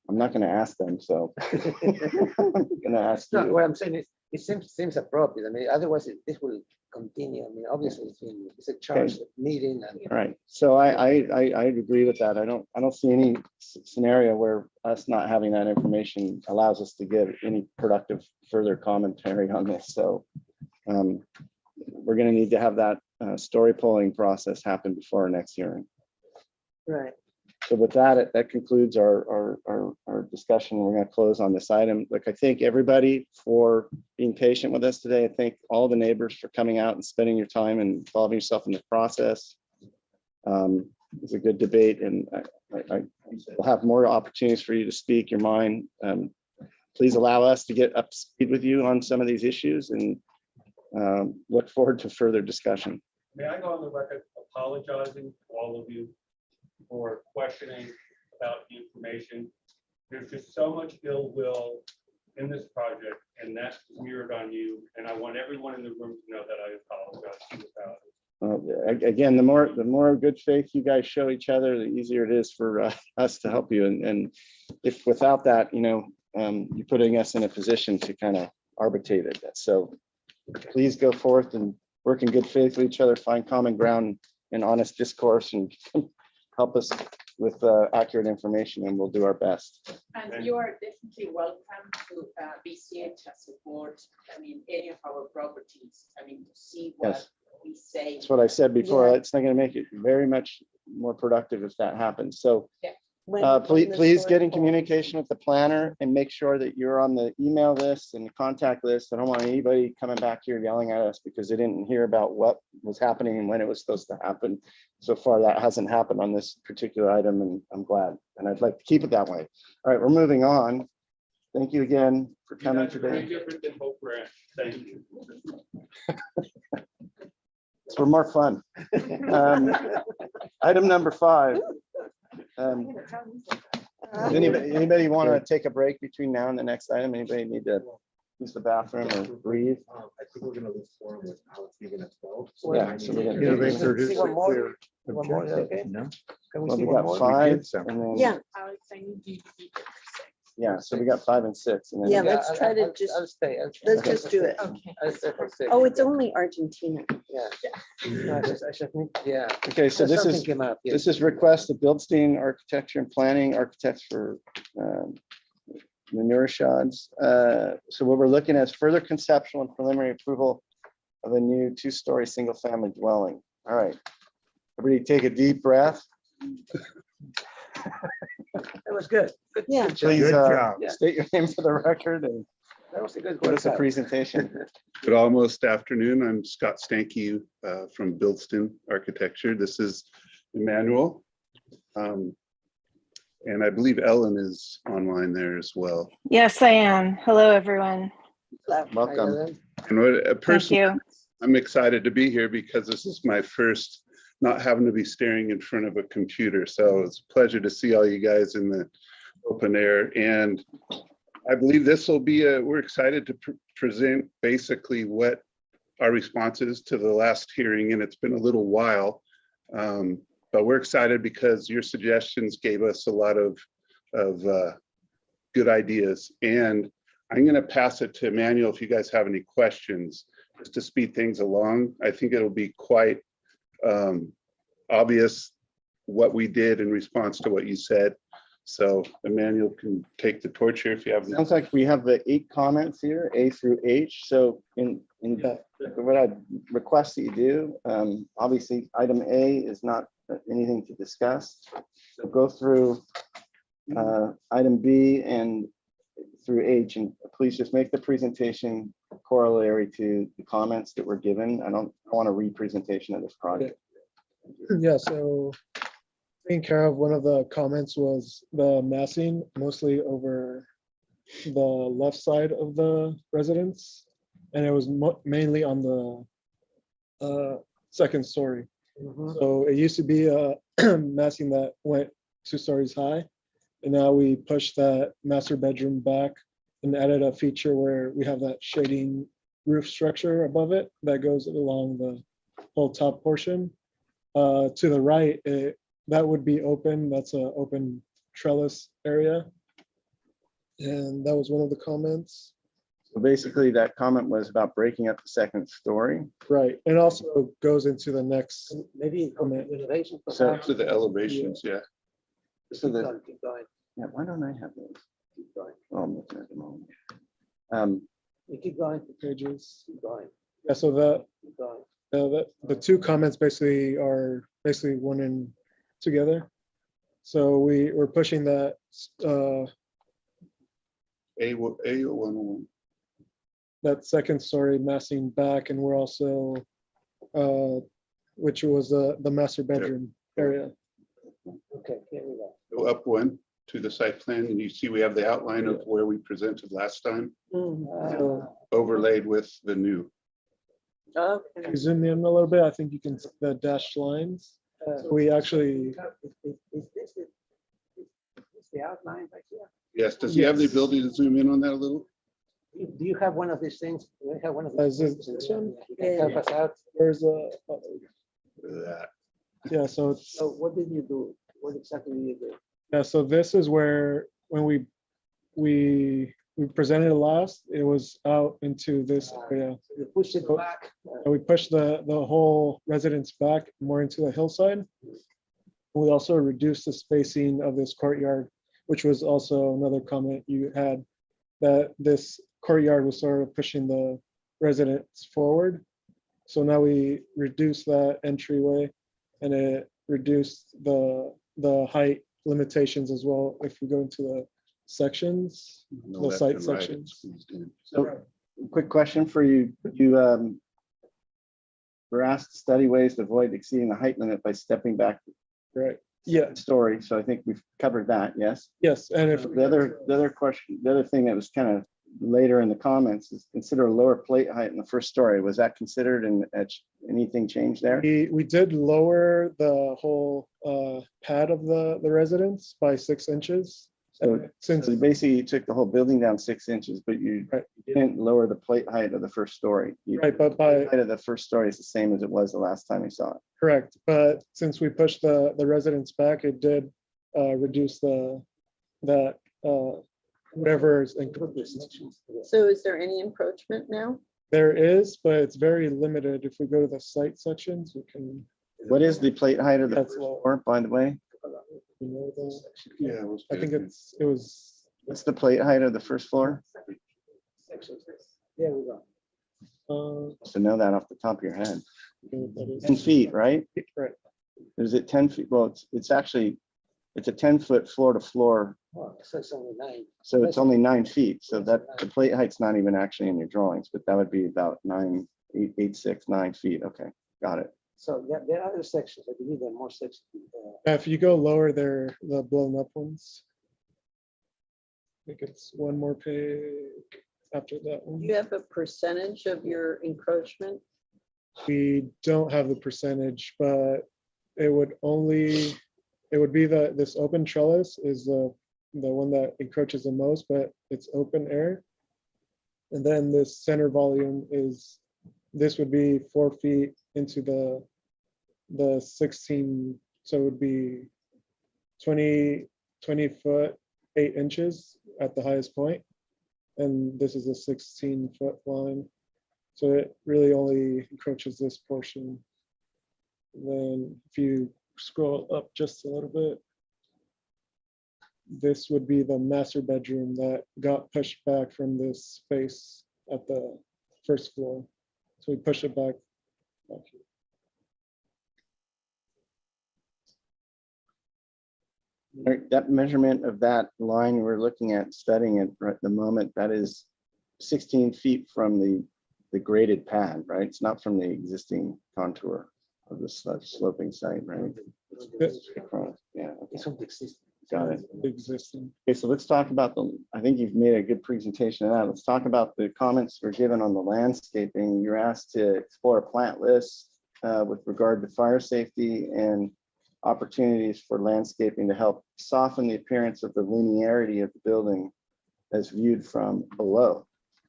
I'm not going to ask them, so I'm going to ask No, you. what I'm saying is, it seems appropriate. I mean, otherwise this will continue. I mean, obviously it's a charged meeting. And All right, so I agree with that. I don't see any scenario where us not having that information allows us to give any productive further commentary on this. So we're going to need to have that story polling process happen before our next hearing. Right. So with that, that concludes our discussion. We're going to close on this item. Look, I thank everybody for being patient with us today. I thank all the neighbors for coming out and spending your time and involving yourself in the process. It's a good debate, and I will have more opportunities for you to speak your mind. Please allow us to get up to speed with you on some of these issues, and look forward to further discussion. May I go on the record apologizing to all of you for questioning about the information? There's just so much ill will in this project, and that's mirrored on you. And I want everyone in the room to know that I apologize to you about it. Again, the more good faith you guys show each other, the easier it is for us to help you. And if without that, you're putting us in a position to kind of arbitrate it. So please go forth and work in good faith with each other, find common ground and honest discourse, and help us with accurate information, and we'll do our best. And you are definitely welcome to visit, support, I mean, any of our properties, I mean, to see what Yes. we say. That's what I said before. Yeah. It's not going to make it very much more productive if that happens. So Yeah. please get in communication with the planner and make sure that you're on the email list and the contact list. I don't want anybody coming back here yelling at us because they didn't hear about what was happening and when it was supposed to happen. So far, that hasn't happened on this particular item, and I'm glad. And I'd like to keep it that way. All right, we're moving on. Thank you again for coming today. Different than Hope Ranch. Thank you. It's for more fun. Item number 5. Anybody want to take a break between now and the next item? Anybody need to use the bathroom or breathe? I think we're gonna lose forum with Alex leaving at 12. Yeah, so we're You know, they gonna. introduced one more? their One more, is objective, okay? no? Can we Well, see we one got more? 5 some. and then, Yeah, Alex, I need you to be there for 6. yeah, so we got 5 and 6. And then yeah, we got- let's try to just, I'll stay. let's just do it. Okay. I'll stay for 6. Oh, it's only Argentina. Yeah. No, I just need, yeah. Okay, so this Something is, came up, yes. this is request of Bildstein Architecture and Planning Architects for manure shods. So what we're looking at is further conceptual and preliminary approval of a new 2-story single-family dwelling. All right, everybody take a deep breath. That was good. Good. Yeah. good job. Please Good job. state your name for the record and That was a good give us a workout. presentation. Good almost afternoon. I'm Scott Stanky from Bildstein Architecture. This is Emmanuel. And I believe Ellen is online there as well. Yes, I am. Hello, everyone. Welcome. And what, Thank personally, you. I'm excited to be here because this is my first not having to be staring in front of a computer. So it's a pleasure to see all you guys in the open air. And I believe this will be we're excited to present basically what our response is to the last hearing. And it's been a little while, but we're excited because your suggestions gave us a lot of good ideas. And I'm going to pass it to Emmanuel if you guys have any questions, just to speed things along. I think it'll be quite obvious what we did in response to what you said. So Emmanuel can take the torch here if you have. Sounds like we have the 8 comments here, A through H. So in what I request that you do, obviously item A is not anything to discuss. So go through item B and through H, and please just make the presentation corollary to the comments that were given. I don't want a representation of this project. Yeah, so taking care of one of the comments was the massing, mostly over the left side of the residence. And it was mainly on the second story. So it used to be a massing that went 2 stories high. And now we pushed that master bedroom back and added a feature where we have that shading roof structure above it that goes along the whole top portion. To the right, that would be open. That's an open trellis area. And that was one of the comments. So basically that comment was about breaking up the second story. Right, and also goes into the next. Maybe elevation. So to the elevations, yeah. So Keep the, going, keep going, yeah, why don't I have those? keep going. Oh, I'm looking at them all. You keep going, Pages. keep going, Yeah, so keep going. the 2 comments basically are one in together. So we're pushing that A101. that second story massing back, and we're also which was the master bedroom area. Okay, here we go. Go up 1 to the site plan, and you see we have the outline of where we presented last time, overlaid with the new. Okay. You zoom in a little bit, I think you can see the dashed lines. So we actually, Is this the outline right here? Yes, does he have the ability to zoom in on that a little? Do you have one of these things? Do you have one of Is these? this things? one? You can help us out. there's a, That. yeah, so it's, So what did you do? What exactly did you do? yeah, so this is where, when we presented it last, it was out into this area. You pushed it back. And we pushed the whole residence back more into the hillside. We also reduced the spacing of this courtyard, which was also another comment you had, that this courtyard was sort of pushing the residents forward. So now we reduced that entryway, and it reduced the height limitations as well if we go into the sections, the site sections. So, quick question for you. You were asked to study ways to avoid exceeding the height limit by stepping back Right. Yeah. story. So I think we've covered that. Yes. Yes. And if The other question, the other thing that was kind of later in the comments is consider a lower plate height in the first story. Was that considered, and anything changed there? we did lower the whole pad of the residence by 6 inches. So, Since so basically you took the whole building down 6 inches, but you didn't lower the plate height of the first story. Right, but by height of the first story is the same as it was the last time you saw it. correct, but since we pushed the residence back, it did reduce that whatever is included. So is there any encroachment now? There is, but it's very limited. If we go to the site sections, we can. What is the plate height of the That's first low. floor, by the way? Yeah, I think it was. What's the plate height of the first floor? Yeah, we go. To know that off the top of your head. 10 10 feet, right? Right. Is it 10 feet? Well, it's actually, it's a 10-foot floor to floor. Oh, so it's only 9. So it's only 9 feet. So that the plate height's not even actually in your drawings, but that would be about 9 feet. Okay, got it. So yeah, there are other sections. I believe there are more sections. If you go lower, they're the blown up ones. I think it's one more page after that Do one. you have a percentage of your encroachment? We don't have the percentage, but it would be this open trellis is the one that encroaches the most, but it's open air. And then this center volume this would be 4 feet into the 16, so it would be 20 foot 8 inches at the highest point, and this is a 16-foot line, so it really only encroaches this portion. And then if you scroll up just a little bit, this would be the master bedroom that got pushed back from this space at the first floor, so we push it back here. That measurement of that line we're looking at, studying it right at the moment, that is 16 feet from the graded pad, right? It's not from the existing contour of the sloping site, right? Yeah. It's from the existing. Got it. Existing. Okay, so let's talk about I think you've made a good presentation of that. Let's talk about the comments were given on the landscaping. You're asked to explore a plant list with regard to fire safety and opportunities for landscaping to help soften the appearance of the linearity of the building as viewed from below.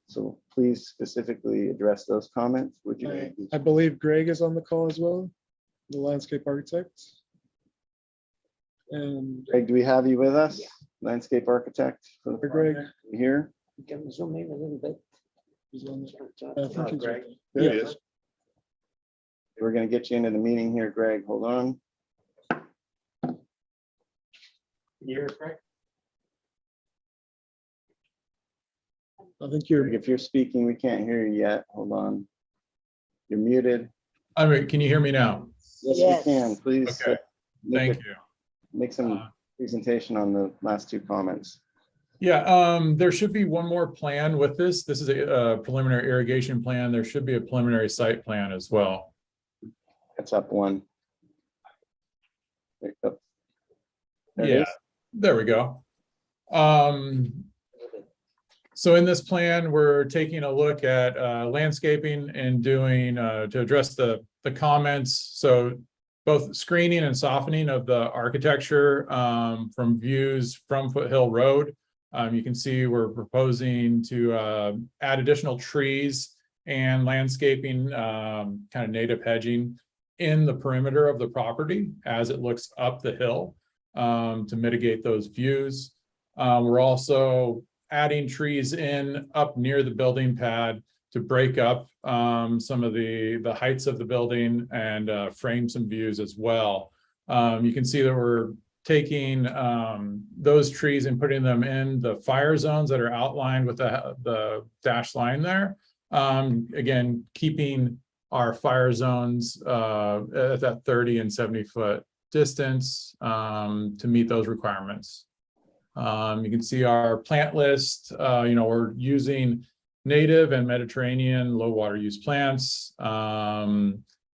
So please specifically address those comments. Would you? I believe Greg is on the call as well, the landscape architect. And Greg, do we have you with us? Landscape architect for the Greg here. You can zoom in a little bit. I think he's Greg. right. There he is. We're going to get you into the meeting here, Greg. Hold on. You're Greg? I think you're. If you're speaking, we can't hear you yet. Hold on. You're muted. All right, can you hear me now? Yes, we can. Please. Okay, thank you. Make some presentation on the last 2 comments. Yeah, there should be one more plan with this. This is a preliminary irrigation plan. There should be a preliminary site plan as well. That's up one. There it Yeah, is. there we go. So in this plan, we're taking a look at landscaping and doing to address the comments. So both screening and softening of the architecture from views from Foothill Road. You can see we're proposing to add additional trees and landscaping, kind of native hedging in the perimeter of the property as it looks up the hill to mitigate those views. We're also adding trees in up near the building pad to break up some of the heights of the building and frame some views as well. You can see that we're taking those trees and putting them in the fire zones that are outlined with the dashed line there. Again, keeping our fire zones at that 30 and 70-foot distance to meet those requirements. You can see our plant list. We're using native and Mediterranean low water use plants,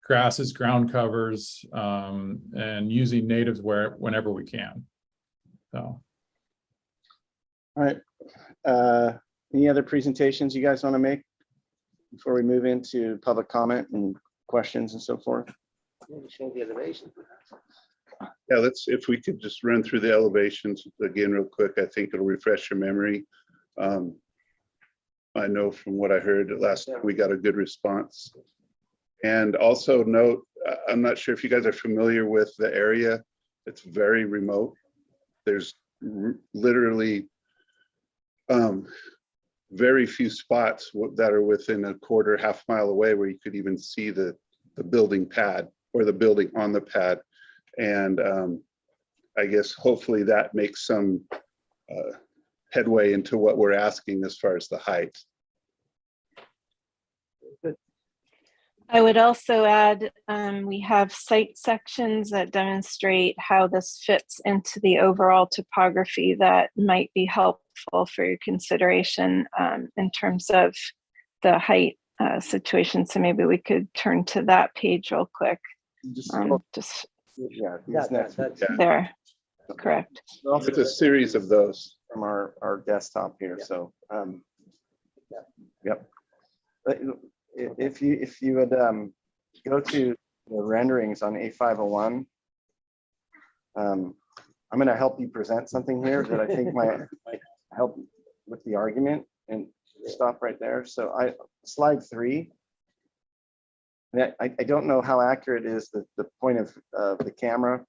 grasses, ground covers, and using natives whenever we can. So. All right. Any other presentations you guys want to make before we move into public comment and questions and so forth? Maybe show the elevation. Yeah, if we could just run through the elevations again real quick, I think it'll refresh your memory. I know from what I heard last time, we got a good response. And also note, I'm not sure if you guys are familiar with the area. It's very remote. There's literally very few spots that are within a quarter, half mile away where you could even see the building pad or the building on the pad. And I guess hopefully that makes some headway into what we're asking as far as the height. I would also add, we have site sections that demonstrate how this fits into the overall topography that might be helpful for your consideration in terms of the height situation. So maybe we could turn to that page real quick. Yeah, there, correct. It's a series of those from our desktop here. So, yep. If you would go to the renderings on A501, I'm going to help you present something here that I think might help with the argument, and stop right there. So slide 3. I don't know how accurate is the point of the camera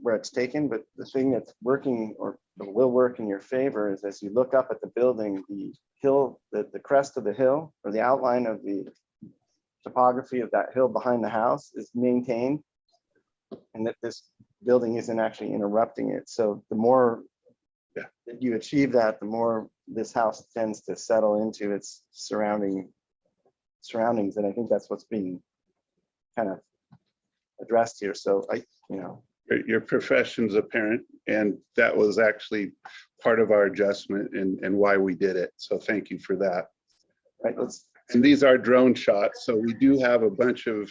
where it's taken, but the thing that's working or will work in your favor is as you look up at the building, the hill, the crest of the hill, or the outline of the topography of that hill behind the house is maintained, and that this building isn't actually interrupting it. So the more that you achieve that, the more this house tends to settle into its surroundings. And I think that's what's being kind of addressed here. So your profession's apparent, and that was actually part of our adjustment and why we did it. So thank you for that. Right. And these are drone shots, so we do have a bunch of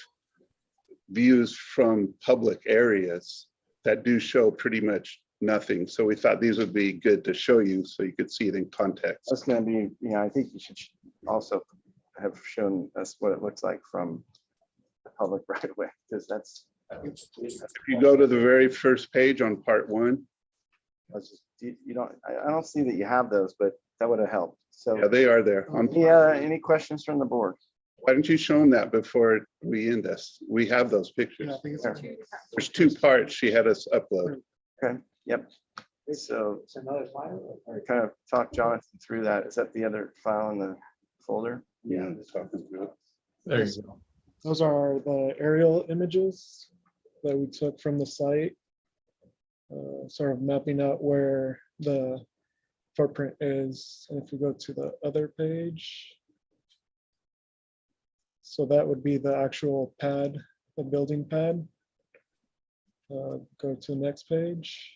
views from public areas that do show pretty much nothing. So we thought these would be good to show you so you could see it in context. That's going to be, I think you should also have shown us what it looks like from the public right away, because that's. If you go to the very first page on part 1. I don't see that you have those, but that would have helped. So yeah, they are there. Any questions from the board? Why don't you show them that before we end this? We have those pictures. There's 2 parts she had us upload. Okay. Yep. So it's another file. I kind of talk Jonathan through that. Is that the other file in the folder? Yeah, just talking through it. There you go. Those are the aerial images that we took from the site, sort of mapping out where the footprint is. And if we go to the other page, so that would be the actual pad, the building pad. Go to the next page.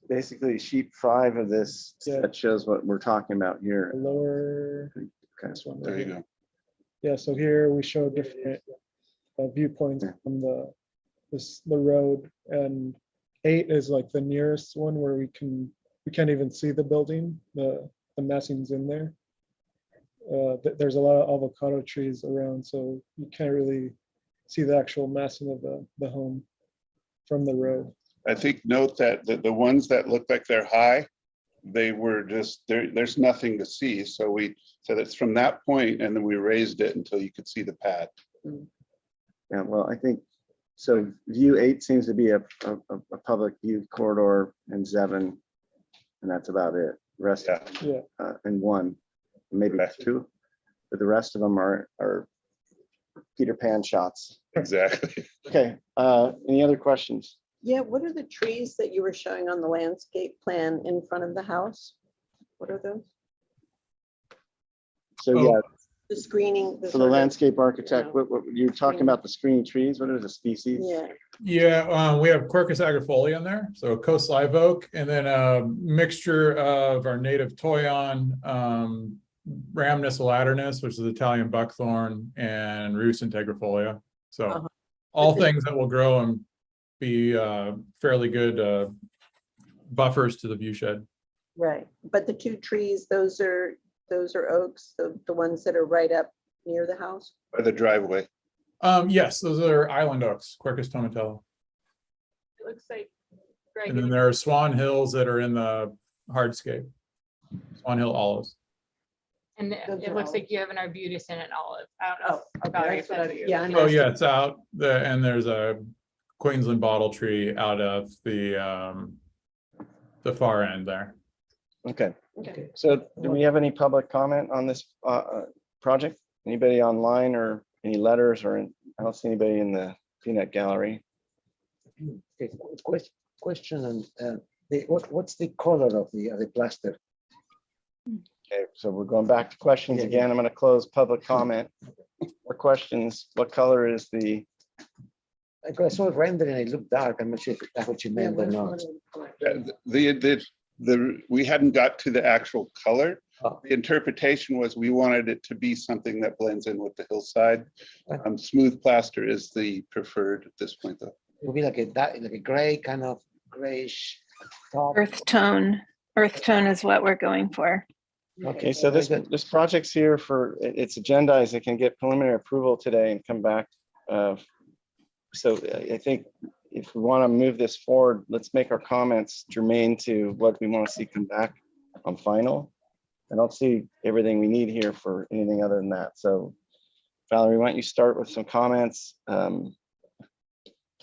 Basically, sheet 5 of this that shows what we're talking about here. Lower. This one. There you go. Yeah, so here we show different viewpoints from the road, and 8 is like the nearest one where we can't even see the building. The massing's in there. There's a lot of avocado trees around, so you can't really see the actual massing of the home from the road. I think note that the ones that look like they're high, they were just there's nothing to see. So we said it's from that point, and then we raised it until you could see the pad. Yeah, well, I think so. View 8 seems to be a public view corridor, and 7, and that's about it. Rest and 1, maybe 2, but the rest of them are Peter Pan shots. Exactly. Okay, any other questions? Yeah, what are the trees that you were showing on the landscape plan in front of the house? What are those? So Oh. yeah, The screening. for the sort of- landscape architect, what you're talking about the screening trees, what are the species? Yeah, Yeah, we have Quercus agrifolia in there, so coast live oak, and then a mixture of our native toyon, Rhamnus laternus, which is Italian buckthorn, and Rhus integrifolia. So Uh-huh. all Okay. things that will grow and be fairly good buffers to the view shed. right. But the two trees, those are oaks, the ones that are right up near the house? By the driveway. Yes, those are island oaks, Quercus tomatella. It looks like Greg. And then there are Swan Hills that are in the hardscape. Swan Hill olives. And Those it are looks like olives. you have an arbutus and an olive. I don't know. Oh, Valerie, okay, if that's what that's I- what you're yeah, I'm looking Oh at. yeah, it's out there, and there's a Queensland bottle tree out of the far end there. Okay, Okay. so do we have any public comment on this project? Anybody online or any letters or I don't see anybody in the peanut gallery. Okay, question and what's the color of the plaster? Okay, so we're going back to questions Yeah, again. I'm going to close public comment. More questions. What color is the? I saw it rendering, it looked dark. I'm not sure if that's what you Yeah, meant or what- not. The we hadn't got to the actual color. Oh. The interpretation was we wanted it to be something that blends in with the hillside. Okay. Smooth plaster is the preferred at this point, though. It would be like a gray, kind of grayish top. Earth tone is what we're going for. Okay, so this project's here for, it's agendized. It can get preliminary approval today and come back. So I think if we want to move this forward, let's make our comments germane to what we want to see come back on final. I don't see everything we need here for anything other than that. So Valerie, why don't you start with some comments? Can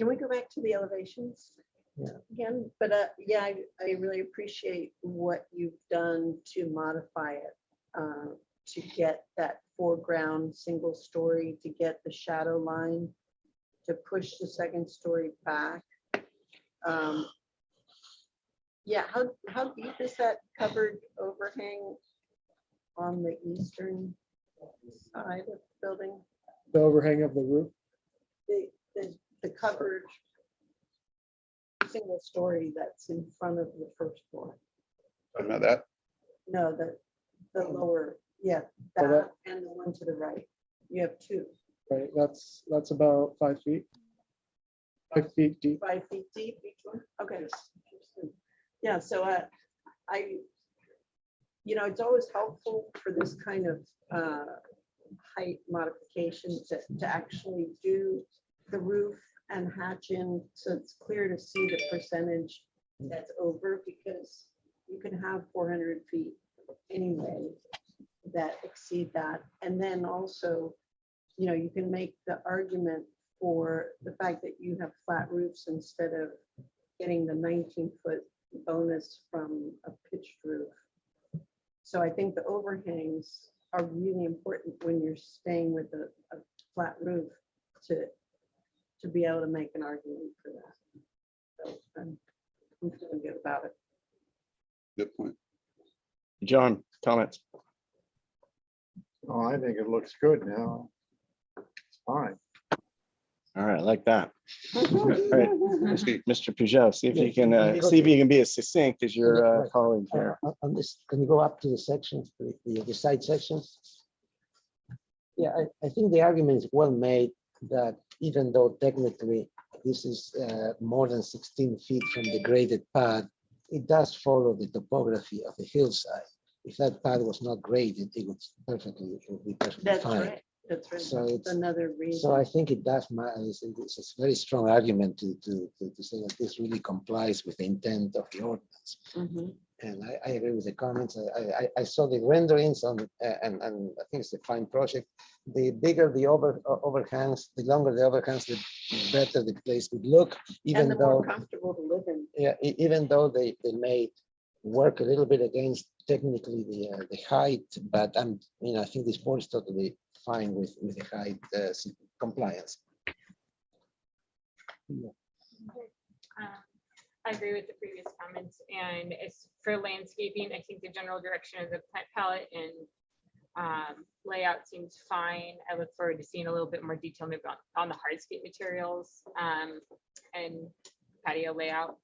we go back to the elevations? Yeah. Again, but yeah, I really appreciate what you've done to modify it, to get that foreground single story, to get the shadow line, to push the second story back. Yeah, how deep is that covered overhang on the eastern side of the building? The overhang of the roof. The covered single story that's in front of the first floor. Talking about that. No, the lower, yeah, Oh, that and the one to the right. You have two. Right, that's about 5 feet. 5 feet deep. 5 feet deep each one? Okay. Yeah, so it's always helpful for this kind of height modification to actually do the roof and hatch in, so it's clear to see the percentage that's over, because you can have 400 feet anyway that exceed that. And then also, you can make the argument for the fact that you have flat roofs instead of getting the 19-foot bonus from a pitched roof. So I think the overhangs are really important when you're staying with a flat roof to be able to make an argument for that. So I'm feeling good about it. Good point. John, comments? Oh, I think it looks good now. It's fine. All right, I like that. All right, Mr. Peugeot, see if you can be as succinct as your colleague here. On this, can you go up to the sections, the side sections? Yeah, I think the argument is well made that even though technically this is more than 16 feet from the graded pad, it does follow the topography of the hillside. If that pad was not graded, it would be perfectly That's fine. right. That's right. So That's another reason. So I think it does matter. It's a very strong argument to say that this really complies with the intent of the ordinance. Mhm. And I agree with the comments. I saw the renderings on, and I think it's a fine project. The bigger the overhangs, the longer the overhangs, the better the place would look. Even And the though, more comfortable to live in. yeah, even though they may work a little bit against technically the height, but I think this board is totally fine with the height compliance. I agree with the previous comments, and it's for landscaping. I think the general direction of the plant palette and layout seems fine. I look forward to seeing a little bit more detail maybe on the hardscape materials and patio layout.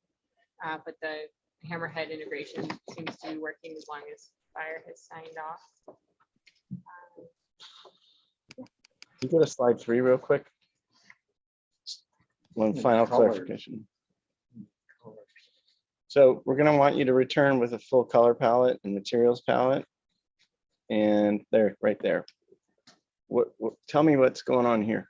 But the hammerhead integration seems to be working as long as fire has signed off. Can you go to slide 3 real quick? One final clarification. So we're going to want you to return with a full color palette and materials palette. And there, right there. What tell me what's going on here.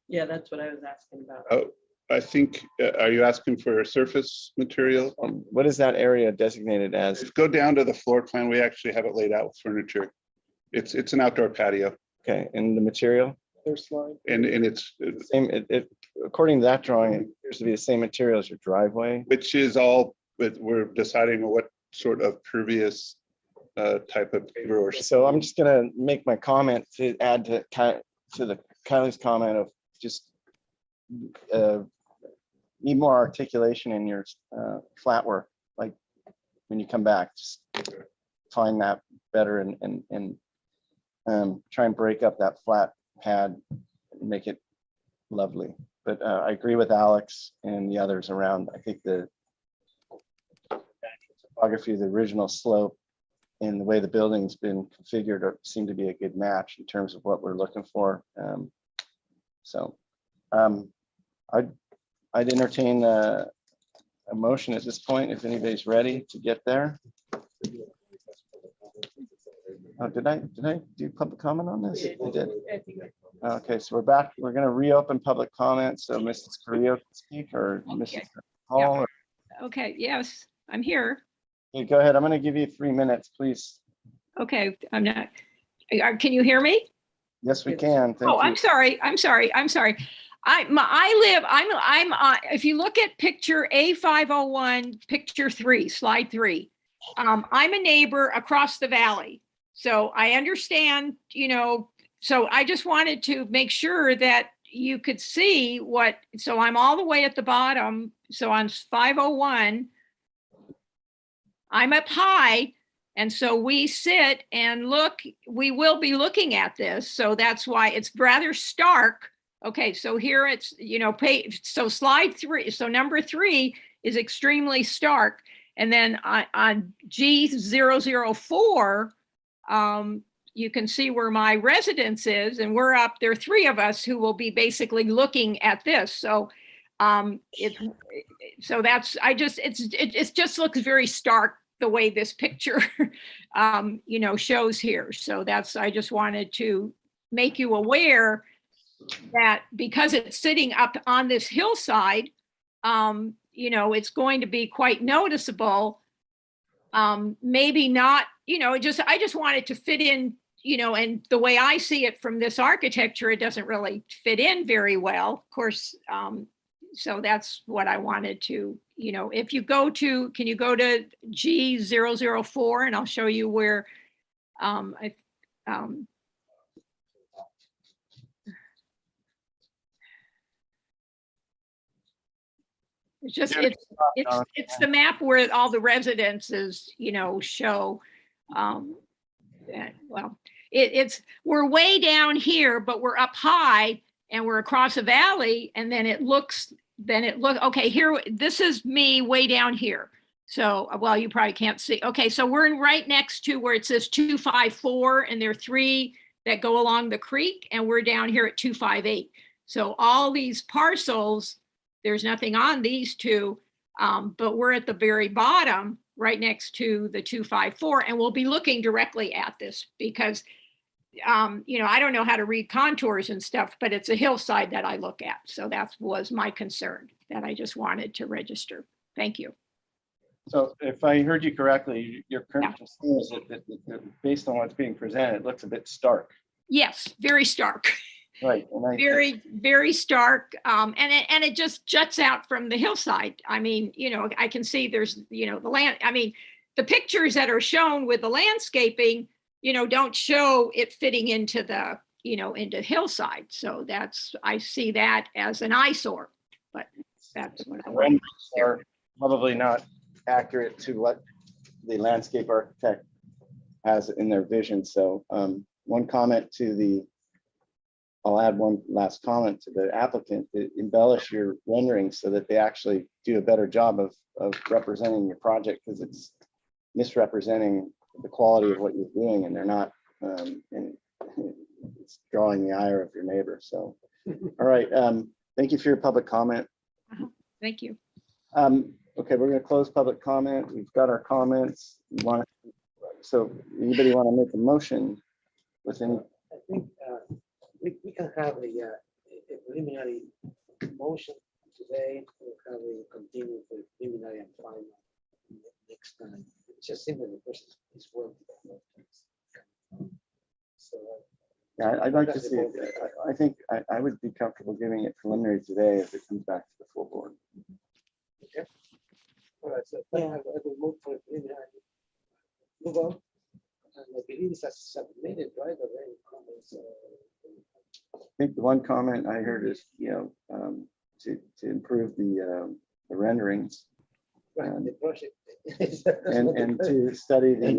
Yeah, that's what I was asking about. Oh, I think, are you asking for surface material? What is that area designated as? Go down to the floor plan. We actually have it laid out with furniture. It's an outdoor patio. Okay, and the material? Their slide. And it's Same, according to that drawing, it appears to be the same material as your driveway. which is all, but we're deciding what sort of pervious type of paver or. So I'm just gonna make my comment to add to Kylie's comment of just need more articulation in your flat work. Like when you come back, just find that better and try and break up that flat pad and make it lovely. But I agree with Alex and the others around. I think the topography of the original slope and the way the building's been configured seem to be a good match in terms of what we're looking for. I'd entertain a motion at this point if anybody's ready to get there. Oh, did I do public comment on this? I did. Okay, so we're back. We're going to reopen public comment. So Mrs. Carrillo can speak, or Mrs. Hall. Okay, yes, I'm here. Okay, go ahead. I'm going to give you 3 minutes, please. Okay, I'm not, can you hear me? Yes, we can. Thank you. I'm sorry. If you look at picture A501, picture 3, slide 3, I'm a neighbor across the valley. So I understand, so I just wanted to make sure that you could see so I'm all the way at the bottom. So on 501, I'm up high. And so we sit and look, we will be looking at this. So that's why it's rather stark. Okay, so here it's, so slide 3, so number 3 is extremely stark. And then on G004, you can see where my residence is, and we're up there, 3 of us who will be basically looking at this. So it just looks very stark the way this picture shows here. So I just wanted to make you aware that because it's sitting up on this hillside, it's going to be quite noticeable. Maybe not, I just wanted to fit in, and the way I see it from this architecture, it doesn't really fit in very well, of course. So that's what I wanted to, if you go to, can you go to G004 and I'll show you where it's just, it's the map where all the residences, show, well, we're way down here, but we're up high and we're across a valley, and then okay, here, this is me way down here. So, well, you probably can't see. Okay, so we're right next to where it says 254, and there are 3 that go along the creek, and we're down here at 258. So all these parcels, there's nothing on these 2, but we're at the very bottom, right next to the 254, and we'll be looking directly at this because, I don't know how to read contours and stuff, but it's a hillside that I look at. So that was my concern that I just wanted to register. Thank you. So if I heard you correctly, your current concern is that based on what's being presented, it looks a bit stark. Yes, very stark. Right. Very, very stark. And it just juts out from the hillside. I mean, I can see there's, the land. I mean, the pictures that are shown with the landscaping, don't show it fitting into the, into hillside. So I see that as an eyesore. but that's what I want. Renderings are probably not accurate to what the landscape architect has in their vision. So one comment to the, I'll add one last comment to the applicant, embellish your renderings so that they actually do a better job of representing your project, because it's misrepresenting the quality of what you're doing, and they're not, and it's drawing the ire of your neighbor. So, all right, thank you for your public comment. Thank you. Okay, we're going to close public comment. We've got our comments. So anybody want to make a motion within? I think we can have a preliminary motion today. We'll have a continue for preliminary and final next time. It's just simply the person is working. So Yeah, I'd like to see it. I think I would be comfortable giving it preliminary today if it comes back to the full board. okay. All right, so I will move for preliminary. Move on. And I believe it's submitted, right? Or any comments? I think the one comment I heard is, to improve the renderings. Right, the project. And to study the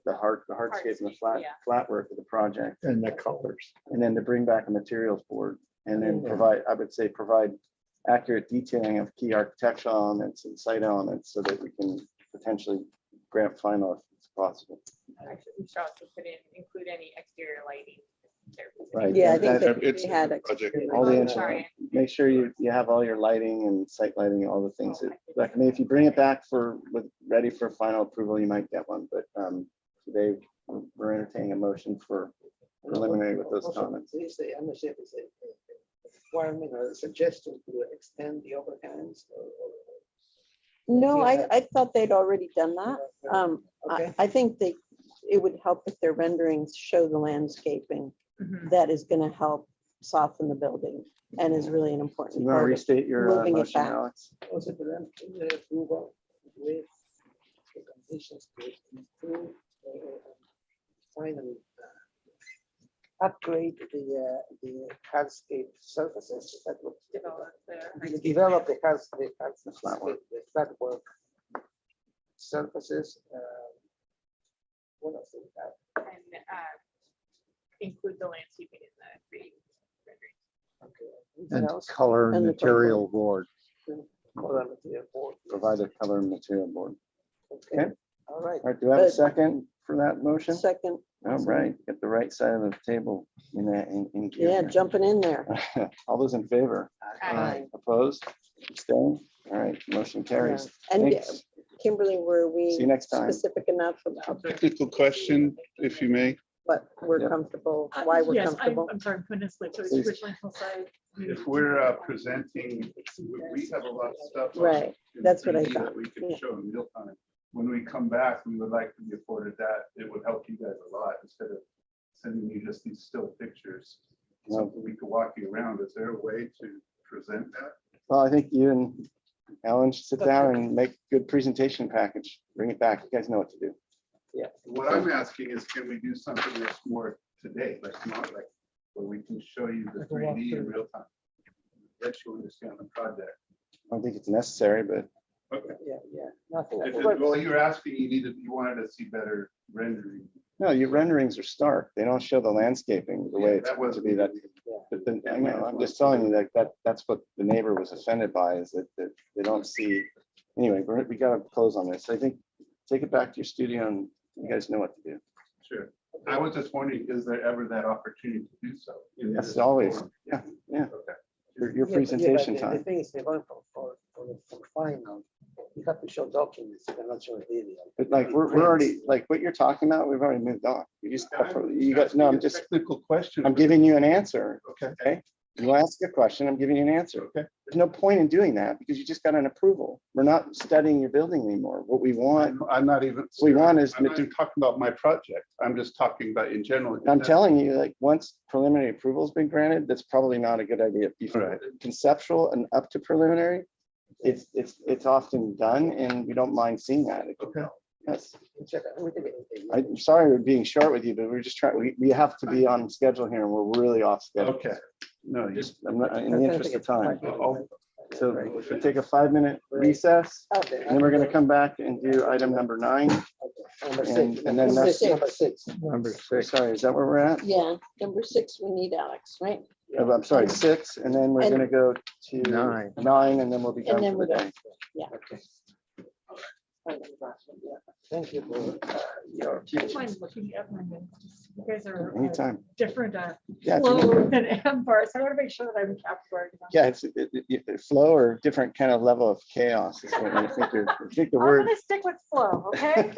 hardscape and the flat work of the project And the colors. and then to bring back a materials board and then provide accurate detailing of key architectural elements and site elements so that we can potentially grant final if it's possible. Actually, we should also include any exterior lighting. Right. Yeah, I think that- that we had. all the Sorry. make sure you have all your lighting and site lighting, all the things that, like, I mean, if you bring it back ready for final approval, you might get one, but today we're entertaining a motion for preliminary with those comments. I'm not sure if it's a requirement or a suggestion to extend the overhangs. No, I thought they'd already done that. Okay. I think it would help if their renderings show the landscaping that is going to help soften the building and is really an important You want to part of restate your moving it motion, back. Alex? Also for them, approval with the conditions to improve, finally upgrade the hardscape surfaces. Is that what develop the flat work surfaces. What else do we have? And include the landscaping in the green rendering. Okay. Anything And else? color And the material board. Color material board. Provide a color and material board. Okay. Okay. All right. All right, do I have a But- second for that motion? Second, All right, get the right side of the table in that. in gear yeah, here. jumping in there. All those in favor? Aye. Opposed? Abstained? All right, motion carries. And Thanks. Kimberly, were we See you next time. specific enough about Technical question, if you may. what we're comfortable, why we're Yes, comfortable? I'm sorry, goodness, like, so it's Please. originally side. If we're presenting, we have a lot of stuff. Right, that's what I 3D thought, that we can yeah. show in real time. When we come back, we would like to be afforded that. It would help you guys a lot instead of sending you just these still pictures. Something we could walk you around. Is there a way to present that? Well, I think you and Ellen should sit down and make a good presentation package. Bring it back. You guys know what to do. Yeah. What I'm asking is, can we do something that's more today, like not like where we can show you the 3D in real time? Let you understand the project. I don't think it's necessary, but Okay. Yeah. Nothing. Well, you're asking, you wanted to see better rendering. no, your renderings are stark. They don't show the landscaping the way Yeah, it's that supposed was- to be. But then, I know, I'm just telling you that's what the neighbor was offended by, is that they don't see. Anyway, we got to close on this. I think take it back to your studio and you guys know what to do. Sure. I was just wondering, is there ever that opportunity to do so? Yes, always. Yeah, yeah. Okay. Your presentation The time. thing is, they're going for final. You have to show documents, you cannot show a video. But like, we're already, like, what you're talking about, we've already moved on. You just, you got, no, I'm just, Technical question. I'm giving you an answer. Okay. Okay? You ask a question, I'm giving you an answer. Okay. There's no point in doing that because you just got an approval. We're not studying your building anymore. What we want, I'm not even. we want is, I'm not even talking about my project. I'm just talking about in general. I'm telling you, like, once preliminary approval has been granted, that's probably not a good idea. Before Right. conceptual and up to preliminary, it's often done and we don't mind seeing that. Okay. Yes. Check it. I'm sorry we're being short with you, but we're just trying, we have to be on schedule here and we're really off schedule. Okay. No, I'm not, in the interest of time. So we'll take a 5-minute recess, and then we're going to come back and do item number 9. And then that's Number 6. Sorry, is that where we're at? Yeah, number 6, we need Alex, right? Oh, I'm sorry, 6, and then we're And- going to go to 9. 9, and then we'll be done And then for we're the done. day. Yeah. Thank you for your I don't mind looking at my notes. You guys are Anytime. different Yeah, if you flow want- than Amber, so I want to make sure that I'm capturing. Yeah, it's flow or different kind of level of chaos. Is what I think the I'm word. gonna stick with flow, okay?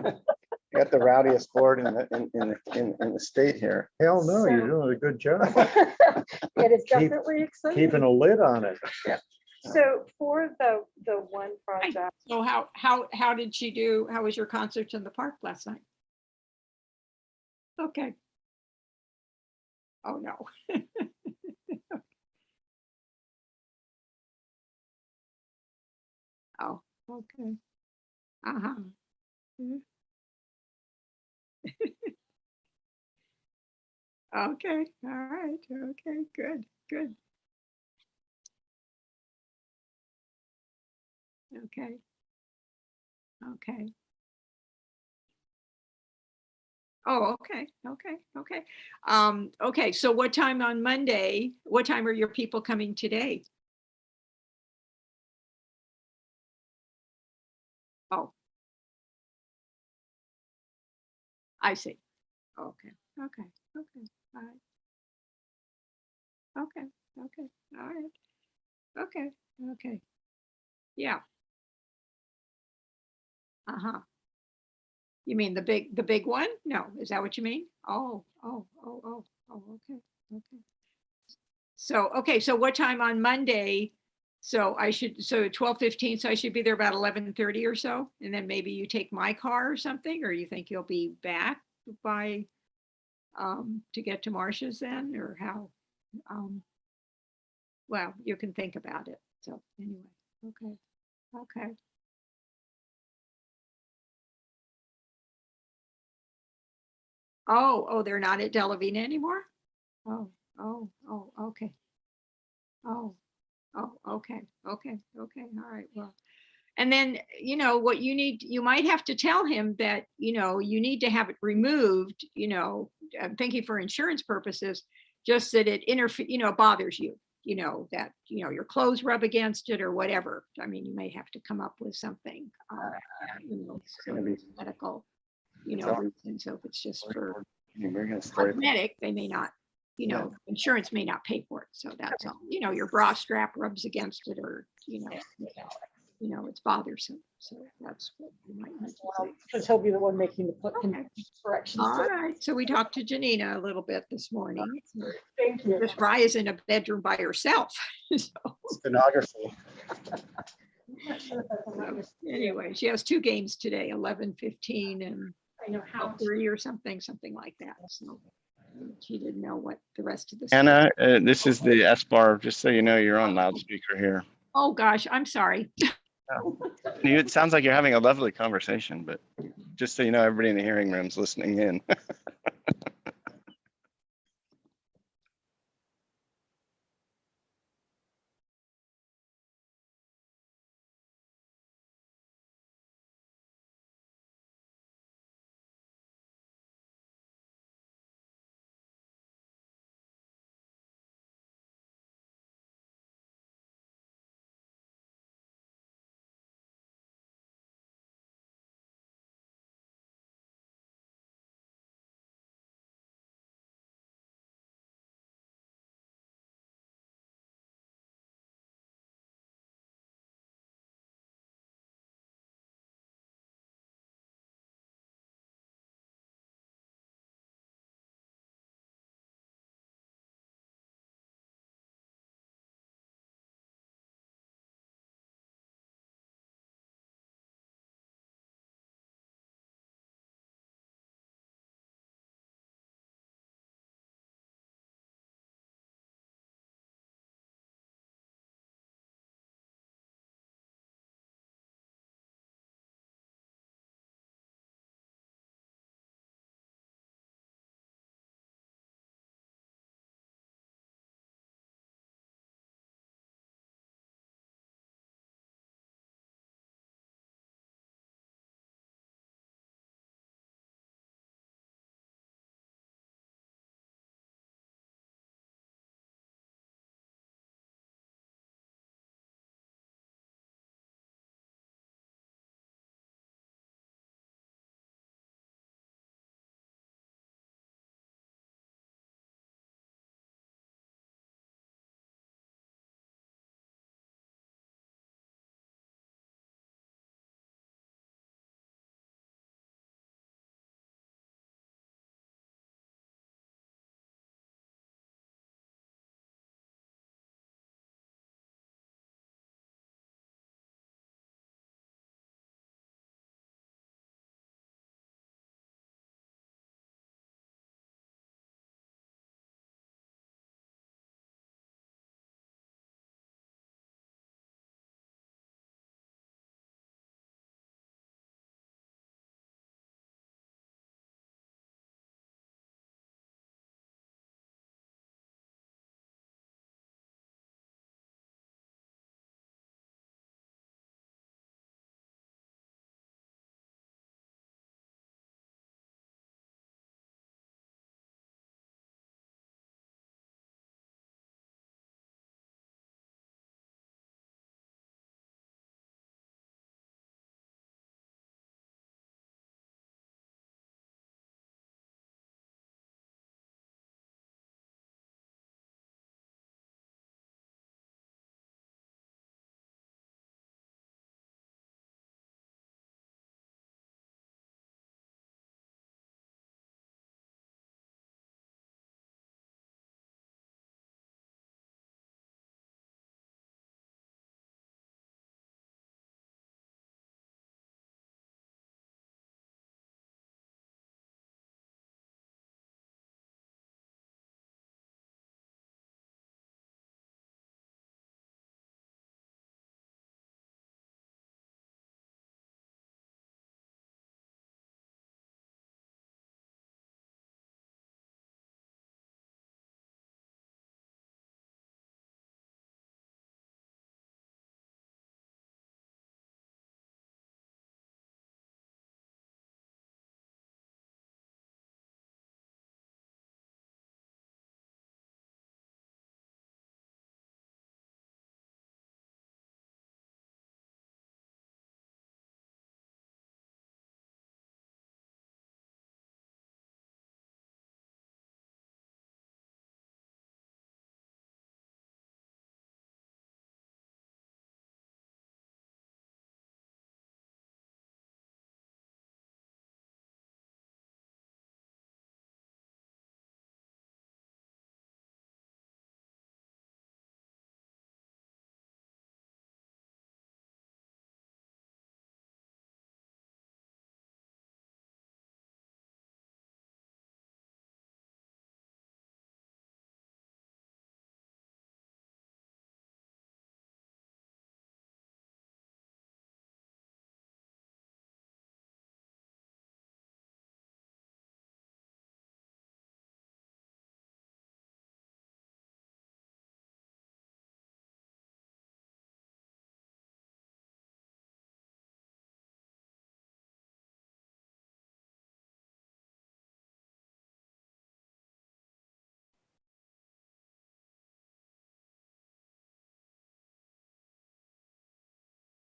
You got the rowdiest board in the state here. Hell no, you're So- doing a good job. It is Keep- definitely exciting. Keeping a lid on it. So for the one project, So how did she do? How was your concert in the park last night? Okay. Oh, no. Oh, okay. Uh-huh. Mhm. Okay, all right, okay, good, good. Okay. Okay. Oh, okay, okay, okay. Okay, so what time on Monday? What time are your people coming today? Oh. I see. Okay, okay, okay, all right. Okay, okay, all right. Okay, okay. Yeah. Uh-huh. You mean the big one? No, is that what you mean? Oh, okay, okay. So, okay, so what time on Monday? So 12:15, so I should be there about 11:30 or so, and then maybe you take my car or something, or you think you'll be back by, to get to Marcia's then, or how? Well, you can think about it. So anyway, okay, okay. Oh, they're not at Delavina anymore? Oh, okay. Oh, okay, okay, okay, all right, well. And then, what you might have to tell him that, you need to have it removed, I'm thinking for insurance purposes, just that it bothers you, that, your clothes rub against it or whatever. I mean, you may have to come up with something, gonna be- medical, So- reason. So if it's just for We're going to start. cosmetic, they may not, insurance may not pay for it. So that's all, your bra strap rubs against it or, it's bothersome. So that's what you might need to say. because he'll be the one making the Okay. corrections. All right. So we talked to Janina a little bit this morning. Thank you. Miss Raya's in a bedroom by herself. So Stenography. anyway, she has 2 games today, 11:15 and I know how. 3 or something like that. So she didn't know what the rest of the. Anna, this is the S bar, just so you know, you're on loudspeaker here. Oh, gosh, I'm sorry. It sounds like you're having a lovely conversation, but just so you know, everybody in the hearing room's listening in.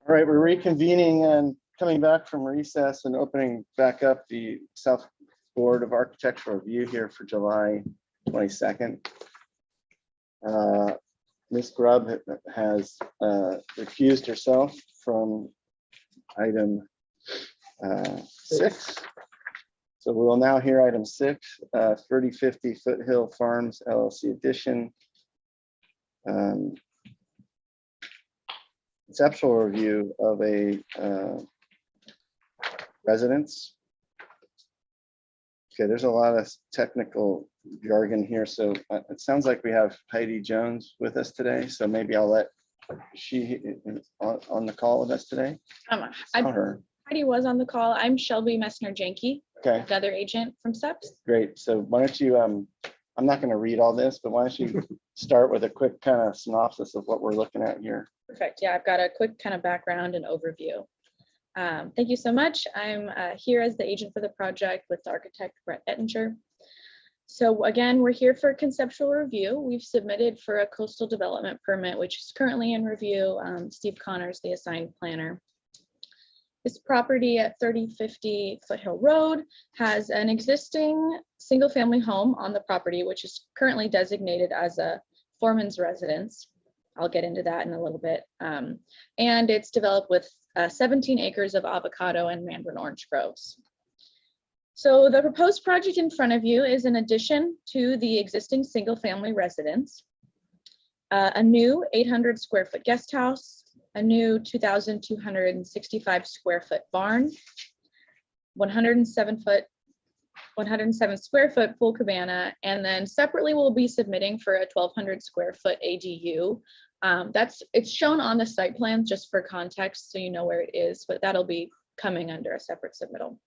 All right, we're reconvening and coming back from recess and opening back up the South Board of Architectural Review here for July 22nd. Ms. Grubb has recused herself from item 6. So we will now hear item 6, 3050 Foothill Farms LLC addition. Conceptual review of a residence. Okay, there's a lot of technical jargon here, so it sounds like we have Heidi Jones with us today. So maybe I'll let she on the call with us today. Heidi was on the call. I'm Shelby Messner-Janke, Okay, another agent from SEPS. great. So why don't you? I'm not going to read all this, but why don't you start with a quick kind of synopsis of what we're looking at here? Perfect. Yeah, I've got a quick kind of background and overview. Thank you so much. I'm here as the agent for the project with the architect Brett Ettinger. So again, we're here for conceptual review. We've submitted for a coastal development permit, which is currently in review. Steve Connors, the assigned planner. This property at 3050 Foothill Road has an existing single-family home on the property, which is currently designated as a foreman's residence. I'll get into that in a little bit. And it's developed with 17 acres of avocado and mandarin orange groves. So the proposed project in front of you is an addition to the existing single-family residence, a new 800 square foot guest house, a new 2,265 square foot barn, 107 square foot pool cabana, and then separately we'll be submitting for a 1,200 square foot ADU. It's shown on the site plan just for context, so you know where it is, but that'll be coming under a separate submittal.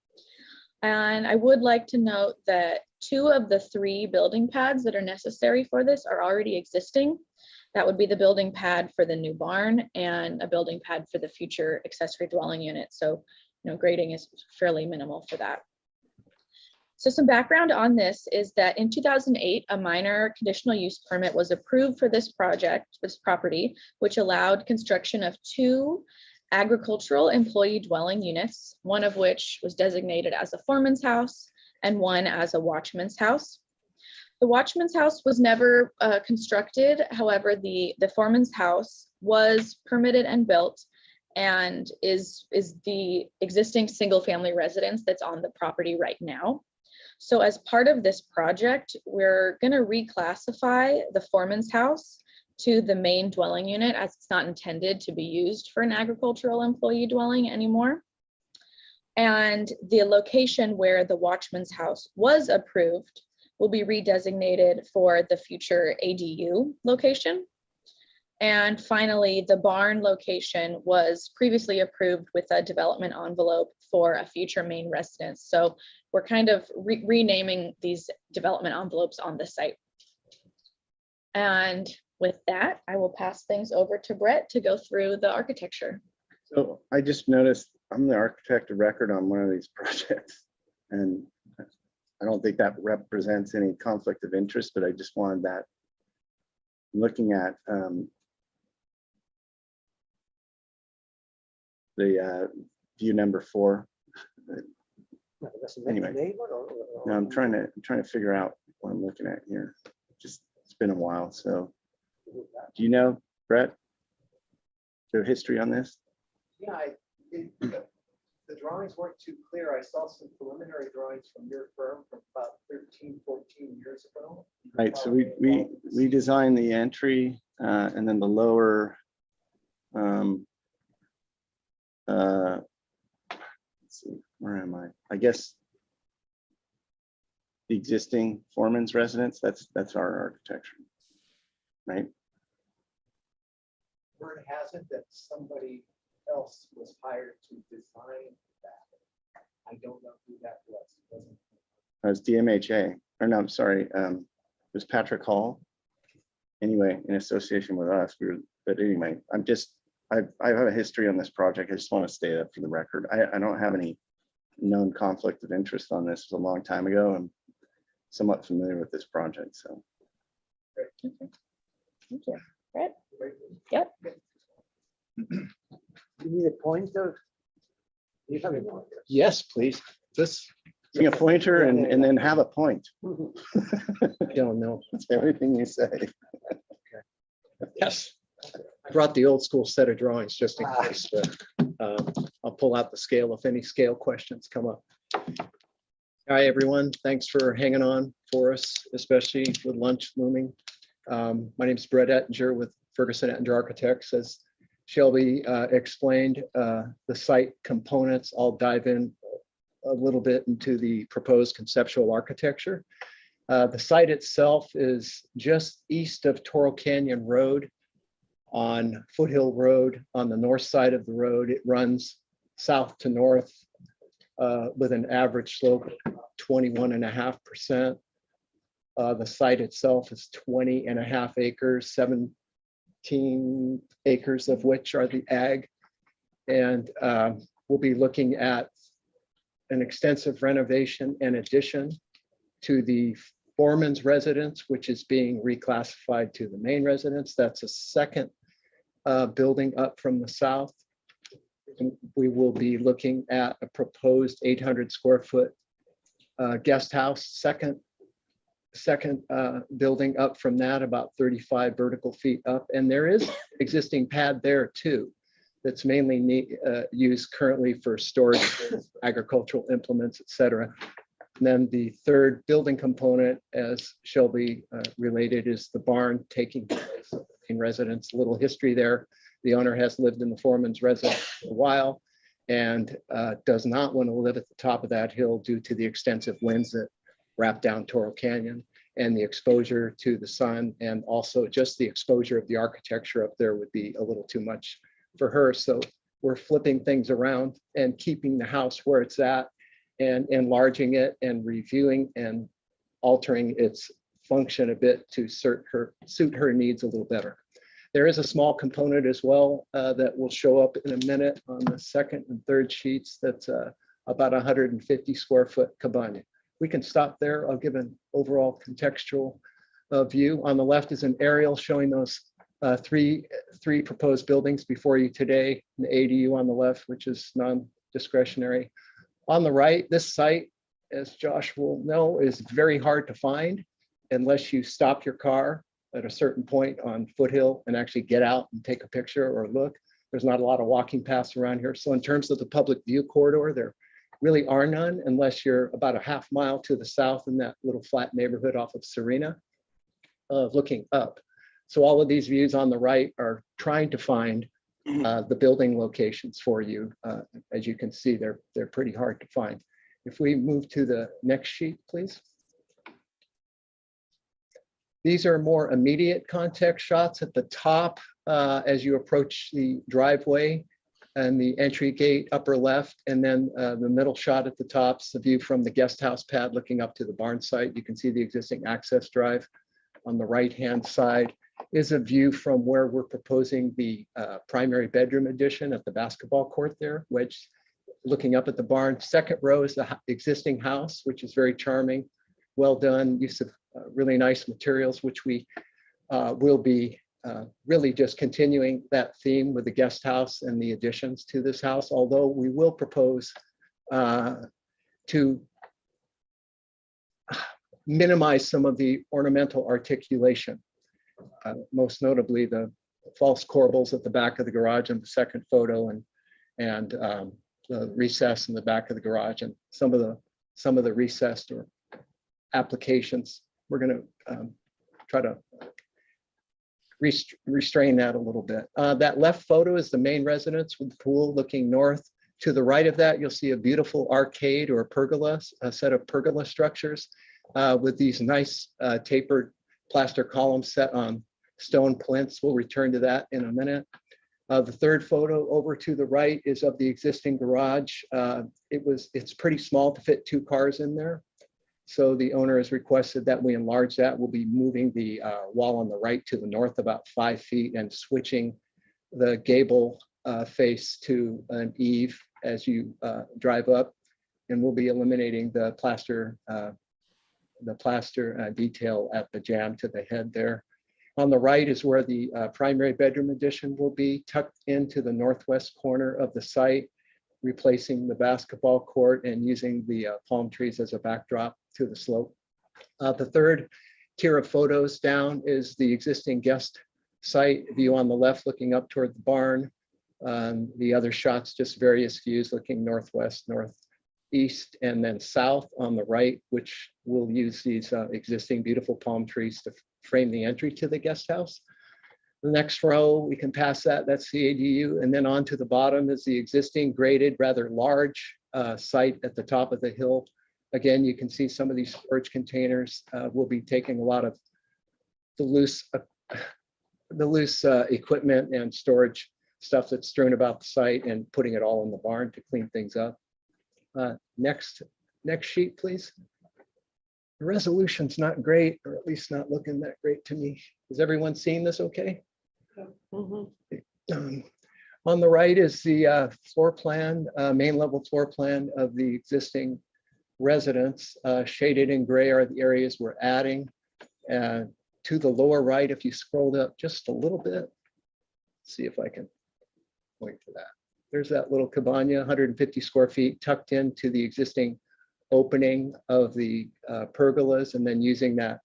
And I would like to note that 2 of the 3 building pads that are necessary for this are already existing. That would be the building pad for the new barn and a building pad for the future accessory dwelling unit. So, grading is fairly minimal for that. So some background on this is that in 2008, a minor conditional use permit was approved for this project, this property, which allowed construction of 2 agricultural employee dwelling units, one of which was designated as a foreman's house and one as a watchman's house. The watchman's house was never constructed. However, the foreman's house was permitted and built and is the existing single family residence that's on the property right now. So as part of this project, we're going to reclassify the foreman's house to the main dwelling unit, as it's not intended to be used for an agricultural employee dwelling anymore. And the location where the watchman's house was approved will be redesignated for the future ADU location. And finally, the barn location was previously approved with a development envelope for a future main residence. So we're kind of renaming these development envelopes on the site. And with that, I will pass things over to Brett to go through the architecture. So I just noticed I'm the architect of record on one of these projects, and I don't think that represents any conflict of interest, but I just wanted that. Looking at the view number 4. Anyway, no, I'm trying to figure out what I'm looking at here. It's been a while. So, do you know, Brett, the history on this? Yeah, the drawings weren't too clear. I saw some preliminary drawings from your firm from about 13, 14 years ago. Right. So we designed the entry and then the lower. Let's see, where am I? I guess the existing foreman's residence. That's our architecture, right? Word has it that somebody else was hired to design that. I don't know who that was. It was DMHA, or no, I'm sorry, it was Patrick Hall. Anyway, in association with us, but anyway, I have a history on this project. I just want to state that for the record. I don't have any known conflict of interest on this. It was a long time ago. I'm somewhat familiar with this project, so. Thank you. Brett? Yep. You need a pointer? You have a pointer. Yes, please. Just bring a pointer and then have a point. Don't know. That's everything you say. Yes. I brought the old school set of drawings just in case, but I'll pull out the scale if any scale questions come up. Hi, everyone. Thanks for hanging on for us, especially with lunch looming. My name is Brett Ettinger with Ferguson Ettinger Architects. As Shelby explained, the site components, I'll dive in a little bit into the proposed conceptual architecture. The site itself is just east of Toro Canyon Road on Foothill Road on the north side of the road. It runs south to north with an average slope of 21.5%. The site itself is 20.5 acres, 17 acres of which are the ag. And we'll be looking at an extensive renovation and addition to the foreman's residence, which is being reclassified to the main residence. That's a second building up from the south. And we will be looking at a proposed 800 square foot guest house, second building up from that, about 35 vertical feet up. And there is existing pad there too, that's mainly used currently for storage, agricultural implements, et cetera. And then the third building component, as Shelby related, is the barn taking place in residence. A little history there. The owner has lived in the foreman's residence for a while and does not want to live at the top of that hill due to the extensive winds that wrap down Toro Canyon and the exposure to the sun, and also just the exposure of the architecture up there would be a little too much for her. So we're flipping things around and keeping the house where it's at and enlarging it and reviewing and altering its function a bit to suit her needs a little better. There is a small component as well that will show up in a minute on the second and third sheets. That's about 150 square foot cabana. We can stop there. I'll give an overall contextual view. On the left is an aerial showing those three proposed buildings before you today. The ADU on the left, which is non-discretionary. On the right, this site, as Josh will know, is very hard to find unless you stop your car at a certain point on Foothill and actually get out and take a picture or look. There's not a lot of walking paths around here. So in terms of the public view corridor, there really are none unless you're about a half mile to the south in that little flat neighborhood off of Serena, looking up. So all of these views on the right are trying to find the building locations for you. As you can see, they're pretty hard to find. If we move to the next sheet, please. These are more immediate context shots at the top as you approach the driveway and the entry gate upper left, and then the middle shot at the top is the view from the guest house pad looking up to the barn site. You can see the existing access drive. On the right-hand side is a view from where we're proposing the primary bedroom addition at the basketball court there, which looking up at the barn. Second row is the existing house, which is very charming, well done, use of really nice materials, which we will be really just continuing that theme with the guest house and the additions to this house, although we will propose to minimize some of the ornamental articulation, most notably the false corbels at the back of the garage in the second photo, and the recess in the back of the garage, and some of the recessed or applications. We're going to try to restrain that a little bit. That left photo is the main residence with the pool looking north. To the right of that, you'll see a beautiful arcade or pergola, a set of pergola structures with these nice tapered plaster columns set on stone plinths. We'll return to that in a minute. The third photo over to the right is of the existing garage. It's pretty small to fit 2 cars in there. So the owner has requested that we enlarge that. We'll be moving the wall on the right to the north about 5 feet and switching the gable face to an eave as you drive up. And we'll be eliminating the plaster detail at the jamb to the head there. On the right is where the primary bedroom addition will be, tucked into the northwest corner of the site, replacing the basketball court and using the palm trees as a backdrop to the slope. The third tier of photos down is the existing guest site view on the left, looking up toward the barn. The other shots, just various views looking northwest, northeast, and then south on the right, which will use these existing beautiful palm trees to frame the entry to the guest house. The next row, we can pass that, that's the ADU, and then on to the bottom is the existing graded, rather large site at the top of the hill. Again, you can see some of these storage containers. We'll be taking a lot of the loose equipment and storage stuff that's strewn about the site and putting it all in the barn to clean things up. Next sheet, please. The resolution's not great, or at least not looking that great to me. Is everyone seeing this okay? On the right is the floor plan, main level floor plan of the existing residence. Shaded in gray are the areas we're adding. To the lower right, if you scrolled up just a little bit, see if I can point to that. There's that little cabana, 150 square feet, tucked into the existing opening of the pergolas, and then using that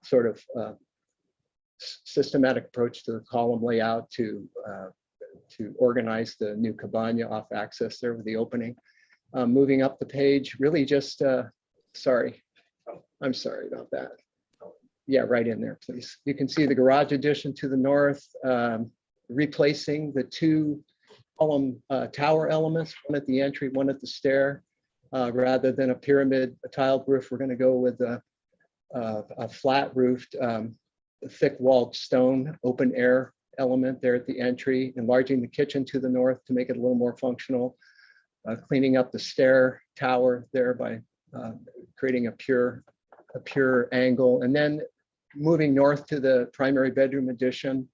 sort of systematic approach to the column layout to organize the new cabana off access there with the opening. Moving up the page, really just, sorry, I'm sorry about that. Yeah, right in there, please. You can see the garage addition to the north, replacing the two column tower elements, one at the entry, one at the stair. Rather than a pyramid, a tiled roof, we're going to go with a flat roofed, thick walled stone open air element there at the entry, enlarging the kitchen to the north to make it a little more functional, cleaning up the stair tower there by creating a pure angle, and then moving north to the primary bedroom addition,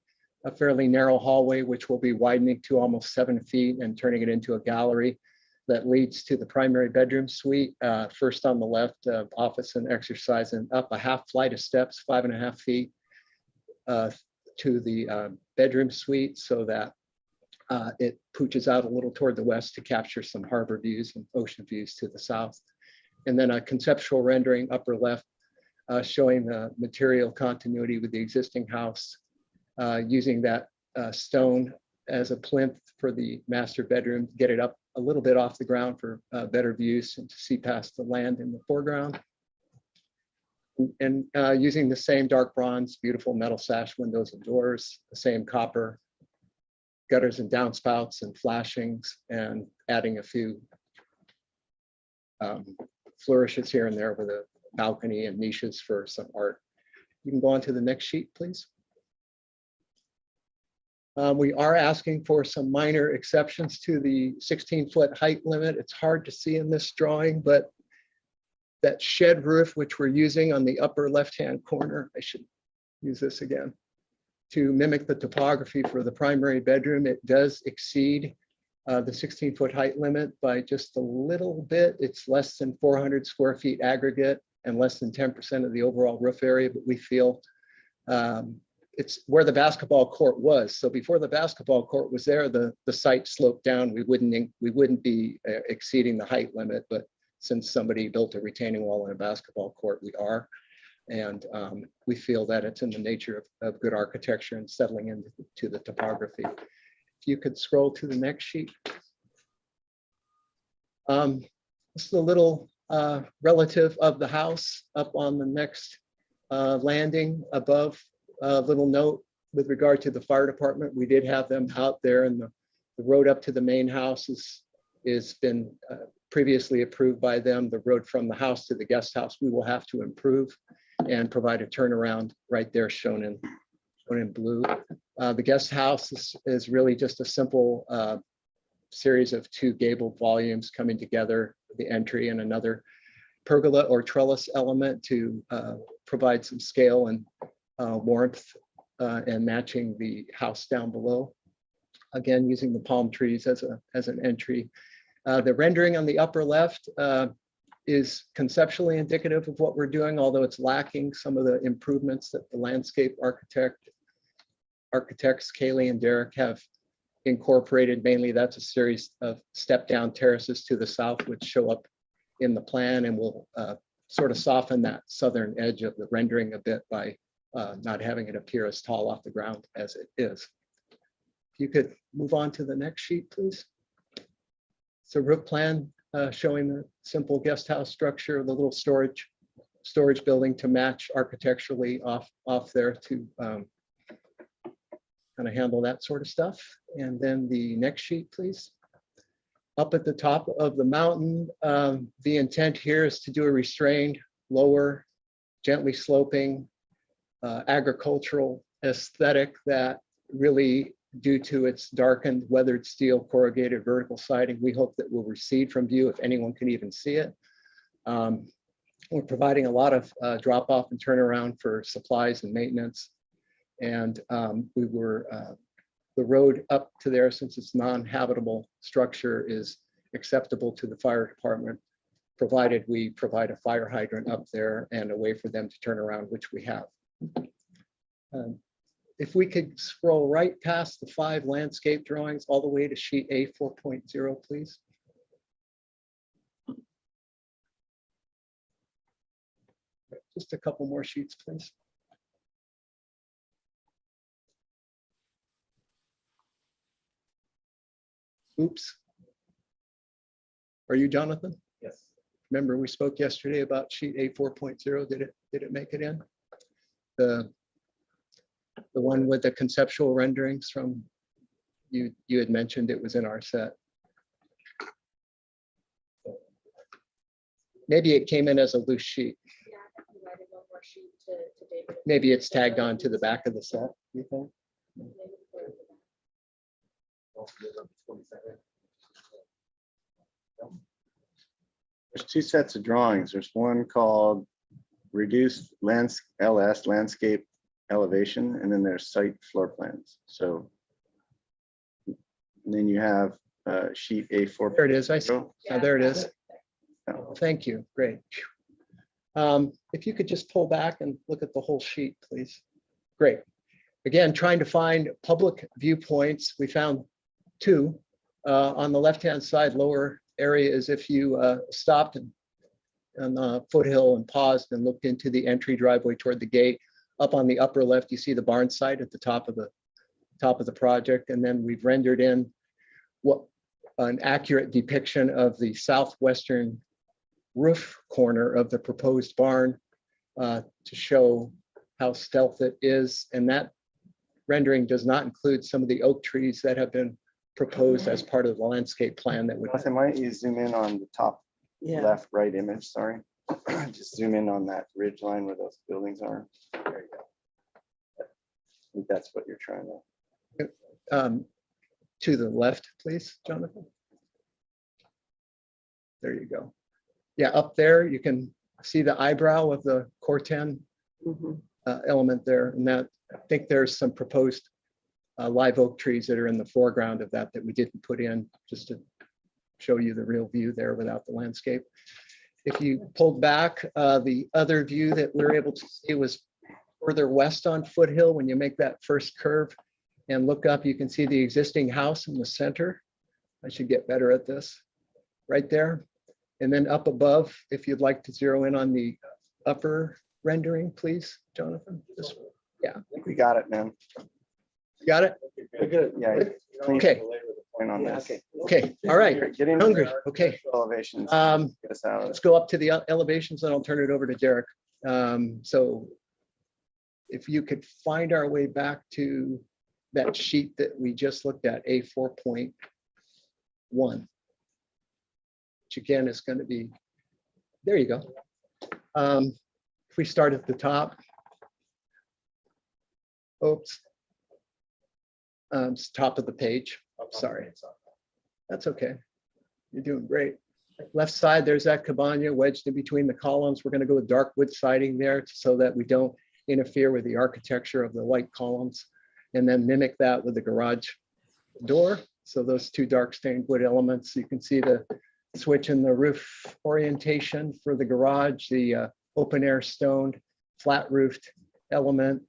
a fairly narrow hallway, which will be widening to almost 7 feet and turning it into a gallery that leads to the primary bedroom suite. First on the left, office and exercise, and up a half flight of steps, 5.5 feet to the bedroom suite, so that it pooches out a little toward the west to capture some harbor views and ocean views to the south. And then a conceptual rendering upper left, showing the material continuity with the existing house, using that stone as a plinth for the master bedroom, get it up a little bit off the ground for better views and to see past the land in the foreground. And using the same dark bronze, beautiful metal sash windows and doors, the same copper gutters and downspouts and flashings, and adding a few flourishes here and there with a balcony and niches for some art. You can go on to the next sheet, please. We are asking for some minor exceptions to the 16-foot height limit. It's hard to see in this drawing, but that shed roof, which we're using on the upper left-hand corner, I should use this again, to mimic the topography for the primary bedroom, it does exceed the 16-foot height limit by just a little bit. It's less than 400 square feet aggregate and less than 10% of the overall roof area, but we feel it's where the basketball court was. So before the basketball court was there, the site sloped down. We wouldn't be exceeding the height limit, but since somebody built a retaining wall in a basketball court, we are. And we feel that it's in the nature of good architecture and settling into the topography. If you could scroll to the next sheet. This is a little relative of the house up on the next landing above. A little note with regard to the fire department. We did have them out there, and the road up to the main house is been previously approved by them. The road from the house to the guest house, we will have to improve and provide a turnaround right there shown in blue. The guest house is really just a simple series of two gabled volumes coming together, the entry and another pergola or trellis element to provide some scale and warmth and matching the house down below. Again, using the palm trees as an entry. The rendering on the upper left is conceptually indicative of what we're doing, although it's lacking some of the improvements that the landscape architects, Kaylee and Derek, have incorporated. Mainly, that's a series of step-down terraces to the south, which show up in the plan and will sort of soften that southern edge of the rendering a bit by not having it appear as tall off the ground as it is. If you could move on to the next sheet, please. It's a roof plan showing the simple guest house structure, the little storage building to match architecturally off there to kind of handle that sort of stuff. And then the next sheet, please. Up at the top of the mountain, the intent here is to do a restrained, lower, gently sloping, agricultural aesthetic that really, due to its darkened, weathered steel corrugated vertical siding, we hope that will recede from view if anyone can even see it. We're providing a lot of drop off and turnaround for supplies and maintenance. And the road up to there, since it's non-habitable structure, is acceptable to the fire department, provided we provide a fire hydrant up there and a way for them to turn around, which we have. If we could scroll right past the 5 landscape drawings all the way to sheet A 4.0, please. Just a couple more sheets, please. Oops. Are you Jonathan? Yes. Remember, we spoke yesterday about sheet A 4.0. Did it make it in? The one with the conceptual renderings from you had mentioned it was in our set. Maybe it came in as a loose sheet. Maybe it's tagged on to the back of the set, you think? There's 2 sets of drawings. There's one called Reduced LS Landscape Elevation, and then there's site floor plans. So and then you have sheet A4. There it is. I see. Oh, there it is. Oh, thank you. Great. If you could just pull back and look at the whole sheet, please. Great. Again, trying to find public viewpoints. We found 2. On the left-hand side, lower area is if you stopped on the foothill and paused and looked into the entry driveway toward the gate. Up on the upper left, you see the barn site at the top of the project, and then we've rendered in an accurate depiction of the southwestern roof corner of the proposed barn to show how stealth it is. And that rendering does not include some of the oak trees that have been proposed as part of the landscape plan that would. Why don't you zoom in on the top left right image? Sorry. Just zoom in on that ridge line where those buildings are. There you go. I think that's what you're trying to. To the left, please, Jonathan. There you go. Yeah, up there you can see the eyebrow of the Corten element there, and that I think there's some proposed live oak trees that are in the foreground of that we didn't put in, just to show you the real view there without the landscape. If you pulled back, the other view that we were able to see was further west on Foothill. When you make that first curve and look up, you can see the existing house in the center. I should get better at this. Right there. And then up above, if you'd like to zero in on the upper rendering, please, Jonathan. Yeah. I think we got it, man. You got it? Good. Yeah. Okay. Point on this. Okay. All right. Getting hungry. Okay. Elevations. Let's go up to the elevations and I'll turn it over to Derek. So if you could find our way back to that sheet that we just looked at, A4.1, which again is going to be, there you go. If we start at the top, oops, it's top of the page. Sorry, that's okay. You're doing great. Left side, there's that cabana wedged in between the columns. We're going to go with dark wood siding there so that we don't interfere with the architecture of the white columns, and then mimic that with the garage door. So those 2 dark stained wood elements, you can see the switch in the roof orientation for the garage, the open air stoned, flat roofed element,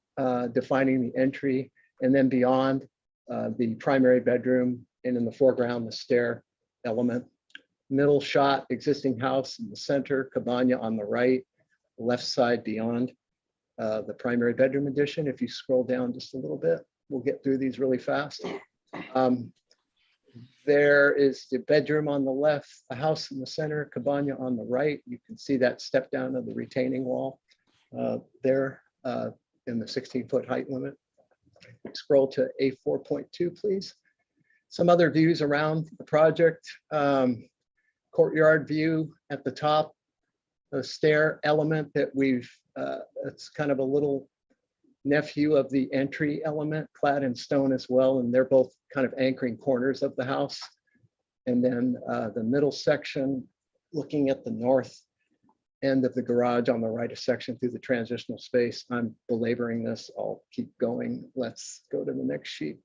defining the entry, and then beyond the primary bedroom, and in the foreground, the stair element. Middle shot, existing house in the center, cabana on the right, left side beyond the primary bedroom addition. If you scroll down just a little bit, we'll get through these really fast. There is the bedroom on the left, a house in the center, cabana on the right. You can see that step down of the retaining wall there in the 16-foot height limit. Scroll to A4.2, please. Some other views around the project. Courtyard view at the top, the stair element that we've, it's kind of a little nephew of the entry element, clad in stone as well, and they're both kind of anchoring corners of the house. And then the middle section, looking at the north end of the garage on the right section through the transitional space. I'm belaboring this, I'll keep going. Let's go to the next sheet.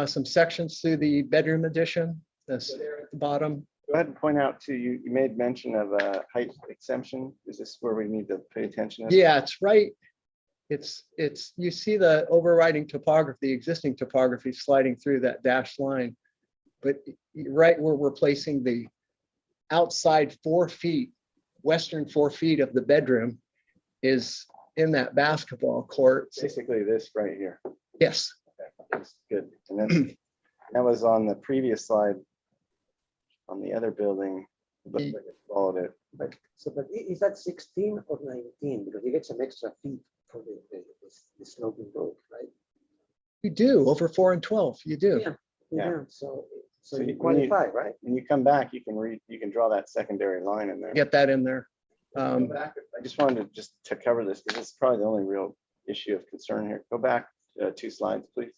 Some sections through the bedroom addition, that's there at the bottom. Go ahead and point out too, you made mention of a height exemption. Is this where we need to pay attention? Yeah, it's right. It's, you see the overriding topography, existing topography sliding through that dashed line. But right where we're placing the outside 4 feet, western 4 feet of the bedroom is in that basketball court. Basically this right here. Yes. That's good. And then that was on the previous slide on the other building. It looked like it followed it. But is that 16 or 19? Because you get some extra feet for the sloping roof, right? You do over 4 and 12. You do. Yeah. So you when qualify, right? When you come back, you can draw that secondary line in there. Get that in there. I just wanted to cover this because it's probably the only real issue of concern here. Go back 2 slides, please.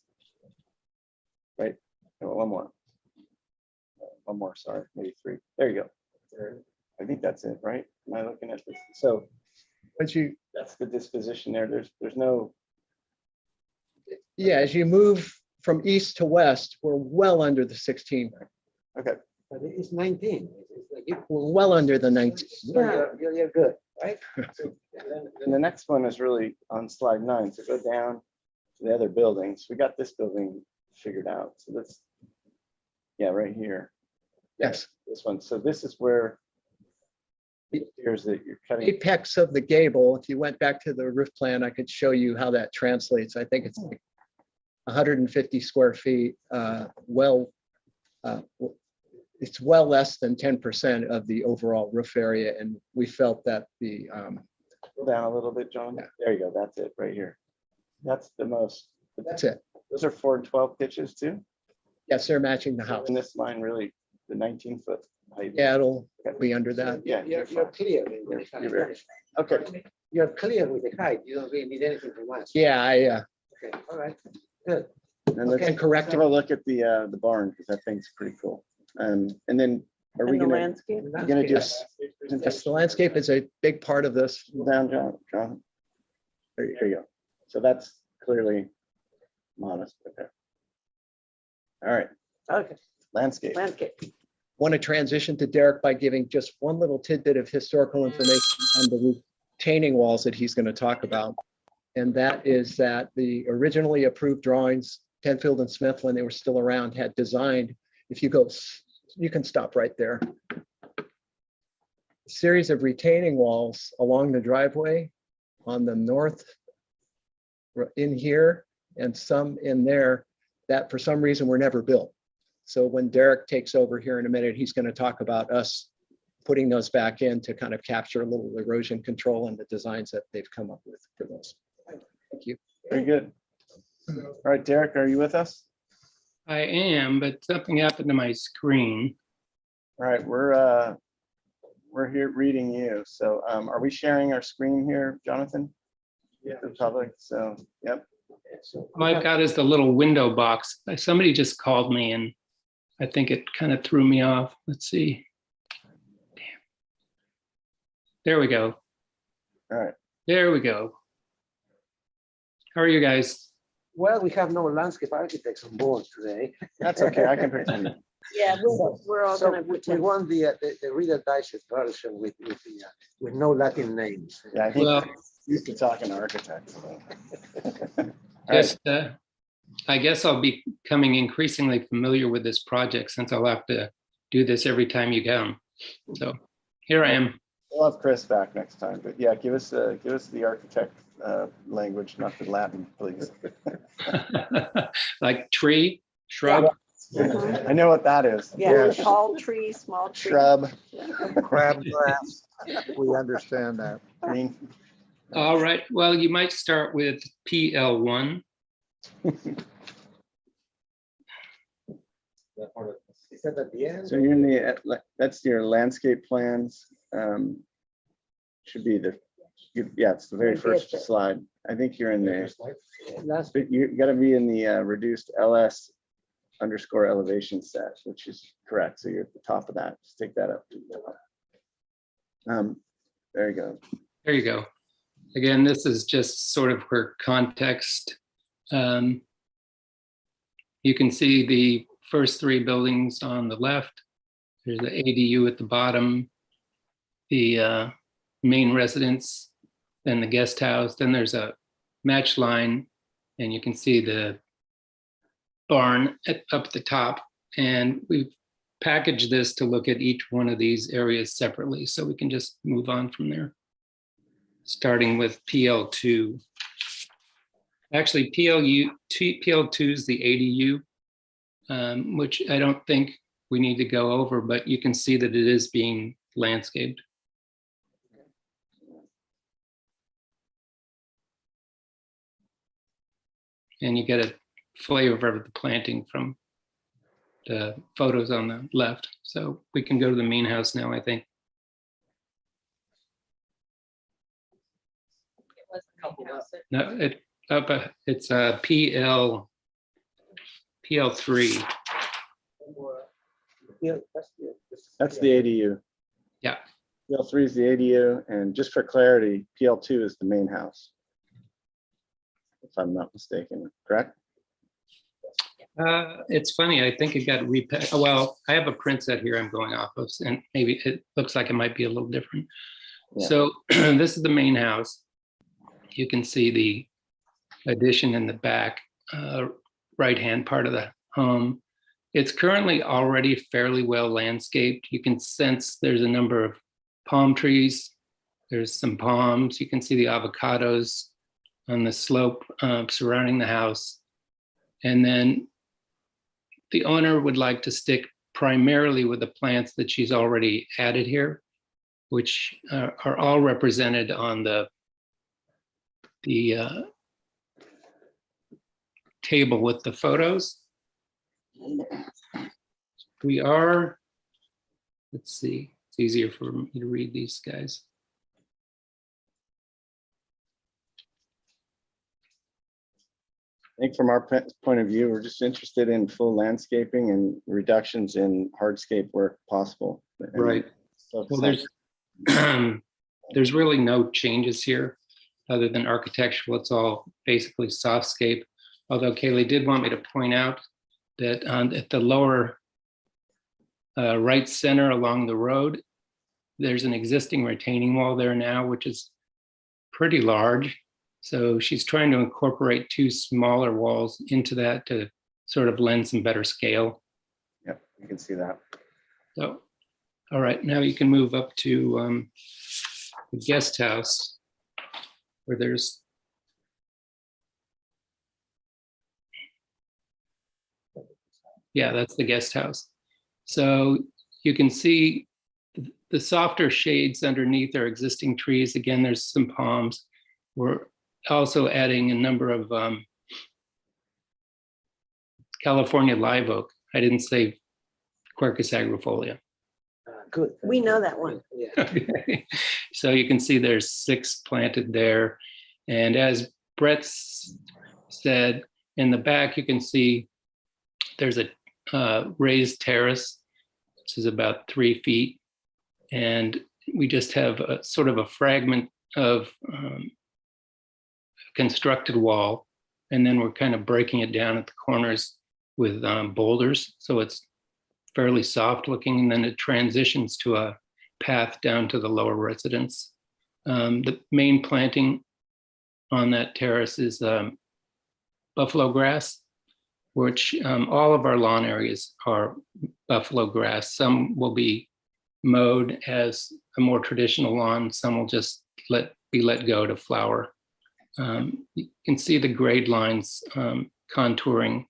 Right. No, one more. One more. Sorry, maybe 3. There you go. I think that's it, right? Am I looking at this? So, that's the disposition there. There's no. Yeah, as you move from east to west, we're well under the 16. Okay. But it's 19. We're well under the 19. Yeah, you're good, right? And the next one is really on slide 9. So go down to the other buildings. We got this building figured out. So that's, yeah, right here. Yes. This one. So this is where here's that you're cutting. Apex of the gable. If you went back to the roof plan, I could show you how that translates. I think it's like 150 square feet. It's well less than 10% of the overall roof area, and we felt that the Go down a little bit, John. Yeah. There you go. That's it right here. That's the most. That's it. Those are 4 and 12 pitches too. Yes, they're matching the house. And this line really the 19-foot height. Yeah, it'll be under that. Yeah, You're clear with the height. Okay. You're clear with the height. You don't really need anything from us. Yeah, Okay, all right, good. And let's correct have a look at the barn because that thing's pretty cool. And then are we And the gonna landscape? we're gonna do Yes. Yes, the landscape is a big part of this. down, John? There you go. So that's clearly modest. Okay. All right. Okay. Landscape. Want to transition to Derek by giving just one little tidbit of historical information on the retaining walls that he's going to talk about. And that is that the originally approved drawings, Tenfield and Smith, when they were still around, had designed, if you go, you can stop right there. A series of retaining walls along the driveway on the north in here and some in there that for some reason were never built. So when Derek takes over here in a minute, he's going to talk about us putting those back in to kind of capture a little erosion control and the designs that they've come up with for those. Thank you. Very good. All right, Derek, are you with us? I am, but something happened to my screen. All right, we're here reading you. So are we sharing our screen here, Jonathan? Yeah. The public. So, yep. All I've got is the little window box. Somebody just called me and I think it kind of threw me off. Let's see. Damn. There we go. All right. There we go. How are you guys? Well, we have no landscape architects on board today. That's okay. I can pretend. Yeah, we're all So gonna we pretend. want the Reader Digest version with no Latin names. Yeah, I think Well, used to talking to architects. just, I guess I'll be becoming increasingly familiar with this project since I'll have to do this every time you come. So here I am. We'll have Chris back next time, but yeah, give us the architect language, not the Latin, please. Like tree, shrub. I know what that is. Yeah, tall tree, small tree. Shrub. Crabgrass, we understand that. Green. All right. Well, you might start with PL1. Is that at the end? So you're in the, that's your landscape plans. Should be yeah, it's the very first slide. I think you're in the, Last but you gotta be in the reduced LS _ elevation set, which is correct. So you're at the top of that. Just take that up. There you go. There you go. Again, this is just sort of for context. You can see the first three buildings on the left. There's the ADU at the bottom, the main residence, then the guest house. Then there's a match line, and you can see the barn up at the top. And we've packaged this to look at each one of these areas separately, so we can just move on from there. Starting with PL2. Actually, PL2 is the ADU, which I don't think we need to go over, but you can see that it is being landscaped. And you get a flavor of the planting from the photos on the left. So we can go to the main house now, I think. No, it's PL3. That's the ADU. Yeah. PL3 is the ADU, and just for clarity, PL2 is the main house, if I'm not mistaken, correct? It's funny, I think it got repackaged. Well, I have a print set here I'm going off of, and maybe it looks like it might be a little different. Yeah. So this is the main house. You can see the addition in the back right-hand part of the home. It's currently already fairly well landscaped. You can sense there's a number of palm trees. There's some palms. You can see the avocados on the slope surrounding the house. And then the owner would like to stick primarily with the plants that she's already added here, which are all represented on the table with the photos. We are, let's see, it's easier for me to read these guys. I think from our point of view, we're just interested in full landscaping and reductions in hardscape where possible. Right. Well, there's really no changes here other than architectural. It's all basically softscape. Although Kaylee did want me to point out that at the lower right center along the road, there's an existing retaining wall there now, which is pretty large. So she's trying to incorporate two smaller walls into that to sort of lend some better scale. Yep, you can see that. So, all right, now you can move up to the guest house where there's that's the guest house. So you can see the softer shades underneath are existing trees. Again, there's some palms. We're also adding a number of California live oak. I didn't say Quercus agrifolia. Good. We know that one. Yeah. So you can see there's 6 planted there. And as Brett said, in the back, you can see there's a raised terrace, which is about 3 feet. And we just have a sort of a fragment of constructed wall. And then we're kind of breaking it down at the corners with boulders. So it's fairly soft looking, and then it transitions to a path down to the lower residence. The main planting on that terrace is buffalo grass, which all of our lawn areas are buffalo grass. Some will be mowed as a more traditional lawn. Some will just be let go to flower. You can see the grade lines contouring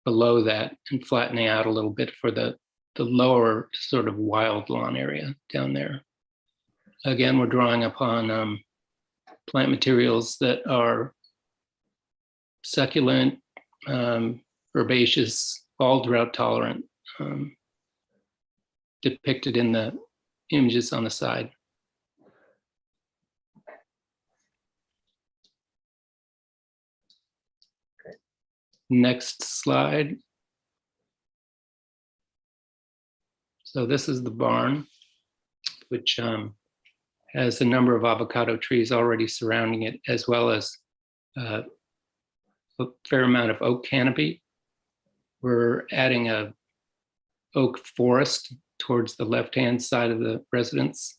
below that and flattening out a little bit for the lower sort of wild lawn area down there. Again, we're drawing upon plant materials that are succulent, herbaceous, all drought tolerant, depicted in the images on the side. Next slide. So this is the barn, which has a number of avocado trees already surrounding it, as well as a fair amount of oak canopy. We're adding a oak forest towards the left-hand side of the residence.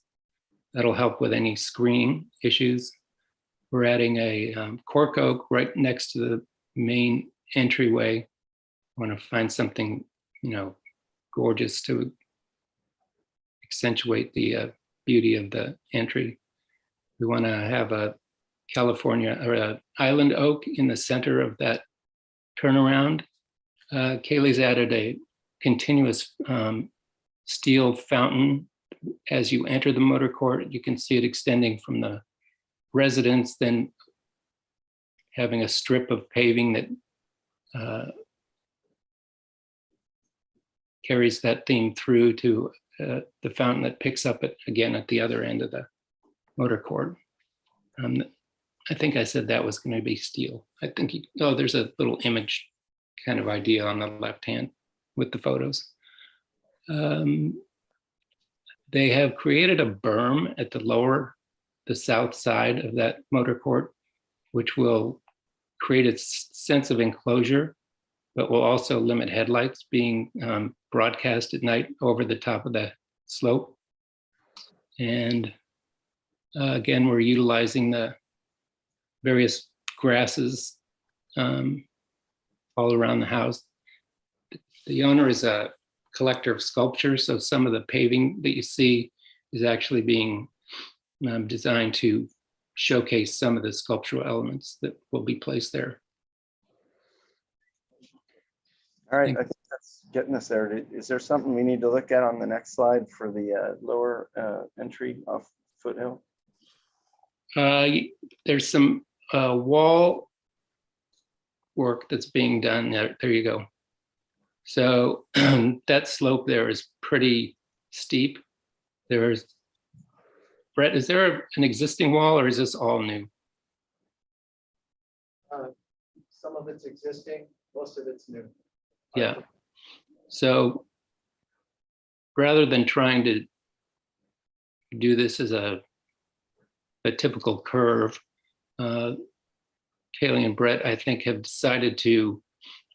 That'll help with any screening issues. We're adding a cork oak right next to the main entryway. I want to find something, gorgeous to accentuate the beauty of the entry. We want to have a California or an island oak in the center of that turnaround. Kaylee's added a continuous steel fountain as you enter the motor court. You can see it extending from the residence, then having a strip of paving that carries that theme through to the fountain that picks up again at the other end of the motor court. I think I said that was going to be steel. I think, there's a little image kind of idea on the left hand with the photos. They have created a berm at the south side of that motor court, which will create a sense of enclosure, but will also limit headlights being broadcast at night over the top of the slope. And again, we're utilizing the various grasses all around the house. The owner is a collector of sculpture, so some of the paving that you see is actually being designed to showcase some of the sculptural elements that will be placed there. All right, I think that's getting us there. Is there something we need to look at on the next slide for the lower entry off Foothill? There's some wall work that's being done. There you go. So that slope there is pretty steep. Brett, is there an existing wall or is this all new? Some of it's existing, most of it's new. Yeah. So rather than trying to do this as a typical curve, Kaylee and Brett, I think, have decided to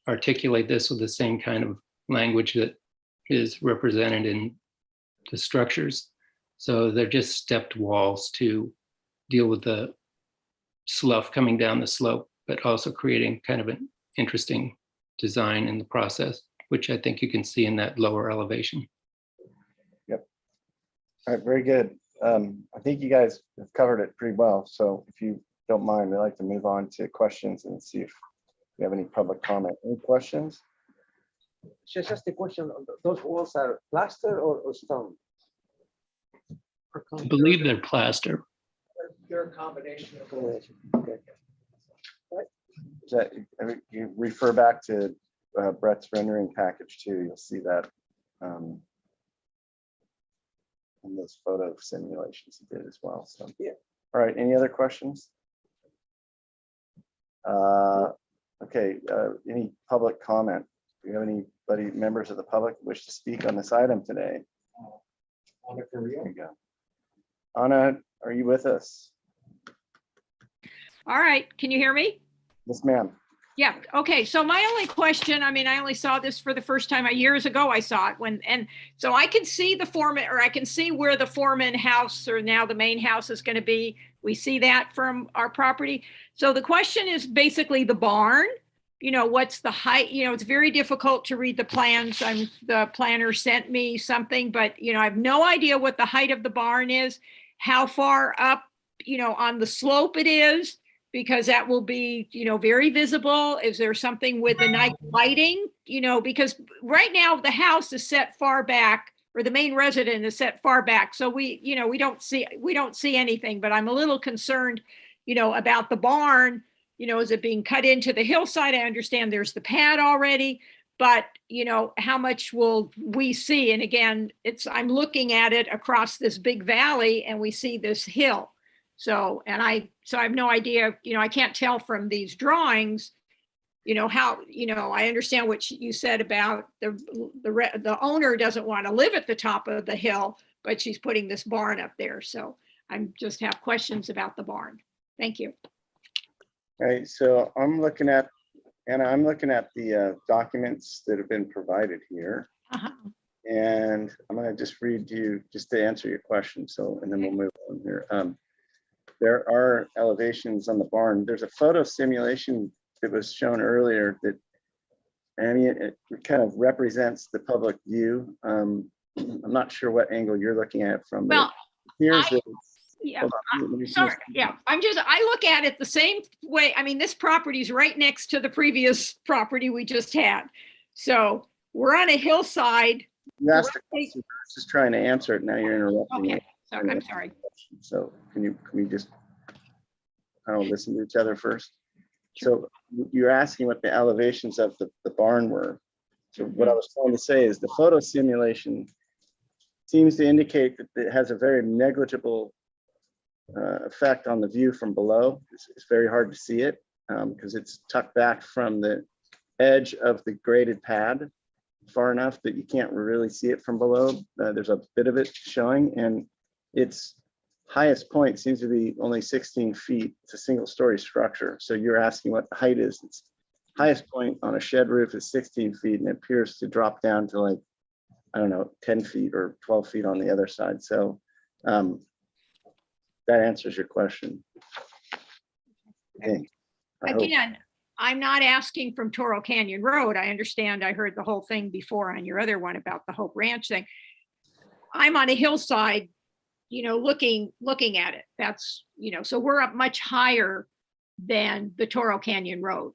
articulate this with the same kind of language that is represented in the structures. So they're just stepped walls to deal with the slough coming down the slope, but also creating kind of an interesting design in the process, which I think you can see in that lower elevation. Yep. All right, very good. I think you guys have covered it pretty well. So if you don't mind, we'd like to move on to questions and see if we have any public comment. Any questions? Just a question, those walls are plaster or stone? I believe they're plaster. They're a combination of. Okay. You refer back to Brett's rendering package too. You'll see that in those photo simulations he did as well. So yeah. All right. Any other questions? Okay. Any public comment? Do you have anybody, members of the public, wish to speak on this item today? Anna Carrillo. There you go. Anna, are you with us? All right, can you hear me? Yes, ma'am. Yeah, okay, so my only question, I mean, I only saw this for the first time years ago, I saw it and so I can see the foreman, or I can see where the foreman house, or now the main house, is gonna be. We see that from our property. So the question is basically the barn, what's the height, it's very difficult to read the plans. The planner sent me something, but I have no idea what the height of the barn is, how far up, on the slope it is, because that will be, very visible. Is there something with the night lighting? Because right now the house is set far back, or the main resident is set far back. So we don't see anything, but I'm a little concerned, about the barn. Is it being cut into the hillside? I understand there's the pad already, but how much will we see? And again, I'm looking at it across this big valley and we see this hill. So I have no idea, I can't tell from these drawings, how, I understand what you said about the owner doesn't want to live at the top of the hill, but she's putting this barn up there. So I'm just have questions about the barn. Thank you. All right, so I'm looking at the documents that have been provided here. And I'm going to just read you just to answer your question. So, and then we'll move on here. There are elevations on the barn. There's a photo simulation that was shown earlier that, I mean, it kind of represents the public view. I'm not sure what angle you're looking at it from. Well, yeah. Sorry. Yeah, I look at it the same way. I mean, this property is right next to the previous property we just had. So we're on a hillside. You asked the question, I was just trying to answer it. Now you're interrupting me. Okay, sorry, I'm sorry. So can we just listen to each other first? So you're asking what the elevations of the barn were. So what I was trying to say is the photo simulation seems to indicate that it has a very negligible effect on the view from below. It's very hard to see it because it's tucked back from the edge of the graded pad far enough that you can't really see it from below. There's a bit of it showing, and its highest point seems to be only 16 feet. It's a single story structure. So you're asking what the height is. Its highest point on a shed roof is 16 feet, and it appears to drop down to like, I don't know, 10 feet or 12 feet on the other side. So that answers your question. Okay. Again, I'm not asking from Toro Canyon Road. I understand. I heard the whole thing before on your other one about the Hope Ranch thing. I'm on a hillside, looking at it. That's, so we're up much higher than the Toro Canyon Road,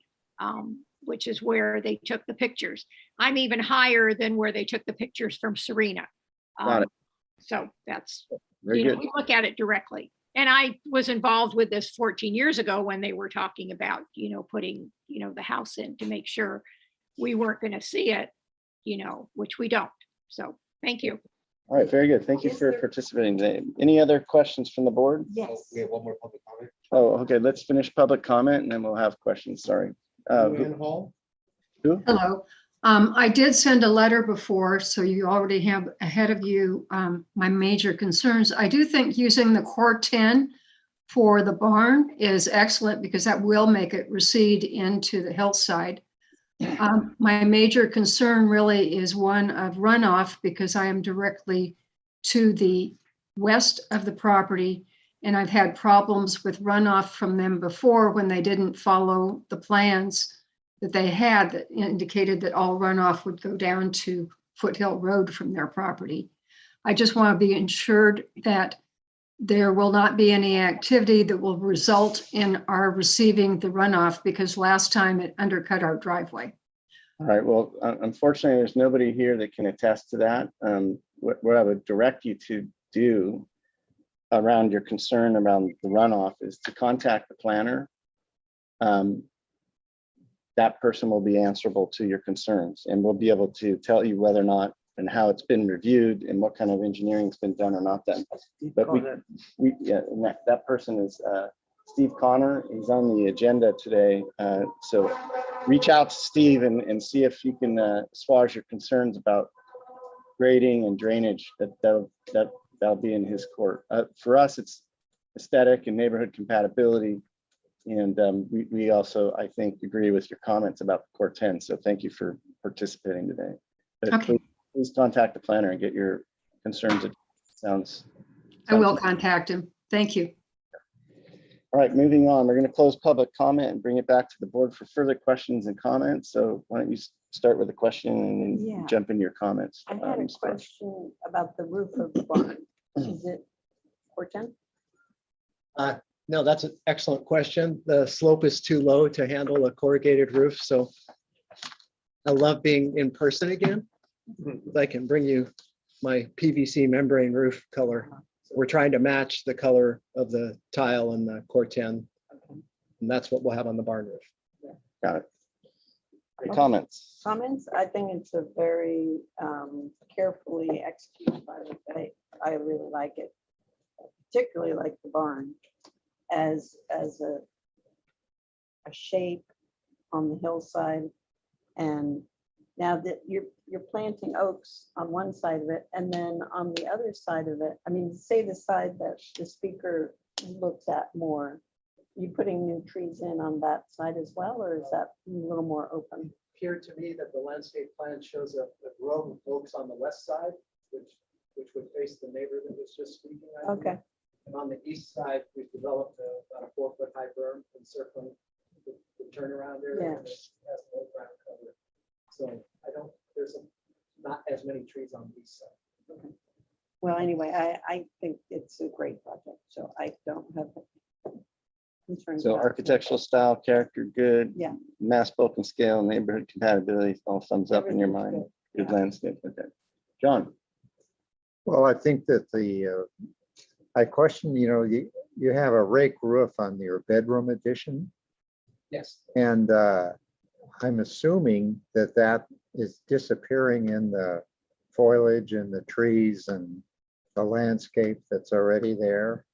which is where they took the pictures. I'm even higher than where they took the pictures from Serena. Got it. So that's, Very good. we look at it directly. And I was involved with this 14 years ago when they were talking about, putting, the house in to make sure we weren't going to see it, which we don't. So thank you. All right, very good. Thank you for participating today. Any other questions from the board? Yes. We have one more public comment. Oh, okay. Let's finish public comment and then we'll have questions. Sorry. Luann Hall. Who? Hello. I did send a letter before, so you already have ahead of you my major concerns. I do think using the core 10 for the barn is excellent because that will make it recede into the hillside. My major concern really is one of runoff because I am directly to the west of the property, and I've had problems with runoff from them before when they didn't follow the plans that they had that indicated that all runoff would go down to Foothill Road from their property. I just want to be ensured that there will not be any activity that will result in our receiving the runoff because last time it undercut our driveway. All right, well, unfortunately, there's nobody here that can attest to that. What I would direct you to do around your concern around the runoff is to contact the planner. That person will be answerable to your concerns and we'll be able to tell you whether or not and how it's been reviewed and what kind of engineering has been done or not done. But that person is Steve Connor. He's on the agenda today. So reach out to Steve and see if you can assuage your concerns about grading and drainage. That'll be in his court. For us, it's aesthetic and neighborhood compatibility. And we also, I think, agree with your comments about Core 10. So thank you for participating today. But Okay. please contact the planner and get your concerns. It sounds. I will contact him. Thank you. All right, moving on. We're going to close public comment and bring it back to the board for further questions and comments. So why don't you start with a question and then Yeah. jump into your comments. I had a question about the roof of the barn. Is it 410? No, that's an excellent question. The slope is too low to handle a corrugated roof, so I love being in person again. I can bring you my PVC membrane roof color. We're trying to match the color of the tile and the Core 10. And that's what we'll have on the barn roof. Got it. Any comments? Comments? I think it's a very carefully executed project. I really like it, particularly like the barn as a shape on the hillside. And now that you're planting oaks on one side of it, and then on the other side of it, I mean, say the side that the speaker looks at more, you putting new trees in on that side as well, or is that a little more open? Appeared to me that the landscape plan shows a grove of oaks on the west side, which would face the neighbor that was just speaking. Okay. And on the east side, we've developed about a 4-foot high berm encircling the turnaround area. Yeah. And it has low ground cover. So there's not as many trees on the east side. Okay. Well, anyway, I think it's a great project, so I don't have concerns. So about it. architectural style, character, good. Yeah. Mass bulk and scale, neighborhood compatibility, all thumbs up in your mind. Everything's Good Yeah. landscape. Okay. John. Well, I think that I question, you have a rake roof on your bedroom addition. Yes. And I'm assuming that is disappearing in the foliage and the trees and the landscape that's already there.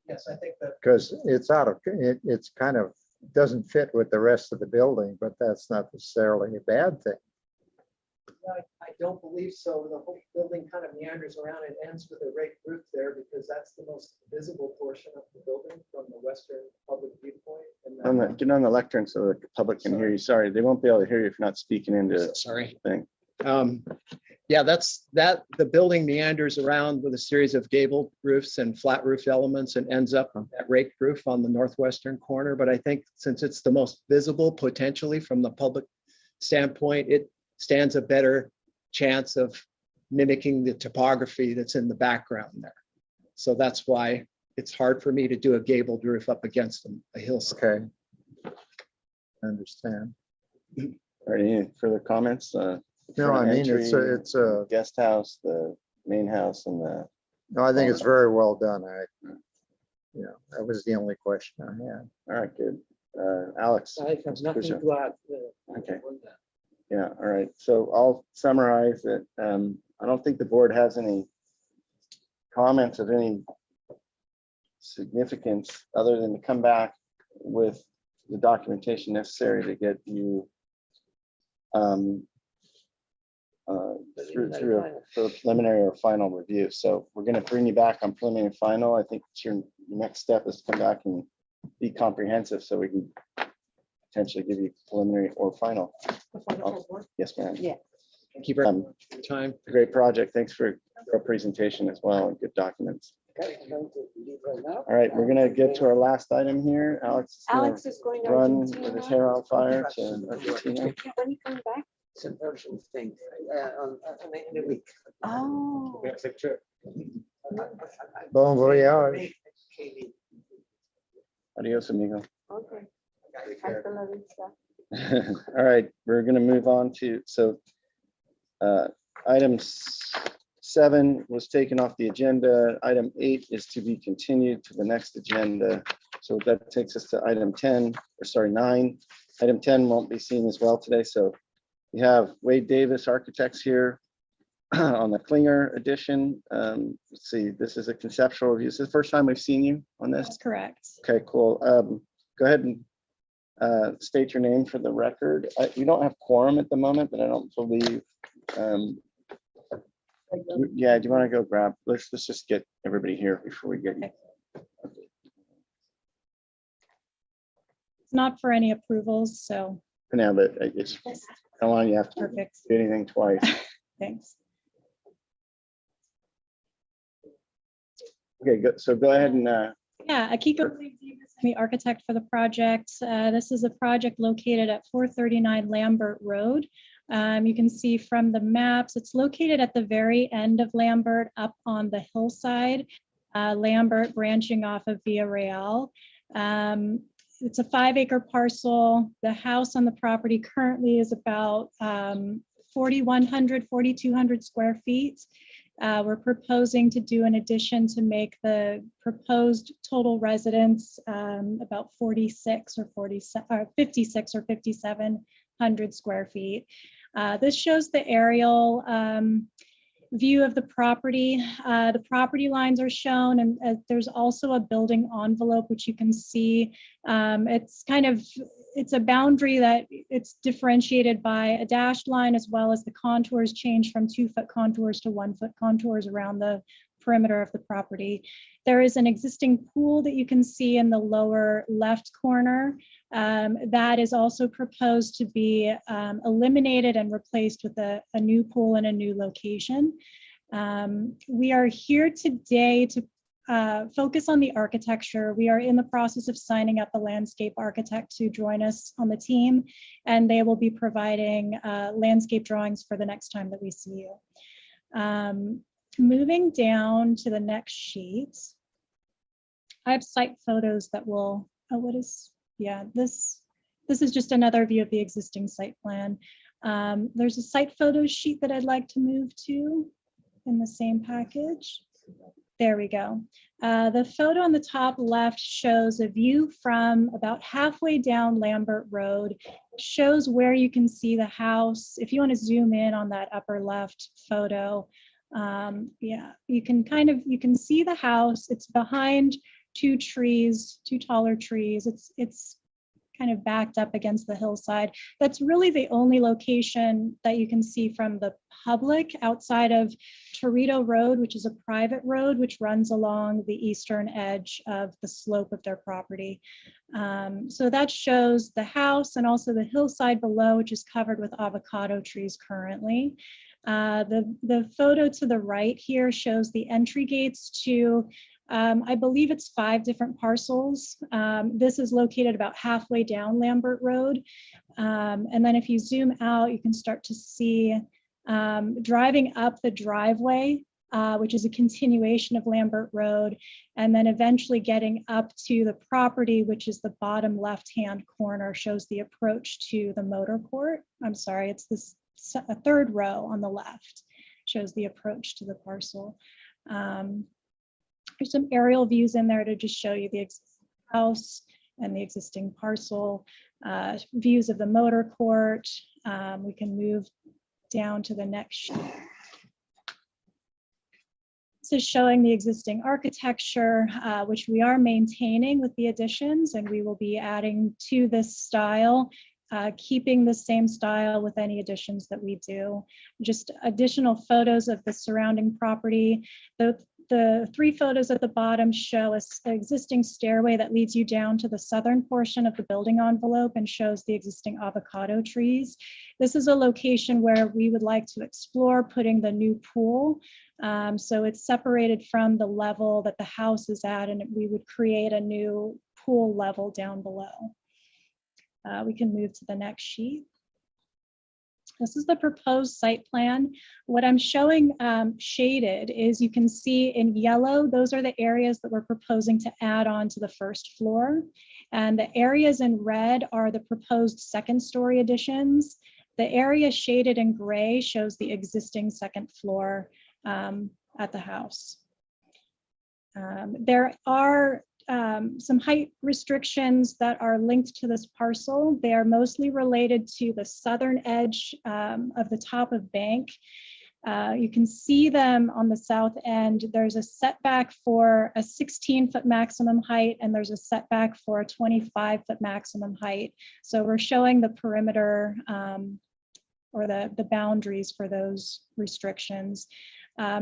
Yes, I think that. Because it's kind of, doesn't fit with the rest of the building, but that's not necessarily a bad thing. I don't believe so. The whole building kind of meanders around and ends with a raked roof there because that's the most visible portion of the building from the western public viewpoint. And then, Get on the lectern so the public can hear you. Sorry, they won't be able to hear you if you're not speaking into Sorry. the thing. Yeah, the building meanders around with a series of gabled roofs and flat roof elements and ends up on that raked roof on the northwestern corner. But I think since it's the most visible potentially from the public standpoint, it stands a better chance of mimicking the topography that's in the background there. So that's why it's hard for me to do a gabled roof up against a hillside. Okay. I understand. All right, any further comments? No, I mean, Entry, it's a guest house, the main house, and no, I think it's very well done. That was the only question I had. all right, good. Alex. I have nothing Kuja. to add. Okay. Yeah, all right. So I'll summarize it. I don't think the board has any comments of any significance other than to come back with the documentation necessary to get you through a preliminary or final review. So we're going to bring you back on preliminary and final. I think your next step is to come back and be comprehensive so we can potentially give you preliminary or final. Yes, ma'am. Yeah. Thank you very much for your time. Great project. Thanks for your presentation as well and good documents. Okay, I'm going to leave right now. All right, we're going to get to our last item here. Alex is going to run with Argentina. his hair on fire to Argentina. Yeah, when you come back? Some urgent thing in a week. Oh. Bon voyage. Adios, amigo. Okay. Hasta la vista. All right, we're going to move on to, item 7 was taken off the agenda. Item 8 is to be continued to the next agenda. So that takes us to item 10, or sorry, 9. Item 10 won't be seen as well today. So we have Wade Davis Architects here on the Klinger edition. Let's see, this is a conceptual review. This is the first time we've seen you on this? That's correct. Okay, cool. Go ahead and state your name for the record. We don't have quorum at the moment, but I don't believe. Yeah, do you want to go grab? Let's just get everybody here before we get you. It's not for any approvals, so now, but it's how long you have to perfect. do anything twice. Thanks. Okay, good. So go ahead and Yeah, Akiko, the architect for the project. This is a project located at 439 Lambert Road. You can see from the maps, it's located at the very end of Lambert, up on the hillside. Lambert branching off of Via Real. It's a 5-acre parcel. The house on the property currently is about 4,100, 4,200 square feet. We're proposing to do an addition to make the proposed total residence about 46 or 47 or 56 or 5,700 square feet. This shows the aerial view of the property. The property lines are shown, and there's also a building envelope, which you can see. It's a boundary that it's differentiated by a dashed line, as well as the contours change from 2-foot contours to 1-foot contours around the perimeter of the property. There is an existing pool that you can see in the lower left corner. That is also proposed to be eliminated and replaced with a new pool in a new location. We are here today to focus on the architecture. We are in the process of signing up a landscape architect to join us on the team, and they will be providing landscape drawings for the next time that we see you. Moving down to the next sheet, I have site photos that will, this is just another view of the existing site plan. There's a site photos sheet that I'd like to move to in the same package. There we go. The photo on the top left shows a view from about halfway down Lambert Road. It shows where you can see the house. If you want to zoom in on that upper left photo, you can see the house. It's behind 2 trees, 2 taller trees. It's kind of backed up against the hillside. That's really the only location that you can see from the public outside of Torito Road, which is a private road which runs along the eastern edge of the slope of their property. So that shows the house and also the hillside below, which is covered with avocado trees currently. The photo to the right here shows the entry gates to I believe it's 5 different parcels. This is located about halfway down Lambert Road. And then if you zoom out, you can start to see driving up the driveway, which is a continuation of Lambert Road, and then eventually getting up to the property, which is the bottom left-hand corner, shows the approach to the motor court. I'm sorry, it's this a 3rd row on the left, shows the approach to the parcel. There's some aerial views in there to just show you the existing house and the existing parcel, views of the motor court. We can move down to the next sheet. This is showing the existing architecture, which we are maintaining with the additions, and we will be adding to this style, keeping the same style with any additions that we do. Just additional photos of the surrounding property. The 3 photos at the bottom show an existing stairway that leads you down to the southern portion of the building envelope and shows the existing avocado trees. This is a location where we would like to explore putting the new pool. So it's separated from the level that the house is at, and we would create a new pool level down below. We can move to the next sheet. This is the proposed site plan. What I'm showing shaded is, you can see in yellow, those are the areas that we're proposing to add on to the 1st floor. And the areas in red are the proposed 2nd-story additions. The area shaded in gray shows the existing 2nd floor at the house. There are some height restrictions that are linked to this parcel. They are mostly related to the southern edge of the top of bank. You can see them on the south end. There's a setback for a 16-foot maximum height, and there's a setback for a 25-foot maximum height. So we're showing the perimeter or the boundaries for those restrictions.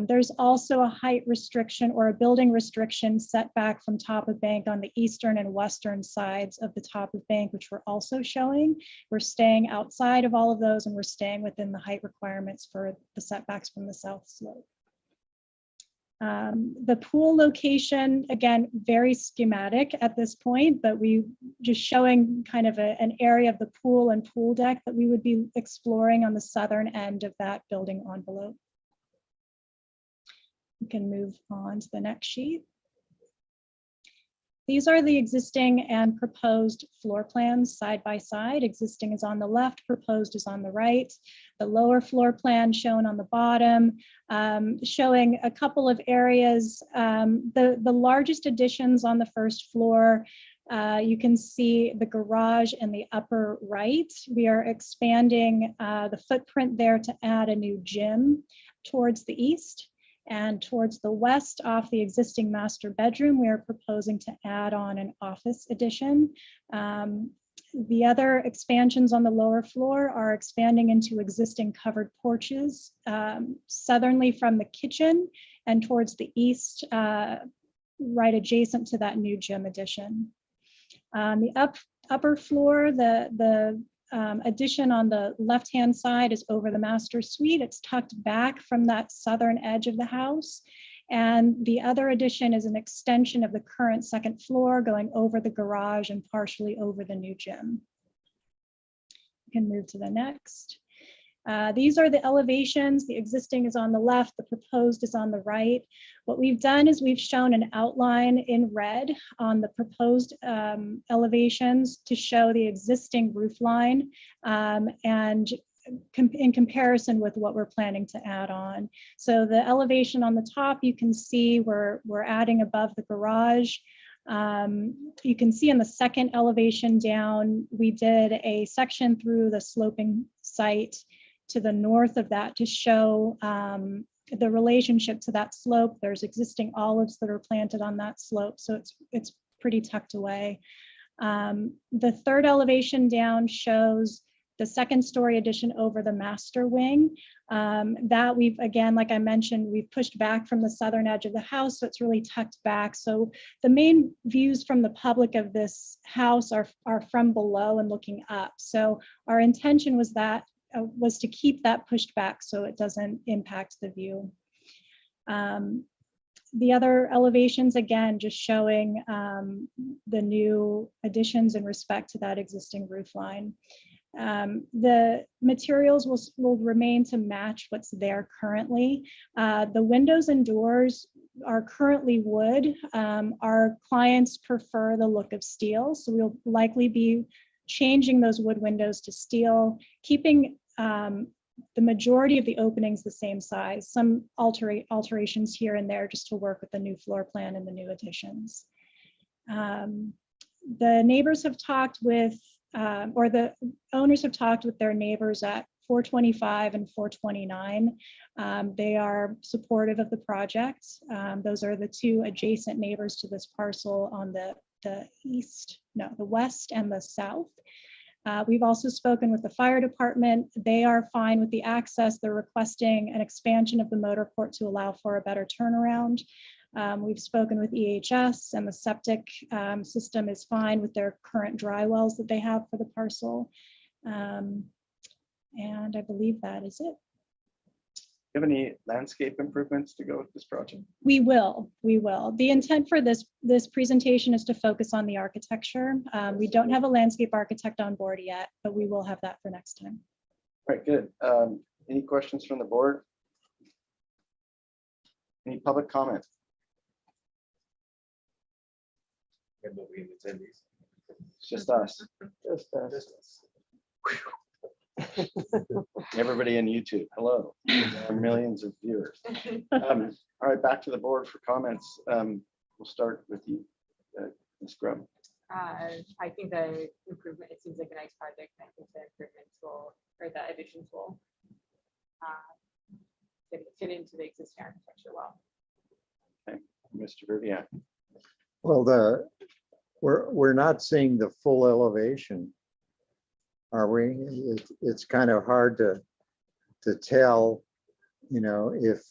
There's also a height restriction or a building restriction setback from top of bank on the eastern and western sides of the top of bank, which we're also showing. We're staying outside of all of those and we're staying within the height requirements for the setbacks from the south slope. The pool location, again, very schematic at this point, but we just showing kind of an area of the pool and pool deck that we would be exploring on the southern end of that building envelope. We can move on to the next sheet. These are the existing and proposed floor plans side by side. Existing is on the left, proposed is on the right. The lower floor plan shown on the bottom, showing a couple of areas. The largest additions on the first floor, you can see the garage in the upper right. We are expanding the footprint there to add a new gym towards the east. And towards the west, off the existing master bedroom, we are proposing to add on an office addition. The other expansions on the lower floor are expanding into existing covered porches, southerly from the kitchen and towards the east, right adjacent to that new gym addition. The upper floor, the addition on the left-hand side is over the master suite. It's tucked back from that southern edge of the house. And the other addition is an extension of the current second floor going over the garage and partially over the new gym. We can move to the next. These are the elevations. The existing is on the left, the proposed is on the right. What we've done is we've shown an outline in red on the proposed elevations to show the existing roof line and in comparison with what we're planning to add on. So the elevation on the top, you can see we're adding above the garage. You can see in the second elevation down, we did a section through the sloping site to the north of that to show the relationship to that slope. There's existing olives that are planted on that slope, so it's pretty tucked away. The third elevation down shows the second story addition over the master wing. That we've, again, like I mentioned, we've pushed back from the southern edge of the house, so it's really tucked back. So the main views from the public of this house are from below and looking up. So our intention was to keep that pushed back so it doesn't impact the view. The other elevations, again, just showing the new additions in respect to that existing roof line. The materials will remain to match what's there currently. The windows and doors are currently wood. Our clients prefer the look of steel, so we'll likely be changing those wood windows to steel, keeping the majority of the openings the same size, some alterations here and there just to work with the new floor plan and the new additions. The neighbors have talked with, or the owners have talked with their neighbors at 425 and 429. They are supportive of the project. Those are the two adjacent neighbors to this parcel on the west and the south. We've also spoken with the fire department. They are fine with the access. They're requesting an expansion of the motor court to allow for a better turnaround. We've spoken with EHS, and the septic system is fine with their current dry wells that they have for the parcel. And I believe that is it. Do you have any landscape improvements to go with this project? We will. The intent for this presentation is to focus on the architecture. We don't have a landscape architect on board yet, but we will have that for next time. All right, good. Any questions from the board? Any public comment? It's just us. Everybody in YouTube, hello. There are millions of viewers. All right, back to the board for comments. We'll start with you, Ms. Grubb. I think the improvement, it seems like a nice project. And I think the improvements will, or the additions will fit into the existing architecture well. Okay, Mr. Vivian. Well, we're not seeing the full elevation, are we? It's kind of hard to tell, you know, if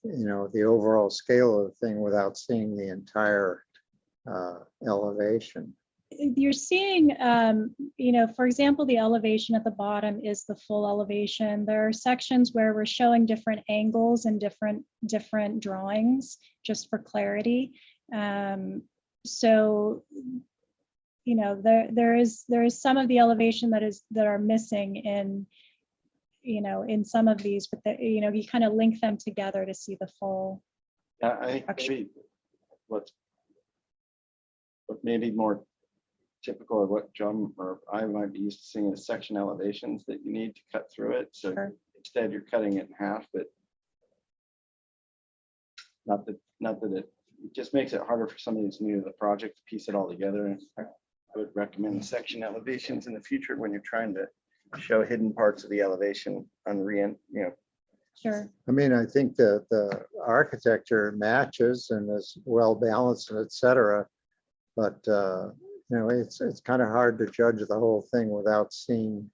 the overall scale of the thing without seeing the entire elevation. You're seeing, for example, the elevation at the bottom is the full elevation. There are sections where we're showing different angles and different drawings just for clarity. So, there is some of the elevation that are missing in some of these, but you kind of link them together to see the full. Yeah, I think maybe what maybe more typical of what John or I might be used to seeing is section elevations that you need to cut through it. So instead you're cutting it in half, but not that it just makes it harder for somebody who's new to the project to piece it all together. And I would recommend section elevations in the future when you're trying to show hidden parts of the elevation on Sure. I mean, I think that the architecture matches and is well balanced and et cetera. But, it's kind of hard to judge the whole thing without seeing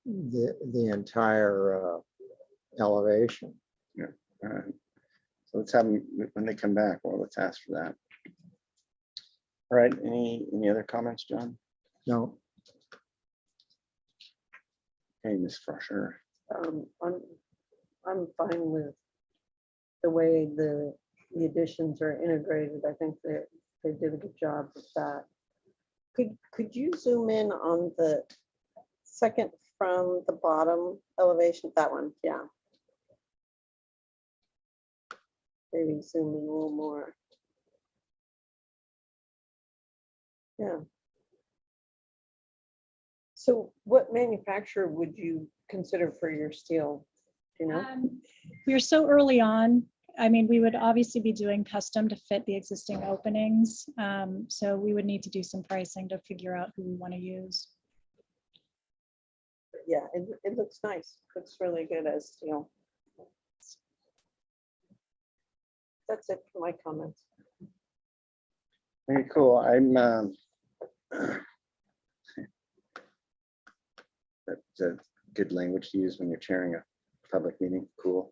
the entire elevation. Yeah. All right. So let's have them when they come back. Well, let's ask for that. All right. Any other comments, John? No. Hey, Ms. Frosher. I'm fine with the way the additions are integrated. I think that they did a good job with that. Could you zoom in on the second from the bottom elevation? That one, yeah. Maybe zoom in a little more. Yeah. So what manufacturer would you consider for your steel? Do you know? We're so early on. I mean, we would obviously be doing custom to fit the existing openings. So we would need to do some pricing to figure out who we want to use. Yeah, it looks nice. Looks really good as steel. That's it for my comments. Very cool. I'm that's a good language to use when you're chairing a public meeting. Cool.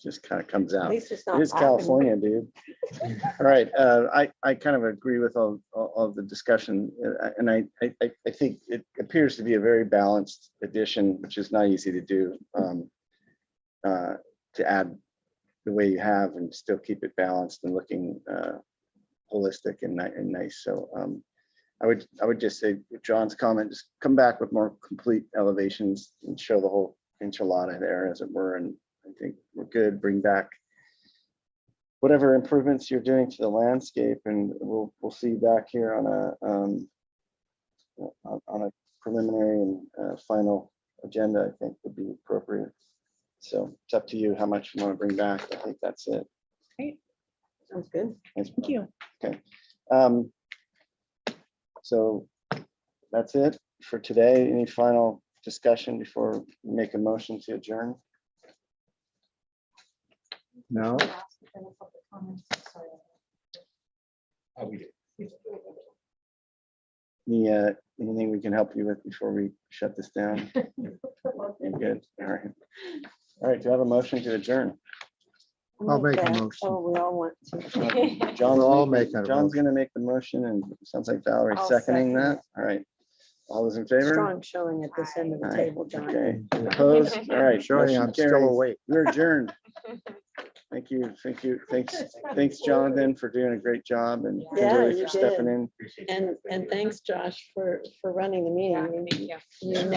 Just kind of comes out. At least it's It not is California, dude. All right. I kind of agree with all of the discussion, and I think it appears to be a very balanced addition, which is not easy to do. To add the way you have and still keep it balanced and looking holistic and nice. So I would just say John's comment, just come back with more complete elevations and show the whole enchilada there, as it were. And I think we're good. Bring back whatever improvements you're doing to the landscape, and we'll see you back here on a preliminary and final agenda. I think would be appropriate. So it's up to you how much you want to bring back. I think that's it. Great. Sounds good. Thank you. Okay. So that's it for today. Any final discussion before we make a motion to adjourn? No. Anything we can help you with before we shut this down? You're good. All right. All right. Do you have a motion to adjourn? I'll make a that. motion. Oh, we all want to. John's going to make the motion, and it sounds like Valerie's I'll seconding second that. All right. All those in favor? Strong showing at this end of the All right, table, John. okay. Opposed? All right. Showing motion I'm still carries. awake. We're adjourned. Thank you. Thanks, Jonathan, for doing a great job, and Yeah, Kimberly you for stepping did. in. And thanks, Josh, for running the meeting. Thank you. You